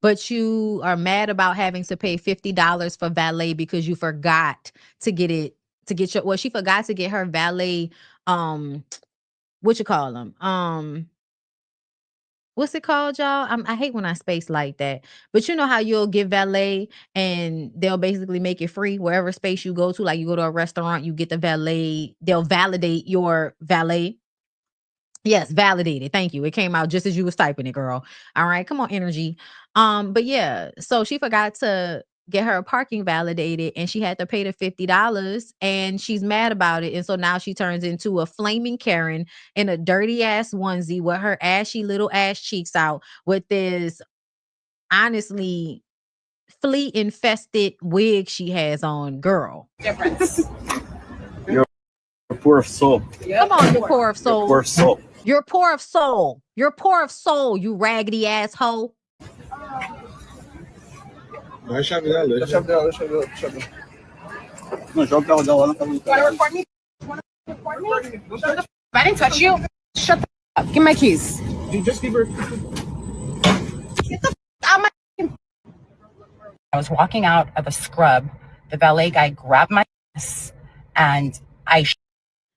But you are mad about having to pay $50 for valet because you forgot to get she forgot to get her valet, what you call them? What's it called, y'all? I hate when I space like that. But you know how you'll get valet and they'll basically make it free wherever space you go to. Like you go to a restaurant, you get the valet. They'll validate your valet. Yes, validated. Thank you. It came out just as you was typing it, girl. All right, come on, energy. But yeah, so she forgot to get her parking validated and she had to pay the $50 and she's mad about it. And so now she turns into a flaming Karen in a dirty ass onesie with her ashy little ass cheeks out with this honestly flea infested wig she has on, girl. Difference. You're poor of soul. Come on, you're poor of soul. You're poor of soul. You're poor of soul. You're poor of soul, you raggedy asshole. Deixa eu ver. No, joga o carro dela lá na casa do cara. Want to record me? If I didn't touch you, shut the up. Give me my keys. You just give her. Get the out my. I was walking out of a scrub. The valet guy grabbed my ass and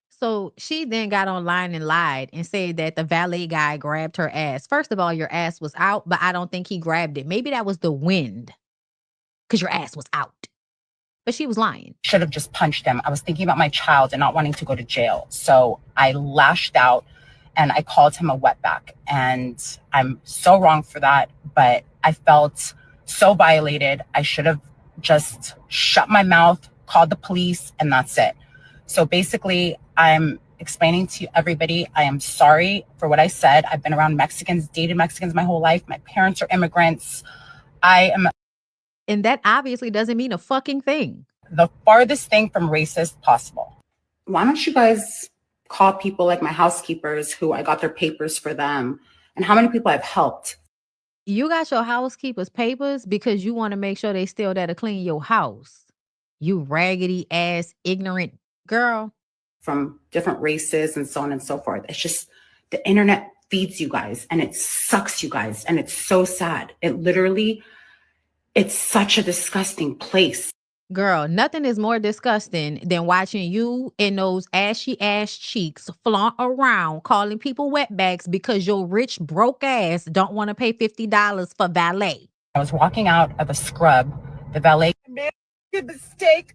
So she then got online and lied and said that the valet guy grabbed her ass. First of all, your ass was out, but I don't think he grabbed it. Maybe that was the wind because your ass was out. But she was lying. should have just punched him. I was thinking about my child and not wanting to go to jail. So I lashed out and I called him a wetback. And I'm so wrong for that, but I felt so violated. I should have just shut my mouth, called the police, and that's it. So basically, I'm explaining to everybody, I am sorry for what I said. I've been around Mexicans, dated Mexicans my whole life. My parents are immigrants. And that obviously doesn't mean a fucking thing. The farthest thing from racist possible. Why don't you guys call people like my housekeepers who I got their papers for them and how many people I've helped? You got your housekeeper's papers because you want to make sure they still there to clean your house. You raggedy ass, ignorant girl. From different races and so on and so forth. It's just the internet feeds you guys and it sucks you guys. And it's so sad. It's such a disgusting place. Girl, nothing is more disgusting than watching you in those ashy ass cheeks flaunt around calling people wetbacks because your rich broke ass don't want to pay $50 for valet. I was walking out of a scrub. The valet made a mistake,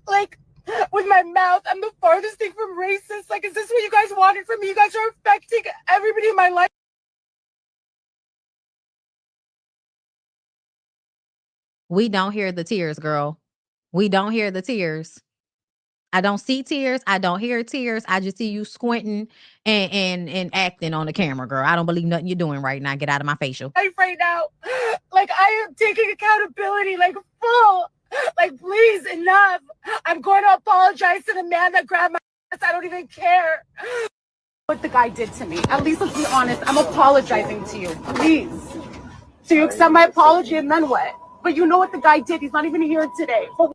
with my mouth. I'm the farthest thing from racist. Is this what you guys wanted from me? You guys are affecting everybody in my life. We don't hear the tears, girl. We don't hear the tears. I don't see tears. I don't hear tears. I just see you squinting and acting on the camera, girl. I don't believe nothing you're doing right now. Get out of my facial. Life right now. Like, I am taking accountability, like, full. Like, please, enough. I'm going to apologize to the man that grabbed my ass. I don't even care what the guy did to me. At least let's be honest. I'm apologizing to you. Please. So you accept my apology and then what? But you know what the guy did. He's not even here today. But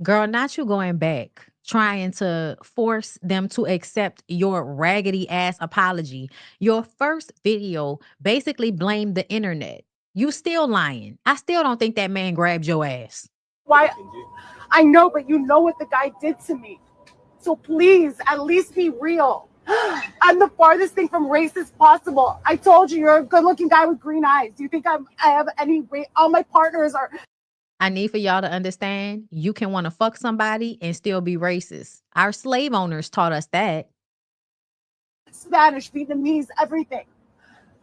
Girl, not you going back, trying to force them to accept your raggedy ass apology. Your first video basically blamed the internet. You still lying. I still don't think that man grabbed your ass. why? I know, but you know what the guy did to me. So please, at least be real. I'm the farthest thing from racist possible. I told you, you're a good-looking guy with green eyes. Do you think I have any all my partners are... I need for y'all to understand, you can want to fuck somebody and still be racist. Our slave owners taught us that. Spanish, Vietnamese, everything.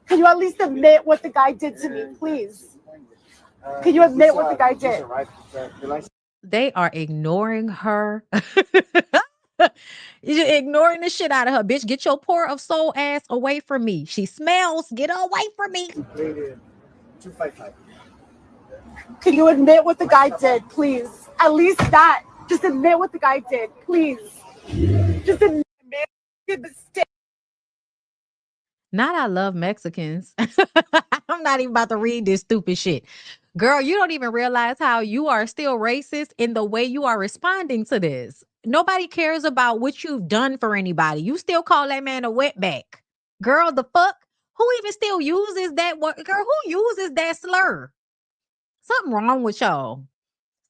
Can you at least admit what the guy did to me, please? Can you admit what the guy did? They are ignoring her. You're ignoring the shit out of her, bitch. Get your poor of soul ass away from me. She smells. Get her away from me. 255. Can you admit what the guy did, please? At least that. Just admit what the guy did, please. Just admit the mistake. Not I love Mexicans. I'm not even about to read this stupid shit. Girl, you don't even realize how you are still racist in the way you are responding to this. Nobody cares about what you've done for anybody. You still call that man a wetback. Girl, the fuck? Who even still uses that word? Girl, who uses that slur? Something wrong with y'all.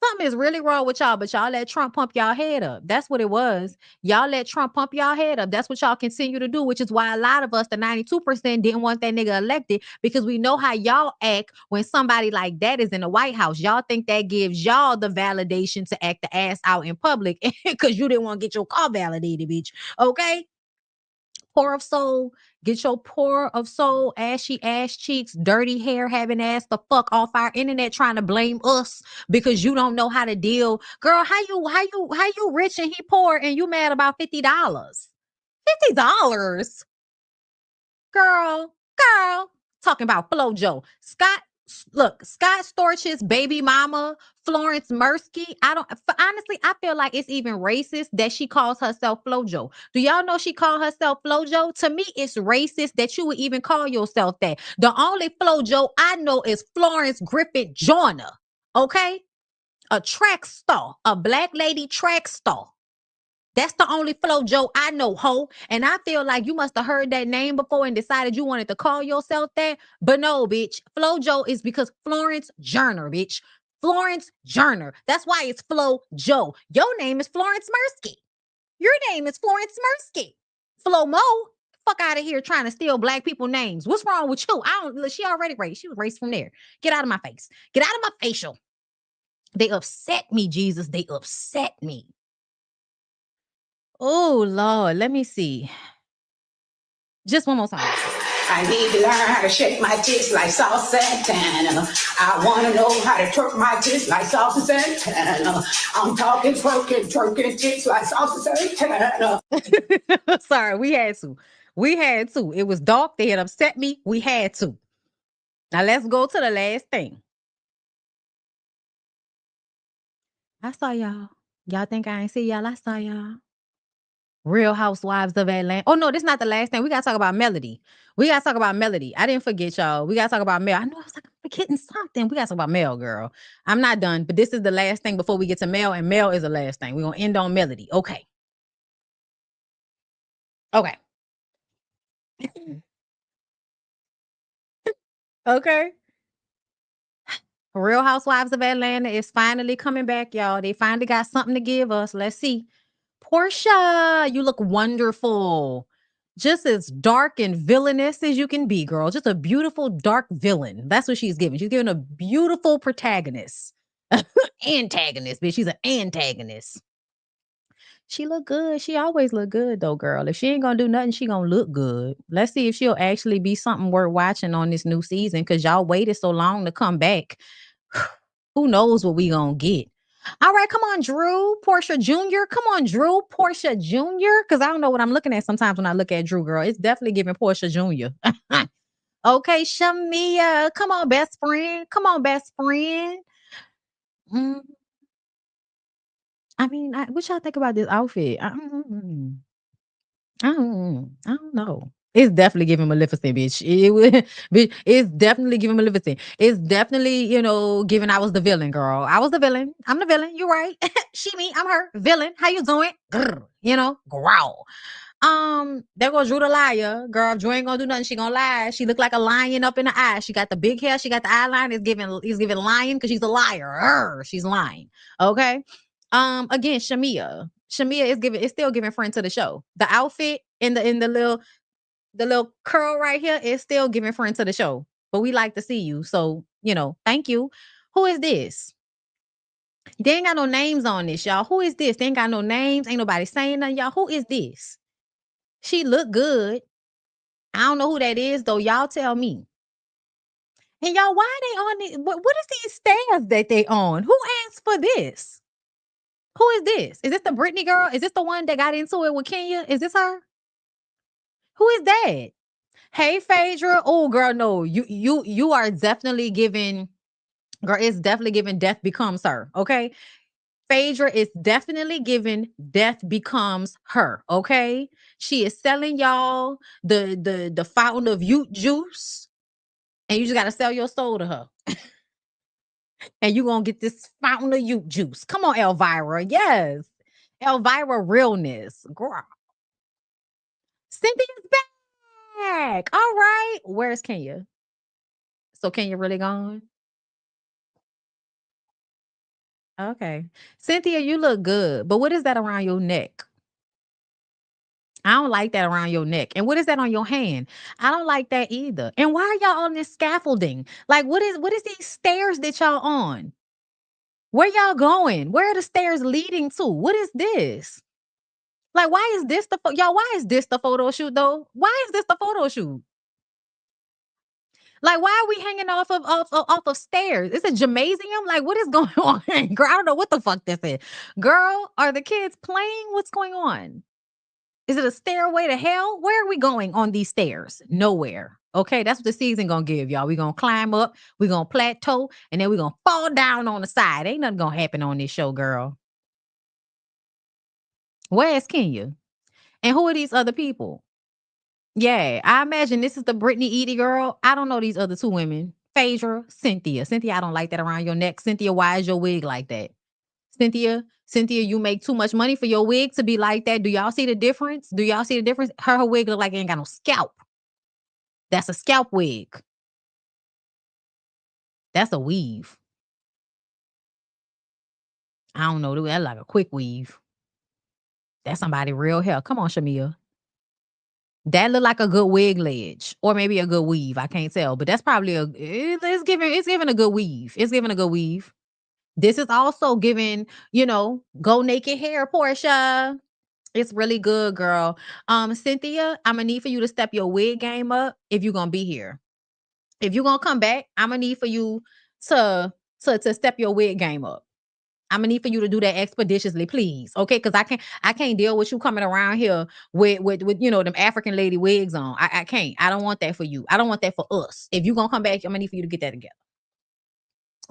Something is really wrong with y'all, but y'all let Trump pump y'all head up. That's what it was. Y'all let Trump pump y'all head up. That's what y'all continue to do, which is why a lot of us, the 92%, didn't want that nigga elected, because we know how y'all act when somebody like that is in the White House. Y'all think that gives y'all the validation to act the ass out in public because you didn't want to get your car validated, bitch. Okay? Poor of soul, get your poor of soul, ashy ass cheeks, dirty hair having ass the fuck off our internet trying to blame us because you don't know how to deal. Girl, how you rich and he poor and you mad about $50? $50? Girl, talking about FloJo. Scott Storch's baby mama, Florence Mirsky. Honestly, I feel like it's even racist that she calls herself FloJo. Do y'all know she called herself FloJo? To me, it's racist that you would even call yourself that. The only FloJo I know is Florence Griffith Joyner. Okay? A track star, a black lady track star. That's the only FloJo I know, ho. And I feel like you must have heard that name before and decided you wanted to call yourself that. But no, bitch. FloJo is because Florence Joyner, bitch. Florence Joyner. That's why it's FloJo. Your name is Florence Mirsky. Your name is Florence Mirsky. FloMo. Fuck out of here trying to steal black people names. What's wrong with you? She already racist. She was racist from there. Get out of my face. Get out of my facial. They upset me, Jesus. They upset me. Oh, Lord, let me see. Just one more time. I need to learn how to shake my tits like Sauce Santana. I want to know how to twerk my tits like Sauce Santana. I'm talking twerking tits like Sauce Santana. Sorry, we had to. It was dark. They had upset me. We had to. Now let's go to the last thing. I saw y'all. Y'all think I ain't see y'all? I saw y'all. Real Housewives of Atlanta. Oh, no, this is not the last thing. We got to talk about Melody. I didn't forget y'all. We got to talk about Mel. I know I was like, I'm forgetting something. We got to talk about Mel, girl. I'm not done, but this is the last thing before we get to Mel, and Mel is the last thing. We're going to end on Melody. Okay. Okay. Real Housewives of Atlanta is finally coming back, y'all. They finally got something to give us. Let's see. Portia, you look wonderful. Just as dark and villainous as you can be, girl. Just a beautiful dark villain. That's what she's giving. She's giving a beautiful protagonist. Antagonist, bitch. She's an antagonist. She look good. She always look good, though, girl. If she ain't gonna do nothing, she gonna look good. Let's see if she'll actually be something worth watching on this new season, because y'all waited so long to come back. Who knows what we gonna get? All right, come on, Drew, Portia Jr. Come on, Drew, Portia Jr. Because I don't know what I'm looking at sometimes when I look at Drew, girl. It's definitely giving Portia Jr. Okay, Shamia. Come on, best friend. Come on, best friend. Mm, I mean, what y'all think about this outfit? I don't know. It's definitely giving Maleficent, bitch. Bitch, it's definitely giving Maleficent. It's definitely, giving I was the villain, girl. I was the villain. I'm the villain. You're right. She, me, I'm her. Villain. How you doing? Grrr, growl. There goes Drew the liar. Girl, if Drew ain't gonna do nothing, she gonna lie. She look like a lion up in the eye. She got the big hair. She got the eyeliner. It's giving lion because she's a liar. She's lying. Okay. Again, Shamia is still giving friend to the show. The outfit in the little curl right here is still giving friend to the show. But we like to see you. So, thank you. Who is this? They ain't got no names on this, y'all. Who is this? They ain't got no names. Ain't nobody saying nothing, y'all. Who is this? She look good. I don't know who that is, though. Y'all tell me. And y'all, why are they on this? What is these stairs that they on? Who asked for this? Who is this? Is this the Britney girl? Is this the one that got into it with Kenya? Is this her? Who is that? Hey, Phaedra. Oh, girl, no. You are definitely giving, girl, it's definitely giving death becomes her. Okay. Phaedra is definitely giving death becomes her. Okay. She is selling y'all the fountain of youth juice. And you just got to sell your soul to her. And you're going to get this fountain of youth juice. Come on, Elvira. Yes. Elvira realness. Girl. Cynthia's back. All right. Where's Kenya? So Kenya really gone? Okay. Cynthia, you look good. But what is that around your neck? I don't like that around your neck. And what is that on your hand? I don't like that either. And why are y'all on this scaffolding? Like, what is these stairs that y'all on? Where y'all going? Where are the stairs leading to? What is this? Like, why is this y'all? Why is this the photo shoot though? Why is this the photo shoot? Like, why are we hanging off of stairs? It's a gymnasium. Like, what is going on? Girl, I don't know what the fuck this is. Girl, are the kids playing? What's going on? Is it a stairway to hell? Where are we going on these stairs? Nowhere. Okay, that's what the season gonna give y'all. We gonna climb up, we gonna plateau, and then we gonna fall down on the side. Ain't nothing gonna happen on this show, girl. Where's Kenya? And who are these other people? Yeah, I imagine this is the Brittany Edie girl. I don't know these other two women. Phaedra, Cynthia. Cynthia, I don't like that around your neck. Cynthia, why is your wig like that? Cynthia, you make too much money for your wig to be like that. Do y'all see the difference? Do y'all see the difference? Her wig look like it ain't got no scalp. That's a scalp wig. That's a weave. I don't know. That's like a quick weave. That's somebody real hair. Come on, Shamia. That look like a good wig ledge, or maybe a good weave. I can't tell, but that's probably it's giving a good weave. It's giving a good weave. This is also giving, go naked hair, Portia. It's really good, girl. Cynthia, I'm gonna need for you to step your wig game up if you're gonna be here. If you're gonna come back, I'm gonna need for you to step your wig game up. I'm gonna need for you to do that expeditiously, please. Okay, because I can't deal with you coming around here with them African lady wigs on. I can't. I don't want that for you. I don't want that for us. If you're gonna come back, I'm gonna need for you to get that together.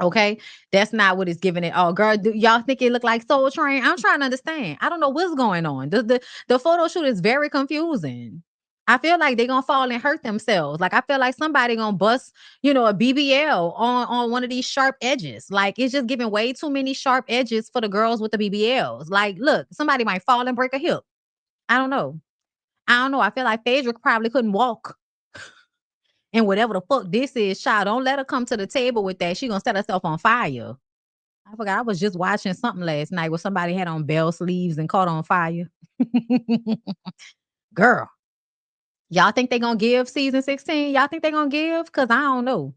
Okay, that's not what it's giving it. Oh, girl, do y'all think it look like Soul Train? I'm trying to understand. I don't know what's going on. The photo shoot is very confusing. I feel like they're gonna fall and hurt themselves. Like, I feel like somebody gonna bust, a BBL on one of these sharp edges. Like, it's just giving way too many sharp edges for the girls with the BBLs. Like, look, somebody might fall and break a hip. I don't know. I feel like Phaedra probably couldn't walk. And whatever the fuck this is, child, don't let her come to the table with that. She gonna set herself on fire. I forgot. I was just watching something last night where somebody had on bell sleeves and caught on fire. Girl, y'all think they gonna give season 16? Y'all think they gonna give? Because I don't know.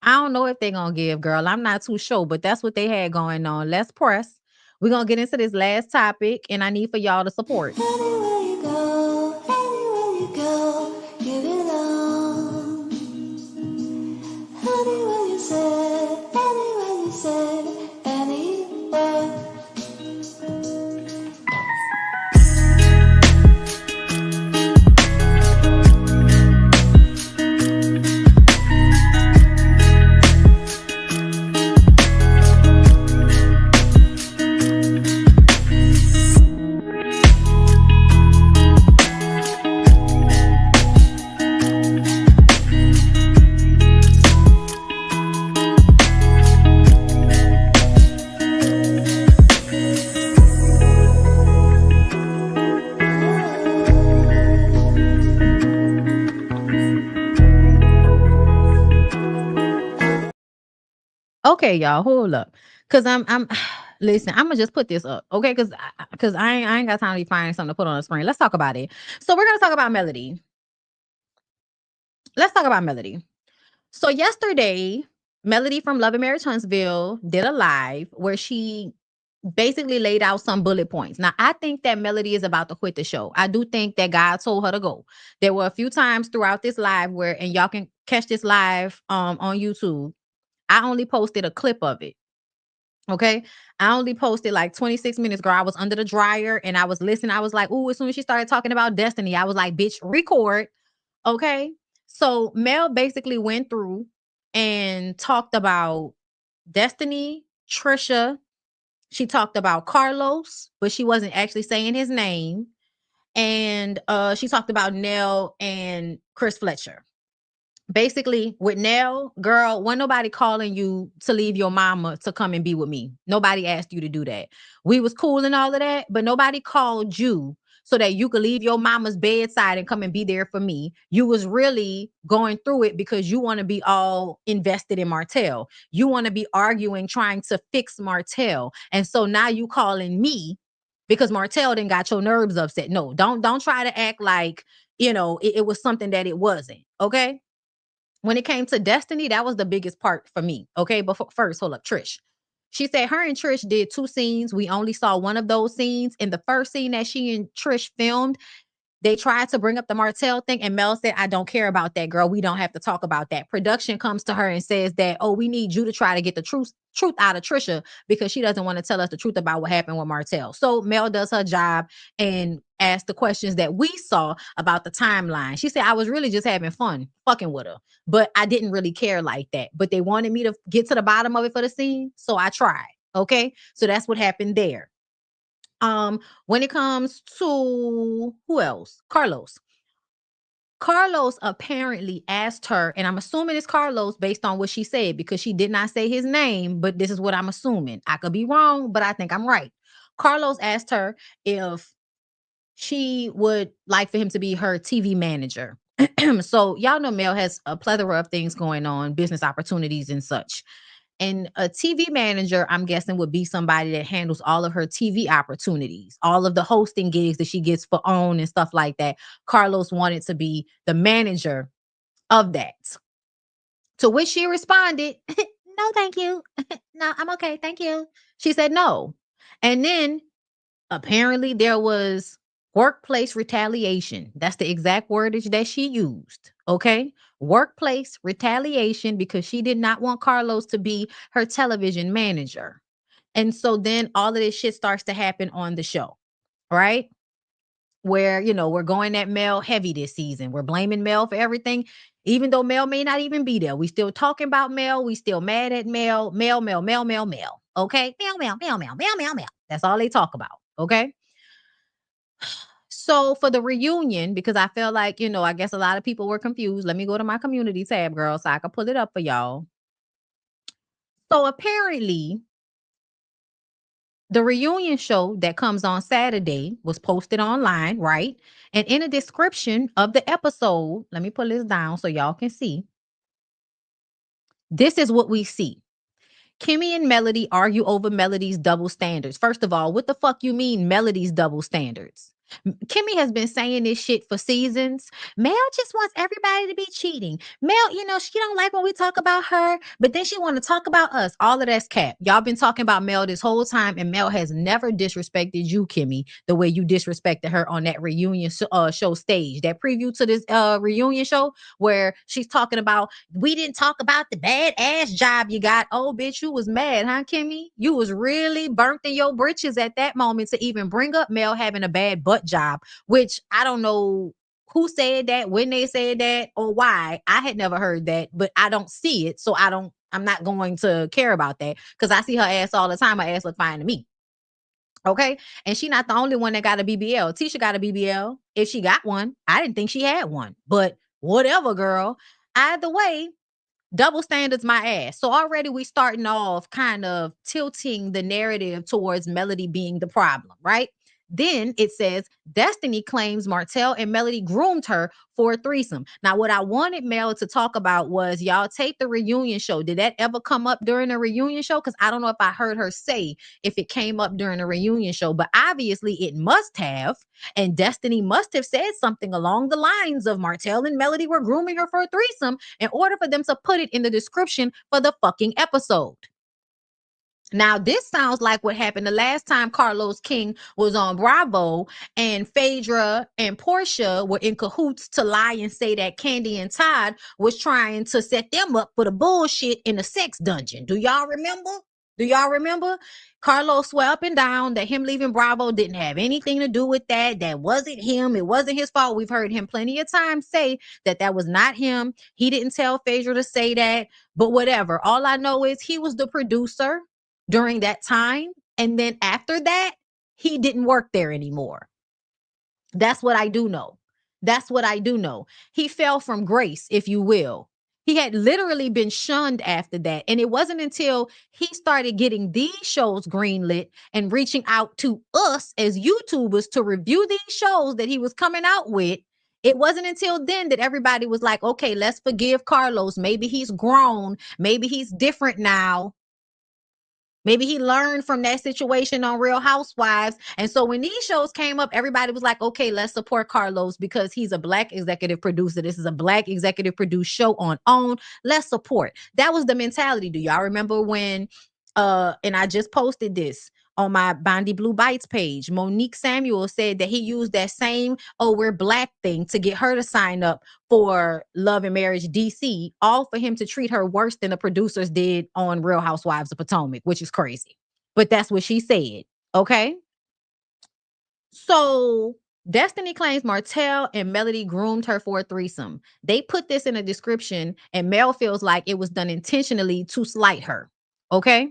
I don't know if they gonna give, girl. I'm not too sure, but that's what they had going on. Let's press. We're gonna get into this last topic, and I need for y'all to support. Anywhere you go, you belong. Anywhere you said, anywhere. Okay, y'all, hold up. Cause I'm listen, I'm gonna just put this up, okay? Cause I ain't got time to be finding something to put on the screen. Let's talk about it. So we're gonna talk about Melody. Let's talk about Melody. So yesterday, Melody from Love and Marriage Huntsville did a live where she basically laid out some bullet points. Now, I think that Melody is about to quit the show. I do think that God told her to go. There were a few times throughout this live where, and y'all can catch this live on YouTube. I only posted a clip of it. Okay. I only posted like 26 minutes, girl. I was under the dryer and I was listening. I was like, ooh, as soon as she started talking about Destiny, I was like, bitch, record. Okay. So Mel basically went through and talked about Destiny, Trisha. She talked about Carlos, but she wasn't actually saying his name. And she talked about Nell and Chris Fletcher. Basically, with Nell, girl, wasn't nobody calling you to leave your mama to come and be with me. Nobody asked you to do that. We was cool and all of that, but nobody called you so that you could leave your mama's bedside and come and be there for me. You was really going through it because you want to be all invested in Martel. You want to be arguing, trying to fix Martel. And so now you calling me because Martel didn't got your nerves upset. No, don't try to act like, you know, it was something that it wasn't. Okay. When it came to Destiny, that was the biggest part for me. Okay, but first, hold up, Trish. She said her and Trish did 2 scenes. We only saw one of those scenes. In the first scene that she and Trish filmed, they tried to bring up the Martel thing, and Mel said, I don't care about that, girl. We don't have to talk about that. Production comes to her and says that, oh, we need you to try to get the truth out of Trisha because she doesn't want to tell us the truth about what happened with Martel. So Mel does her job and asks the questions that we saw about the timeline. She said, I was really just having fun fucking with her, but I didn't really care like that. But they wanted me to get to the bottom of it for the scene, so I tried. Okay, so that's what happened there. When it comes to who else? Carlos apparently asked her, and I'm assuming it's Carlos based on what she said because she did not say his name, but this is what I'm assuming. I could be wrong, but I think I'm right. Carlos asked her if she would like for him to be her TV manager. So y'all know Mel has a plethora of things going on, business opportunities and such. And a TV manager, I'm guessing, would be somebody that handles all of her TV opportunities, all of the hosting gigs that she gets for OWN and stuff like that. Carlos wanted to be the manager of that. To which she responded, no, thank you. No, I'm okay. Thank you. She said no. And then apparently there was workplace retaliation. That's the exact wordage that she used. Okay. Workplace retaliation because she did not want Carlos to be her television manager. And so then all of this shit starts to happen on the show, right? Where, you know, we're going at Mel heavy this season. We're blaming Mel for everything, even though Mel may not even be there. We still talking about Mel. We still mad at Mel. Mel. Okay? Mel. That's all they talk about. Okay? So for the reunion, because I feel like, you know, I guess a lot of people were confused. Let me go to my community tab, girl, so I can pull it up for y'all. So apparently, the reunion show that comes on Saturday was posted online, right? And in the description of the episode, let me pull this down so y'all can see. This is what we see. Kimmy and Melody argue over Melody's double standards. First of all, what the fuck you mean Melody's double standards? Kimmy has been saying this shit for seasons. Mel just wants everybody to be cheating. Mel, you know, she don't like when we talk about her, but then she want to talk about us. All of that's cap. Y'all been talking about Mel this whole time, and Mel has never disrespected you, Kimmy, the way you disrespected her on that reunion show stage. That preview to this reunion show where she's talking about, we didn't talk about the bad ass job you got. Oh, bitch, you was mad, huh, Kimmy? You was really burnt in your britches at that moment to even bring up Mel having a bad butt job, which I don't know who said that, when they said that, or why. I had never heard that, but I don't see it, so I'm not going to care about that because I see her ass all the time. Her ass look fine to me. Okay, and she not the only one that got a BBL. Tisha got a BBL. If she got one, I didn't think she had one, but whatever, girl. Either way, double standards my ass. So already we starting off kind of tilting the narrative towards Melody being the problem, right? Then it says Destiny claims Martel and Melody groomed her for a threesome. Now, what I wanted Mel to talk about was y'all tape the reunion show. Did that ever come up during the reunion show? Because I don't know if I heard her say if it came up during the reunion show, but obviously it must have. And Destiny must have said something along the lines of Martel and Melody were grooming her for a threesome in order for them to put it in the description for the fucking episode. Now, this sounds like what happened the last time Carlos King was on Bravo and Phaedra and Portia were in cahoots to lie and say that Candy and Todd was trying to set them up for the bullshit in the sex dungeon. Do y'all remember? Do y'all remember? Carlos swore up and down that him leaving Bravo didn't have anything to do with that. That wasn't him. It wasn't his fault. We've heard him plenty of times say that that was not him. He didn't tell Phaedra to say that, but whatever. All I know is he was the producer during that time. And then after that, he didn't work there anymore. That's what I do know. That's what I do know. He fell from grace, if you will. He had literally been shunned after that. And it wasn't until he started getting these shows greenlit and reaching out to us as YouTubers to review these shows that he was coming out with. It wasn't until then that everybody was like, okay, let's forgive Carlos. Maybe he's grown. Maybe he's different now. Maybe he learned from that situation on Real Housewives. And so when these shows came up, everybody was like, okay, let's support Carlos because he's a Black executive producer. This is a Black executive produced show on OWN. Let's support. That was the mentality. Do y'all remember when, and I just posted this on my BondyBlue Bites page, Monique Samuel said that he used that same, oh, we're Black thing to get her to sign up for Love and Marriage DC, all for him to treat her worse than the producers did on Real Housewives of Potomac, which is crazy. But that's what she said, okay? So Destiny claims Martel and Melody groomed her for a threesome. They put this in a description, and Mel feels like it was done intentionally to slight her, okay?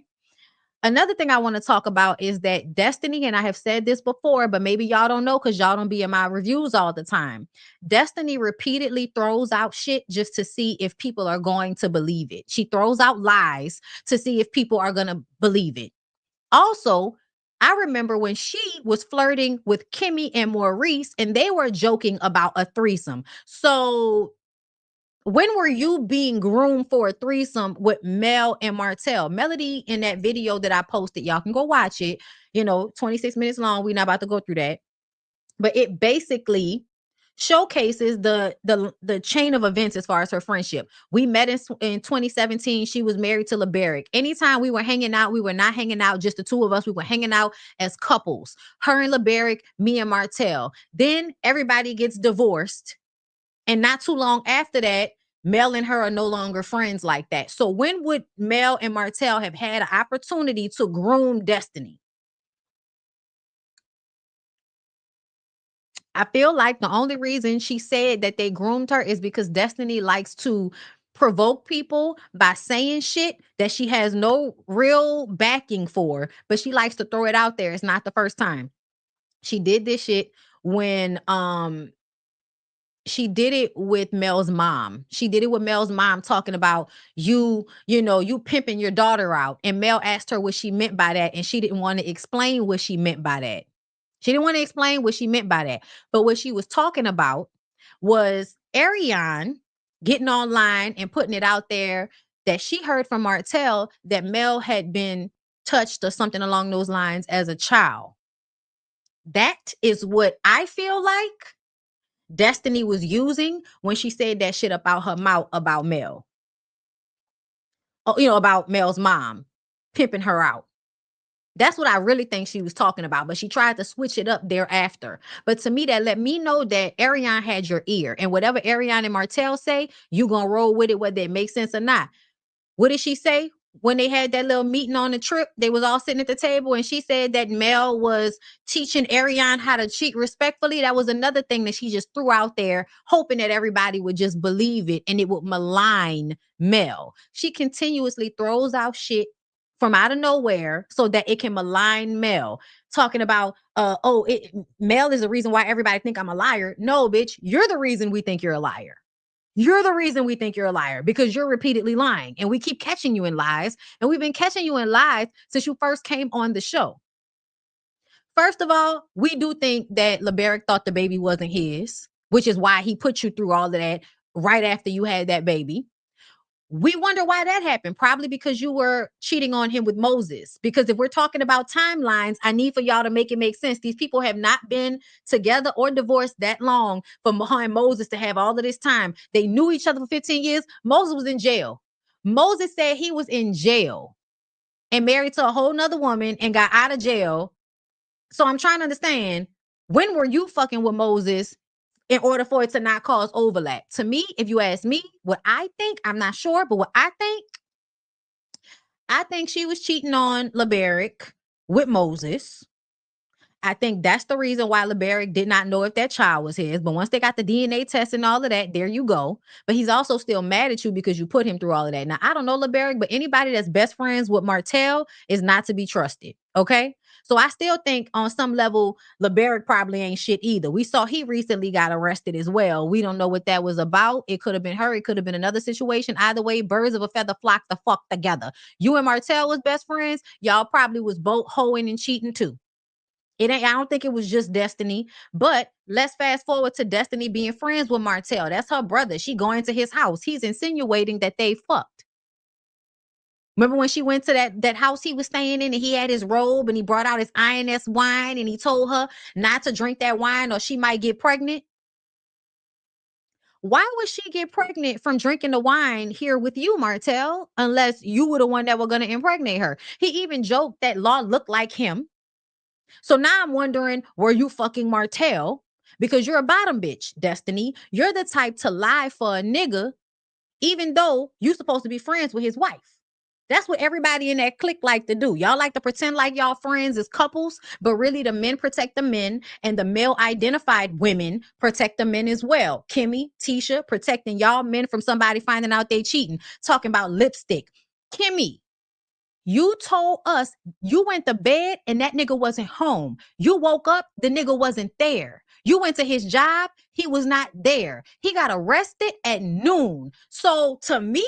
Another thing I want to talk about is that Destiny, and I have said this before, but maybe y'all don't know because y'all don't be in my reviews all the time. Destiny repeatedly throws out shit just to see if people are going to believe it. She throws out lies to see if people are going to believe it. Also, I remember when she was flirting with Kimmy and Maurice, and they were joking about a threesome. So when were you being groomed for a threesome with Mel and Martel? Melody, in that video that I posted, y'all can go watch it, 26 minutes long. We're not about to go through that. But it basically showcases the chain of events as far as her friendship. We met in 2017. She was married to LeBaric. Anytime we were hanging out, we were not hanging out just the two of us. We were hanging out as couples. Her and LeBaric, me and Martel. Then everybody gets divorced. And not too long after that, Mel and her are no longer friends like that. So when would Mel and Martel have had an opportunity to groom Destiny? I feel like the only reason she said that they groomed her is because Destiny likes to provoke people by saying shit that she has no real backing for, but she likes to throw it out there. It's not the first time. She did this shit when she did it with Mel's mom. She did it with Mel's mom talking about you pimping your daughter out. And Mel asked her what she meant by that. And she didn't want to explain what she meant by that. She didn't want to explain what she meant by that. But what she was talking about was Arion getting online and putting it out there that she heard from Martel that Mel had been touched or something along those lines as a child. That is what I feel like Destiny was using when she said that shit about her mouth about Mel. About Mel's mom pimping her out. That's what I really think she was talking about, but she tried to switch it up thereafter. But to me, that let me know that Arion had your ear, and whatever Arion and Martel say, you gonna roll with it, whether it makes sense or not. What did she say? When they had that little meeting on the trip, they was all sitting at the table, and she said that Mel was teaching Arion how to cheat respectfully. That was another thing that she just threw out there, hoping that everybody would just believe it and it would malign Mel. She continuously throws out shit from out of nowhere so that it can malign Mel, talking about, Mel is the reason why everybody think I'm a liar. No, bitch, you're the reason we think you're a liar. You're the reason we think you're a liar because you're repeatedly lying, and we keep catching you in lies, and we've been catching you in lies since you first came on the show. First of all, we do think that LeBerick thought the baby wasn't his, which is why he put you through all of that right after you had that baby. We wonder why that happened. Probably because you were cheating on him with Moses. Because if we're talking about timelines, I need for y'all to make it make sense. These people have not been together or divorced that long for behind Moses to have all of this time. They knew each other for 15 years. Moses was in jail. Moses said he was in jail and married to a whole nother woman and got out of jail. So I'm trying to understand, when were you fucking with Moses in order for it to not cause overlap? To me, if you ask me, what I think, I'm not sure, but what I think she was cheating on LeBerick with Moses. I think that's the reason why LeBerick did not know if that child was his. But once they got the DNA test and all of that, there you go. But he's also still mad at you because you put him through all of that. Now, I don't know LeBerick, but anybody that's best friends with Martel is not to be trusted. Okay? So I still think on some level, LeBerick probably ain't shit either. We saw he recently got arrested as well. We don't know what that was about. It could have been her. It could have been another situation. Either way, birds of a feather flock the fuck together. You and Martel was best friends. Y'all probably was both hoeing and cheating too. I don't think it was just Destiny, but let's fast forward to Destiny being friends with Martel. That's her brother. She going to his house. He's insinuating that they fucked. Remember when she went to that house he was staying in and he had his robe and he brought out his INS wine and he told her not to drink that wine or she might get pregnant? Why would she get pregnant from drinking the wine here with you, Martel, unless you were the one that were going to impregnate her? He even joked that Law looked like him. So now I'm wondering, were you fucking Martel? Because you're a bottom bitch, Destiny. You're the type to lie for a nigga, even though you're supposed to be friends with his wife. That's what everybody in that clique like to do. Y'all like to pretend like y'all friends as couples, but really the men protect the men and the male identified women protect the men as well. Kimmy, Tisha, protecting y'all men from somebody finding out they cheating. Talking about lipstick. Kimmy, you told us you went to bed and that nigga wasn't home. You woke up, the nigga wasn't there. You went to his job, he was not there. He got arrested at noon. So to me,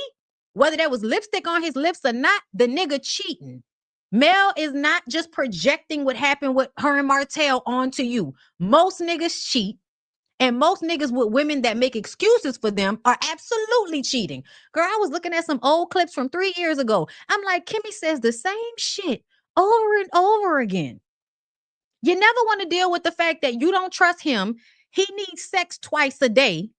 whether there was lipstick on his lips or not, the nigga cheating. Mel is not just projecting what happened with her and Martel onto you. Most niggas cheat. And most niggas with women that make excuses for them are absolutely cheating. Girl, I was looking at some old clips from 3 years ago. I'm like, Kimmy says the same shit over and over again. You never want to deal with the fact that you don't trust him. He needs sex twice a day.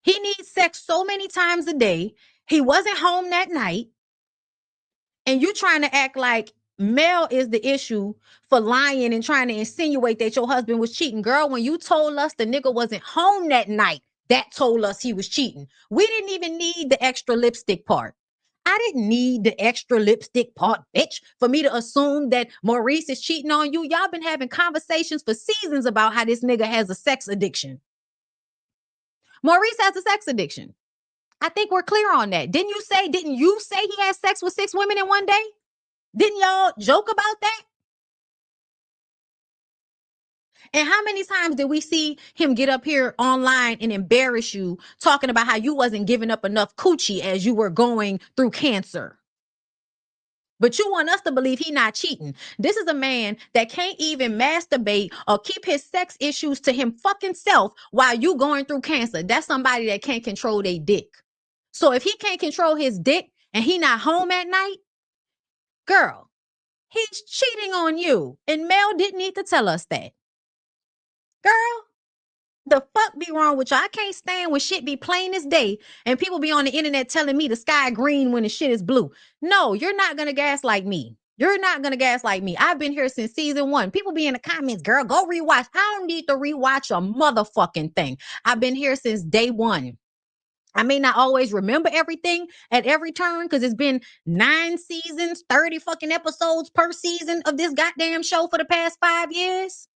He needs sex so many times a day. He wasn't home that night. And you trying to act like Mel is the issue for lying and trying to insinuate that your husband was cheating. Girl, when you told us the nigga wasn't home that night, that told us he was cheating. We didn't even need the extra lipstick part. I didn't need the extra lipstick part, bitch, for me to assume that Maurice is cheating on you. Y'all been having conversations for seasons about how this nigga has a sex addiction. Maurice has a sex addiction. I think we're clear on that. Didn't you say he had sex with 6 women in one day? Didn't y'all joke about that? And how many times did we see him get up here online and embarrass you, talking about how you wasn't giving up enough coochie as you were going through cancer? But you want us to believe he not cheating. This is a man that can't even masturbate or keep his sex issues to him fucking self while you going through cancer. That's somebody that can't control their dick. So if he can't control his dick and he not home at night, girl, he's cheating on you. And Mel didn't need to tell us that. Girl, the fuck be wrong with you? I can't stand when shit be plain as day and people be on the internet telling me the sky green when the shit is blue. No, you're not going to gaslight me. You're not going to gaslight me. I've been here since season 1. People be in the comments, girl, go rewatch. I don't need to rewatch a motherfucking thing. I've been here since day 1. I may not always remember everything at every turn because it's been 9 seasons, 30 fucking episodes per season of this goddamn show for the past 5 years.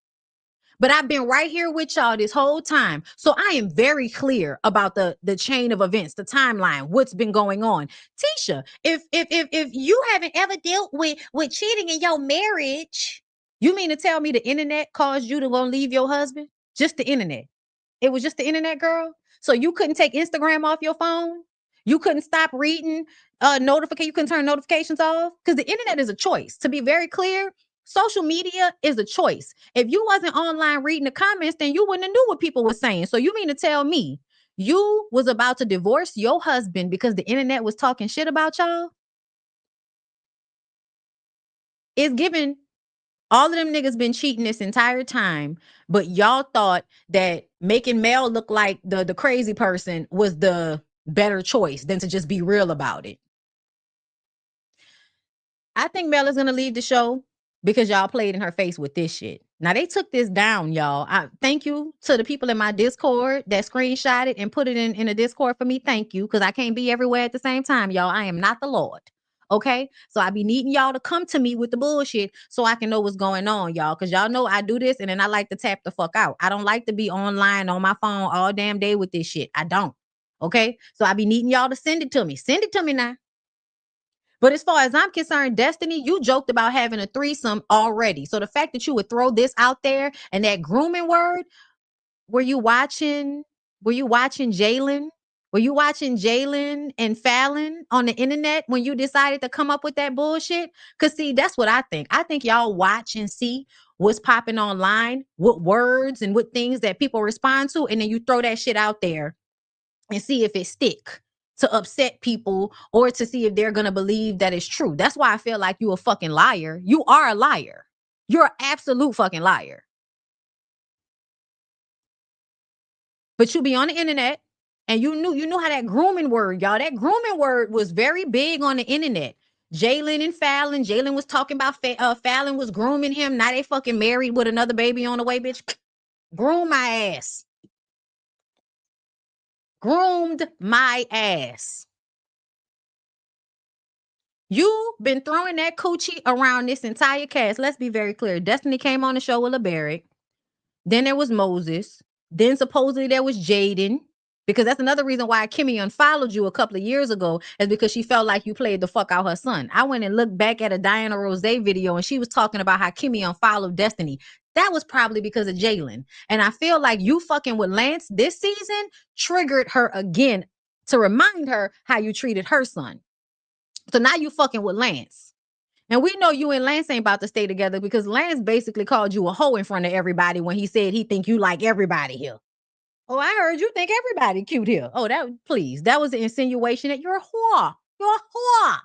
But I've been right here with y'all this whole time. So I am very clear about the chain of events, the timeline, what's been going on. Tisha, if you haven't ever dealt with cheating in your marriage, you mean to tell me the internet caused you to go leave your husband? Just the internet. It was just the internet, girl. So you couldn't take Instagram off your phone? You couldn't stop reading notifications? You couldn't turn notifications off? Because the internet is a choice. To be very clear, Social media is a choice. If you wasn't online reading the comments, then you wouldn't have knew what people were saying. So you mean to tell me you was about to divorce your husband because the internet was talking shit about y'all? It's given all of them niggas been cheating this entire time, but y'all thought that making Mel look like the crazy person was the better choice than to just be real about it. I think Mel is gonna leave the show because y'all played in her face with this shit. Now they took this down, y'all. Thank you to the people in my Discord that screenshot it and put it in the Discord for me. Thank you, because I can't be everywhere at the same time, y'all. I am not the Lord. Okay, so I be needing y'all to come to me with the bullshit so I can know what's going on, y'all. Because y'all know I do this and then I like to tap the fuck out. I don't like to be online on my phone all damn day with this shit. I don't. Okay, so I be needing y'all to send it to me. Send it to me now. But as far as I'm concerned, Destiny, you joked about having a threesome already. So the fact that you would throw this out there and that grooming word, were you watching Jalen? Were you watching Jalen and Fallon on the internet when you decided to come up with that bullshit? Because see, that's what I think. I think y'all watch and see what's popping online, what words and what things that people respond to, and then you throw that shit out there and see if it stick to upset people or to see if they're going to believe that it's true. That's why I feel like you a fucking liar. You are a liar. You're an absolute fucking liar. But you be on the internet and you knew how that grooming word, y'all, that grooming word was very big on the internet. Jalen and Fallon, Jalen was talking about Fallon was grooming him. Now they fucking married with another baby on the way, bitch. Groom my ass. Groomed my ass. You've been throwing that coochie around this entire cast. Let's be very clear. Destiny came on the show with LeBarrett. Then there was Moses. Then supposedly there was Jaden. Because that's another reason why Kimmy unfollowed you a couple of years ago, is because she felt like you played the fuck out her son. I went and looked back at a Diana Rose video and she was talking about how Kimmy unfollowed Destiny. That was probably because of Jalen. And I feel like you fucking with Lance this season triggered her again to remind her how you treated her son. So now you fucking with Lance. And we know you and Lance ain't about to stay together because Lance basically called you a hoe in front of everybody when he said he think you like everybody here. Oh, I heard you think everybody cute here. Oh, please. That was the insinuation that you're a whore. You're a whore.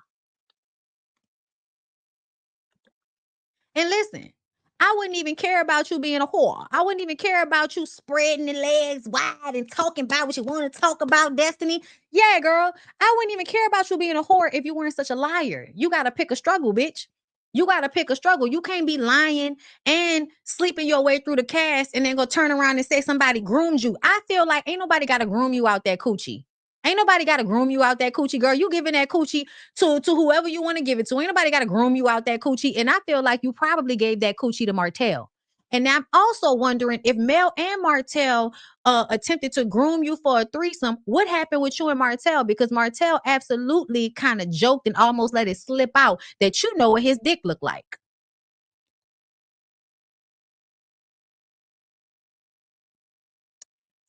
And listen, I wouldn't even care about you being a whore. I wouldn't even care about you spreading the legs wide and talking about what you want to talk about, Destiny. Yeah, girl, I wouldn't even care about you being a whore if you weren't such a liar. You got to pick a struggle, bitch. You got to pick a struggle. You can't be lying and sleeping your way through the cast and then go turn around and say somebody groomed you. I feel like ain't nobody got to groom you out that coochie. Ain't nobody got to groom you out that coochie, girl. You giving that coochie to whoever you want to give it to. Ain't nobody got to groom you out that coochie. And I feel like you probably gave that coochie to Martel. And I'm also wondering if Mel and Martel attempted to groom you for a threesome, what happened with you and Martel? Because Martel absolutely kind of joked and almost let it slip out that you know what his dick looked like.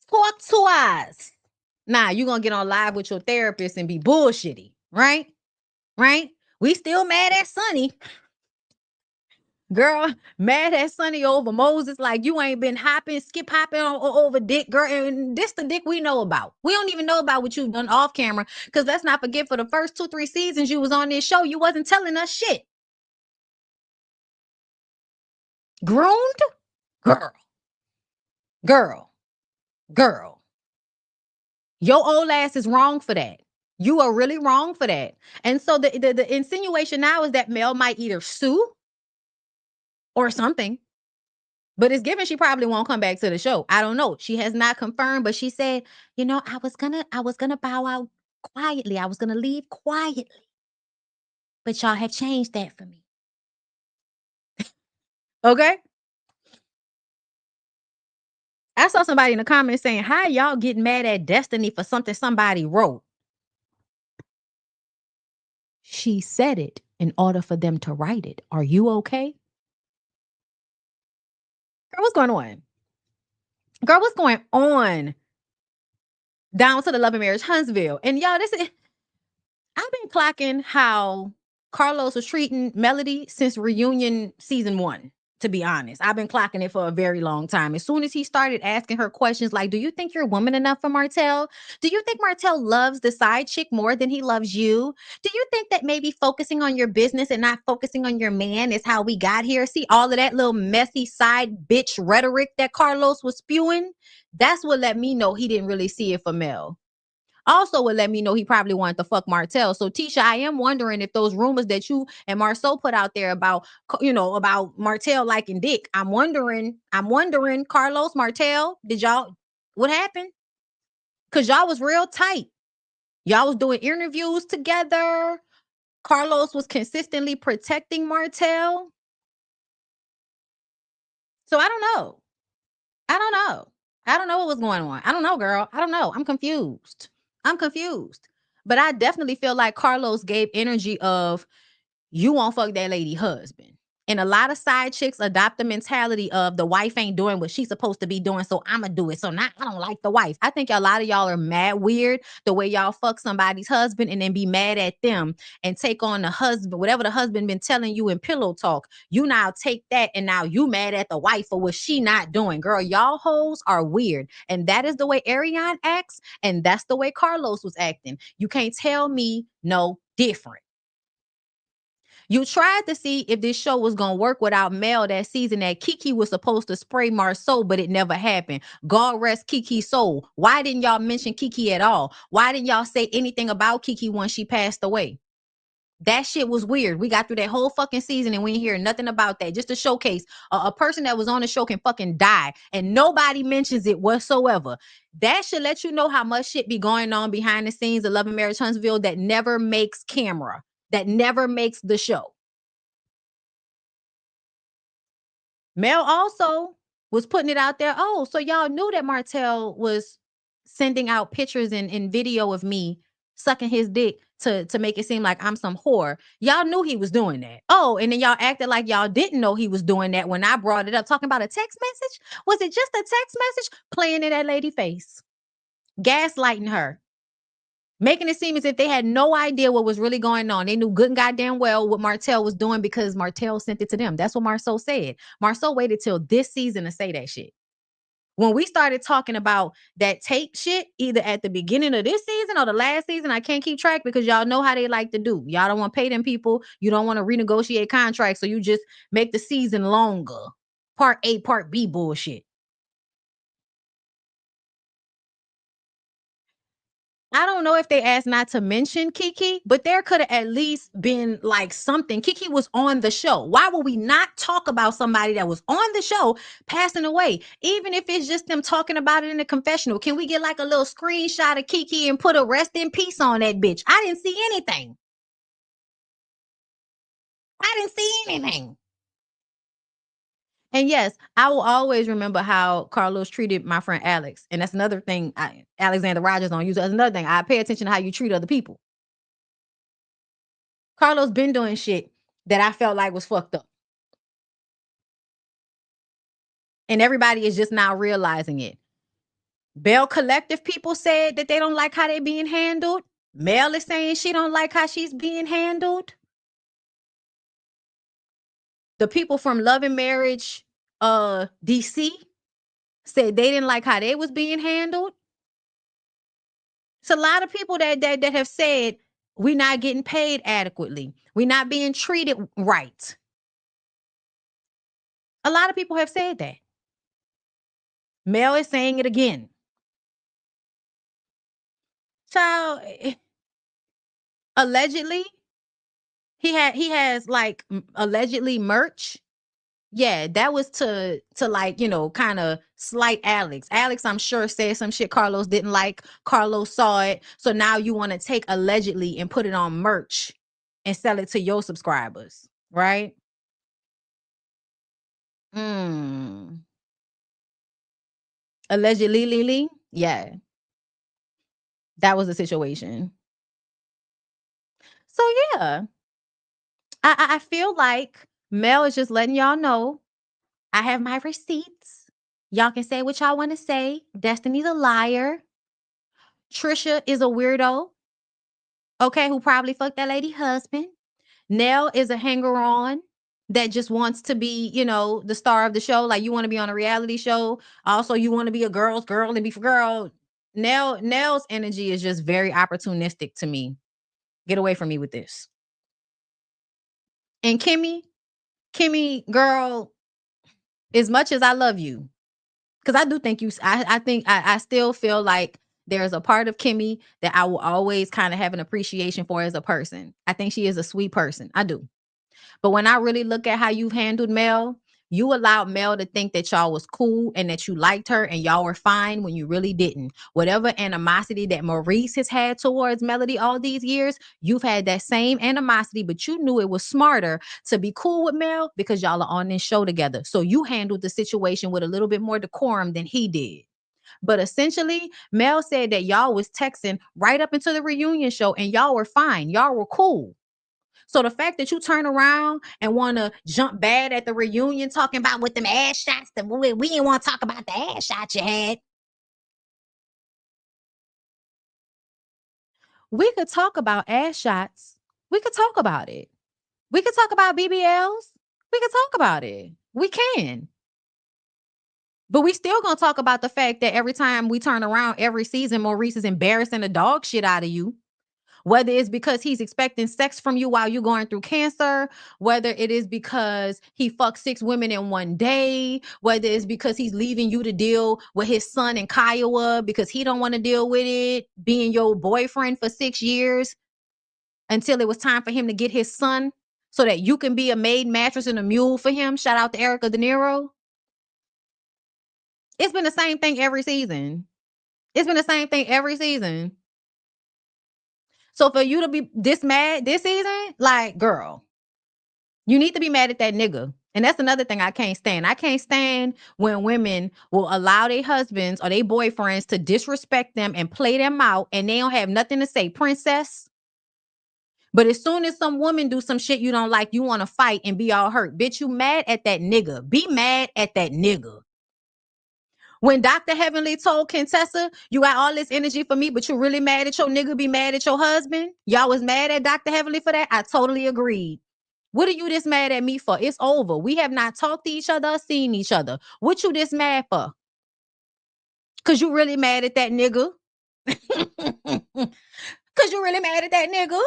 Talk to us. Nah, you're going to get on live with your therapist and be bullshitty, right? Right? We still mad at Sonny. Girl, mad at Sonny over Moses like you ain't been skip hopping over dick, girl. And this the dick we know about. We don't even know about what you've done off camera. Because let's not forget, for the first 2-3 seasons you was on this show, you wasn't telling us shit. Groomed? Girl. Your old ass is wrong for that. You are really wrong for that. And so the insinuation now is that Mel might either sue or something. But it's given she probably won't come back to the show. I don't know. She has not confirmed, but she said, I was gonna bow out quietly. I was gonna leave quietly. But y'all have changed that for me. Okay? I saw somebody in the comments saying, how y'all getting mad at Destiny for something somebody wrote? She said it in order for them to write it. Are you okay? Girl, what's going on? Girl, what's going on? Down to the Love and Marriage Huntsville. And y'all, I've been clocking how Carlos was treating Melody since reunion season 1. To be honest, I've been clocking it for a very long time. As soon as he started asking her questions like, do you think you're woman enough for Martel? Do you think Martel loves the side chick more than he loves you? Do you think that maybe focusing on your business and not focusing on your man is how we got here? See, all of that little messy side bitch rhetoric that Carlos was spewing? That's what let me know he didn't really see it for Mel. Also would let me know he probably wanted to fuck Martel. So Tisha, I am wondering if those rumors that you and Marceau put out there about, about Martel liking dick. I'm wondering, Carlos, Martel, what happened? Cause y'all was real tight. Y'all was doing interviews together. Carlos was consistently protecting Martel. So I don't know. I don't know what was going on. I don't know, girl. I don't know. I'm confused. But I definitely feel like Carlos gave energy of, you won't fuck that lady husband. And a lot of side chicks adopt the mentality of the wife ain't doing what she's supposed to be doing, so I'ma do it. So now I don't like the wife. I think a lot of y'all are mad weird the way y'all fuck somebody's husband and then be mad at them and take on the husband, whatever the husband been telling you in pillow talk. You now take that and now you mad at the wife for what she not doing. Girl, y'all hoes are weird. And that is the way Arion acts, and that's the way Carlos was acting. You can't tell me no different. You tried to see if this show was going to work without Mel that season that Kiki was supposed to spray Marceau, but it never happened. God rest Kiki's soul. Why didn't y'all mention Kiki at all? Why didn't y'all say anything about Kiki when she passed away? That shit was weird. We got through that whole fucking season and we didn't hear nothing about that. Just to showcase a person that was on the show can fucking die and nobody mentions it whatsoever. That should let you know how much shit be going on behind the scenes of Love and Marriage Huntsville that never makes camera. That never makes the show. Mel also was putting it out there. Oh, so y'all knew that Martel was sending out pictures and video of me sucking his dick to make it seem like I'm some whore. Y'all knew he was doing that. Oh, and then y'all acted like y'all didn't know he was doing that when I brought it up, talking about a text message. Was it just a text message? Playing in that lady's face. Gaslighting her. Making it seem as if they had no idea what was really going on. They knew good and goddamn well what Martel was doing because Martel sent it to them. That's what Marceau said. Marceau waited till this season to say that shit. When we started talking about that tape shit, either at the beginning of this season or the last season, I can't keep track because y'all know how they like to do. Y'all don't want to pay them people. You don't want to renegotiate contracts, so you just make the season longer. Part A, part B bullshit. I don't know if they asked not to mention Kiki, but there could have at least been like something. Kiki was on the show. Why would we not talk about somebody that was on the show passing away? Even if it's just them talking about it in the confessional. Can we get like a little screenshot of Kiki and put a rest in peace on that bitch? I didn't see anything. And yes, I will always remember how Carlos treated my friend Alex. And that's another thing Alexander Rogers on YouTube. That's another thing. I pay attention to how you treat other people. Carlos been doing shit that I felt like was fucked up. And everybody is just now realizing it. Bell Collective people said that they don't like how they being handled. Mel is saying she don't like how she's being handled. The people from Love and Marriage DC said they didn't like how they was being handled. It's a lot of people that have said we're not getting paid adequately. We're not being treated right. A lot of people have said that. Mel is saying it again. Child, allegedly, he has like allegedly merch. Yeah, that was to like, kind of slight Alex. Alex, I'm sure, said some shit Carlos didn't like. Carlos saw it. So now you want to take allegedly and put it on merch and sell it to your subscribers, right? Allegedly, Lily. Yeah. That was the situation. So yeah. I feel like Mel is just letting y'all know I have my receipts. Y'all can say what y'all want to say. Destiny's a liar. Trisha is a weirdo. Okay, who probably fucked that lady husband. Nell is a hanger-on that just wants to be, you know, the star of the show. Like, you want to be on a reality show. Also, you want to be a girl's girl and be for girl. Nell's energy is just very opportunistic to me. Get away from me with this. And Kimmy, girl, as much as I love you, because I do think I still feel like there's a part of Kimmy that I will always kind of have an appreciation for as a person. I think she is a sweet person. I do. But when I really look at how you've handled Mel, you allowed Mel to think that y'all was cool and that you liked her and y'all were fine when you really didn't. Whatever animosity that Maurice has had towards Melody all these years, you've had that same animosity, but you knew it was smarter to be cool with Mel because y'all are on this show together. So you handled the situation with a little bit more decorum than he did. But essentially, Mel said that y'all was texting right up into the reunion show and y'all were fine. Y'all were cool. So the fact that you turn around and want to jump bad at the reunion talking about with them ass shots, that we didn't want to talk about the ass shots you had. We could talk about ass shots. We could talk about it. We could talk about BBLs. We could talk about it. We can. But we still gonna talk about the fact that every time we turn around every season, Maurice is embarrassing the dog shit out of you. Whether it's because he's expecting sex from you while you're going through cancer, whether it is because he fucked 6 women in one day, whether it's because he's leaving you to deal with his son in Kiowa because he don't want to deal with it, being your boyfriend for 6 years until it was time for him to get his son so that you can be a maid mattress and a mule for him. Shout out to Erica De Niro. It's been the same thing every season. It's been the same thing every season. So for you to be this mad this season, like, girl, you need to be mad at that nigga. And that's another thing I can't stand. I can't stand when women will allow their husbands or their boyfriends to disrespect them and play them out and they don't have nothing to say, princess. But as soon as some woman do some shit you don't like, you want to fight and be all hurt. Bitch, you mad at that nigga. Be mad at that nigga. When Dr. Heavenly told Contessa, you got all this energy for me, but you really mad at your nigga, be mad at your husband. Y'all was mad at Dr. Heavenly for that. I totally agreed. What are you this mad at me for? It's over. We have not talked to each other or seen each other. What you this mad for? Because you really mad at that nigga. Because you really mad at that nigga.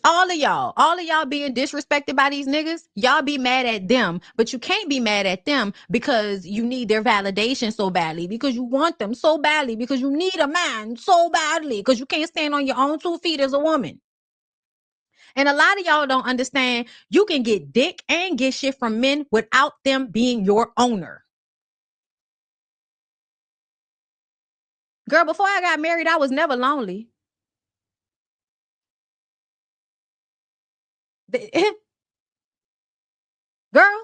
All of y'all being disrespected by these niggas, y'all be mad at them, but you can't be mad at them because you need their validation so badly, because you want them so badly, because you need a man so badly, because you can't stand on your own 2 feet as a woman. And a lot of y'all don't understand you can get dick and get shit from men without them being your owner. Girl, before I got married, I was never lonely. Girl,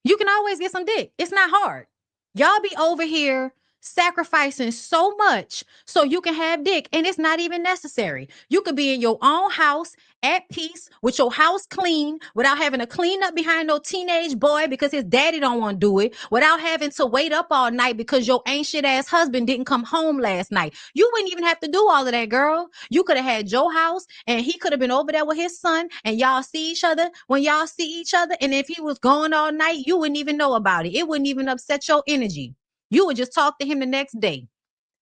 you can always get some dick. It's not hard. Y'all be over here sacrificing so much so you can have dick, and it's not even necessary. You could be in your own house at peace with your house clean without having to clean up behind no teenage boy because his daddy don't want to do it, without having to wait up all night because your ain't shit ass husband didn't come home last night. You wouldn't even have to do all of that, girl. You could have had your house and he could have been over there with his son and y'all see each other when y'all see each other, and if he was gone all night, you wouldn't even know about it. It wouldn't even upset your energy. You would just talk to him the next day.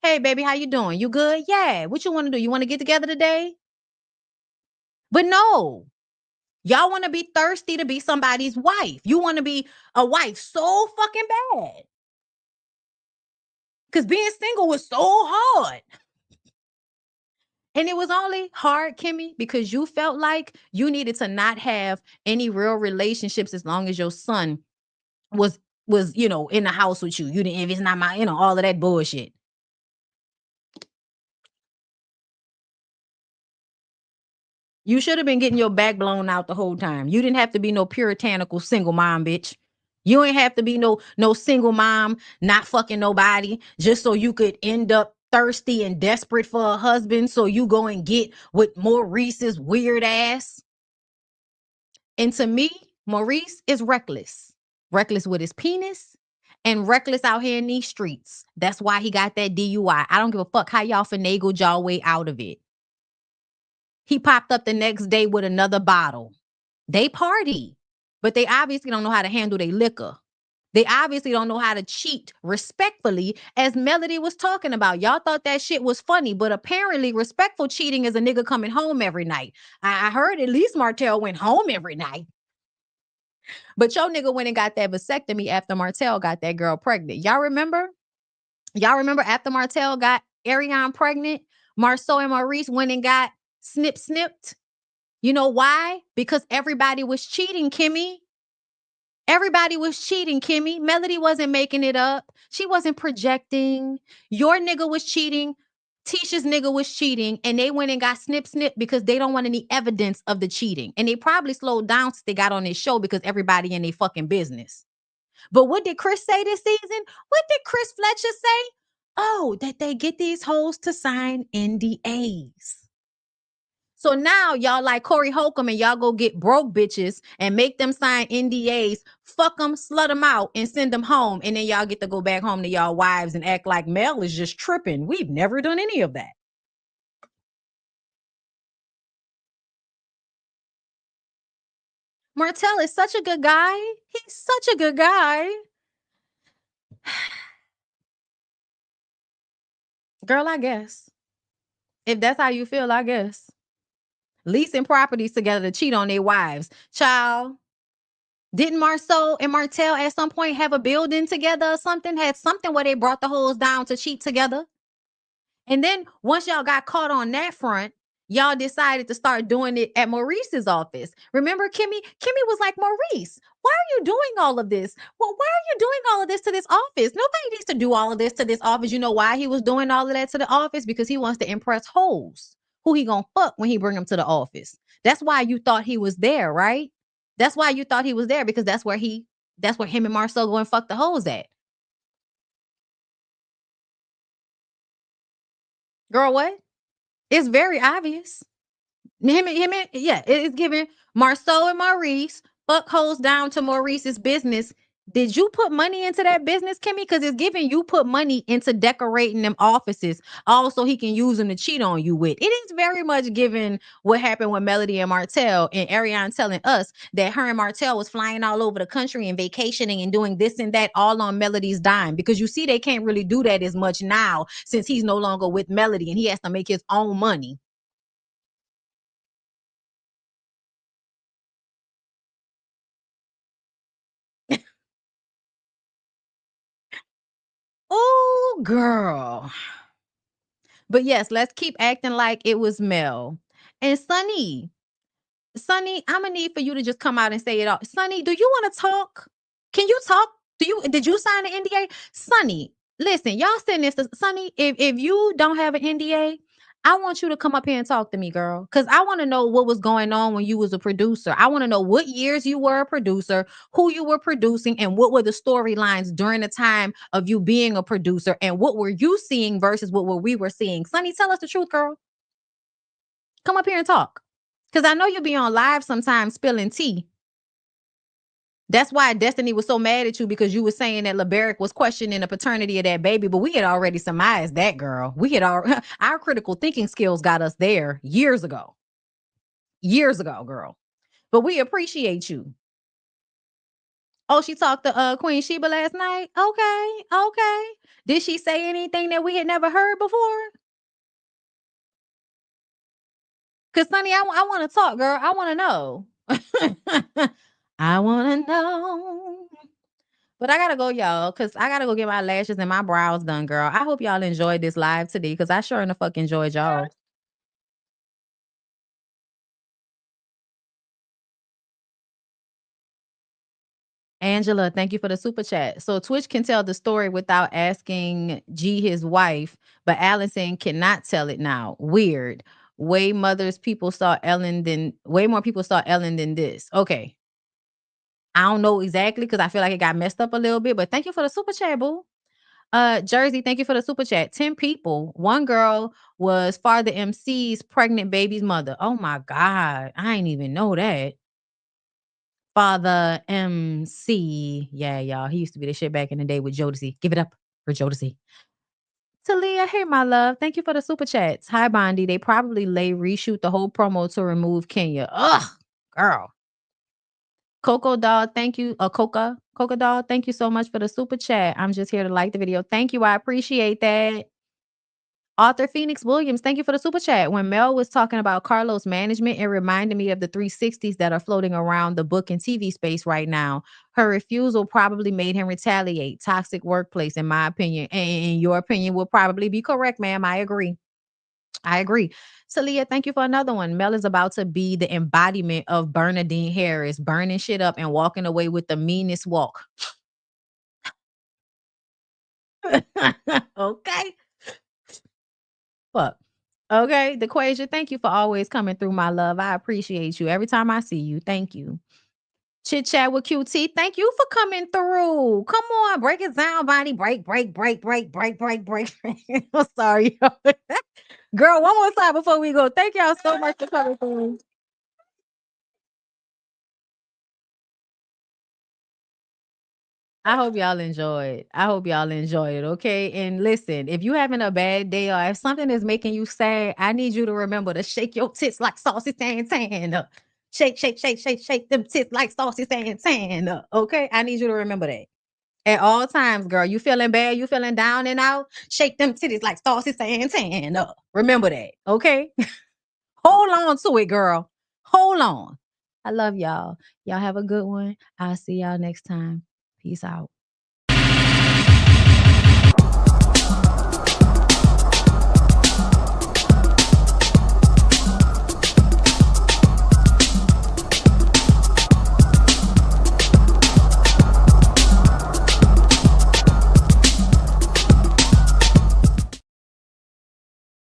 Hey, baby, how you doing? You good? Yeah. What you want to do? You want to get together today? But no, y'all want to be thirsty to be somebody's wife. You want to be a wife so fucking bad. Because being single was so hard. And it was only hard, Kimmy, because you felt like you needed to not have any real relationships as long as your son was, you know, in the house with you. You didn't, if it's not my, you know, all of that bullshit. You should have been getting your back blown out the whole time. You didn't have to be no puritanical single mom, bitch. You ain't have to be no single mom, not fucking nobody, just so you could end up thirsty and desperate for a husband, so you go and get with Maurice's weird ass. And to me, Maurice is reckless. Reckless with his penis and reckless out here in these streets. That's why he got that DUI. I don't give a fuck how y'all finagled y'all way out of it. He popped up the next day with another bottle. They party, but they obviously don't know how to handle their liquor. They obviously don't know how to cheat respectfully, as Melody was talking about. Y'all thought that shit was funny, but apparently respectful cheating is a nigga coming home every night. I heard at least Martel went home every night. But your nigga went and got that vasectomy after Martel got that girl pregnant. Y'all remember? Y'all remember after Martel got Arion pregnant, Marceau and Maurice went and got snipped? You know why? Because everybody was cheating, Kimmy. Everybody was cheating, Kimmy. Melody wasn't making it up. She wasn't projecting. Your nigga was cheating. Tisha's nigga was cheating. And they went and got snip because they don't want any evidence of the cheating. And they probably slowed down since they got on this show because everybody in their fucking business. But what did Chris say this season? What did Chris Fletcher say? Oh, that they get these hoes to sign NDAs. So now y'all like Corey Holcomb and y'all go get broke bitches and make them sign NDAs, fuck them, slut them out, and send them home. And then y'all get to go back home to y'all wives and act like Mel is just tripping. We've never done any of that. Martel is such a good guy. He's such a good guy. Girl, I guess. If that's how you feel, I guess. Leasing properties together to cheat on their wives. Child, didn't Marceau and Martel at some point have a building together or something? Had something where they brought the hoes down to cheat together? And then once y'all got caught on that front, y'all decided to start doing it at Maurice's office. Remember Kimmy? Kimmy was like, Maurice, why are you doing all of this? Well, why are you doing all of this to this office? Nobody needs to do all of this to this office. You know why he was doing all of that to the office? Because he wants to impress hoes. Who he gonna fuck when he bring them to the office? That's why you thought he was there, right? That's why you thought he was there, because that's where him and Marceau go and fuck the hoes at. Girl, what? It's very obvious. It's giving Marceau and Maurice fuck hoes down to Maurice's business. Did you put money into that business, Kimmy? Because it's giving you put money into decorating them offices. Also, he can use them to cheat on you with. It is very much given what happened with Melody and Martel, and Arion telling us that her and Martel was flying all over the country and vacationing and doing this and that all on Melody's dime. Because you see, they can't really do that as much now since he's no longer with Melody and he has to make his own money. Oh, girl. But yes, let's keep acting like it was Mel. And Sonny, I'm gonna need for you to just come out and say it all. Sonny, do you want to talk? Can you talk? Did you sign an NDA? Sonny, listen, y'all send this to Sonny. If you don't have an NDA, I want you to come up here and talk to me, girl. Because I want to know what was going on when you was a producer. I want to know what years you were a producer, who you were producing, and what were the storylines during the time of you being a producer, and what were you seeing versus what we were seeing. Sonny, tell us the truth, girl. Come up here and talk. Because I know you'll be on live sometimes spilling tea. That's why Destiny was so mad at you, because you were saying that LeBaric was questioning the paternity of that baby, but we had already surmised that, girl. Our critical thinking skills got us there years ago, girl. But we appreciate you. Oh, she talked to Queen Sheba last night? Okay. Did she say anything that we had never heard before? Because, Sonny, I want to talk, girl. I want to know. I want to know. But I got to go, y'all, because I got to go get my lashes and my brows done, girl. I hope y'all enjoyed this live today, because I sure in the fuck enjoyed y'all. Angela, thank you for the super chat. So Twitch can tell the story without asking G his wife, but Allison cannot tell it now. Weird. Way more people saw Ellen than this. Okay. I don't know exactly, because I feel like it got messed up a little bit, but thank you for the super chat, boo. Jersey, thank you for the super chat. 10 people. One girl was Father MC's pregnant baby's mother. Oh my God. I ain't even know that. Father MC. Yeah, y'all. He used to be the shit back in the day with Jodeci. Give it up for Jodeci. Talia, hey, my love. Thank you for the super chats. Hi, Bondy. They probably reshoot the whole promo to remove Kenya. Ugh, girl. Coco Dog, thank you. Coca Dog, thank you so much for the super chat. I'm just here to like the video. Thank you. I appreciate that. Author Phoenix Williams, thank you for the super chat. When Mel was talking about Carlos management, it reminded me of the 360s that are floating around the book and TV space right now. Her refusal probably made him retaliate. Toxic workplace, in my opinion. And in your opinion will probably be correct, ma'am. I agree. Talia, thank you for another one. Mel is about to be the embodiment of Bernadine Harris, burning shit up and walking away with the meanest walk. Okay. Fuck. Okay, DeQuasia, thank you for always coming through, my love. I appreciate you. Every time I see you, thank you. Chit Chat with QT, thank you for coming through. Come on, break it down, Bonnie. Break. I'm sorry. Girl, one more time before we go. Thank y'all so much for coming through. I hope y'all enjoyed. Okay. And listen, if you having a bad day or if something is making you sad, I need you to remember to shake your tits like Saucy Santana. Shake them tits like Saucy Santana. Okay. I need you to remember that. At all times, girl. You feeling bad? You feeling down and out? Shake them titties like Saucy Santana. Remember that. Okay. Hold on to it, girl. Hold on. I love y'all. Y'all have a good one. I'll see y'all next time. Peace out.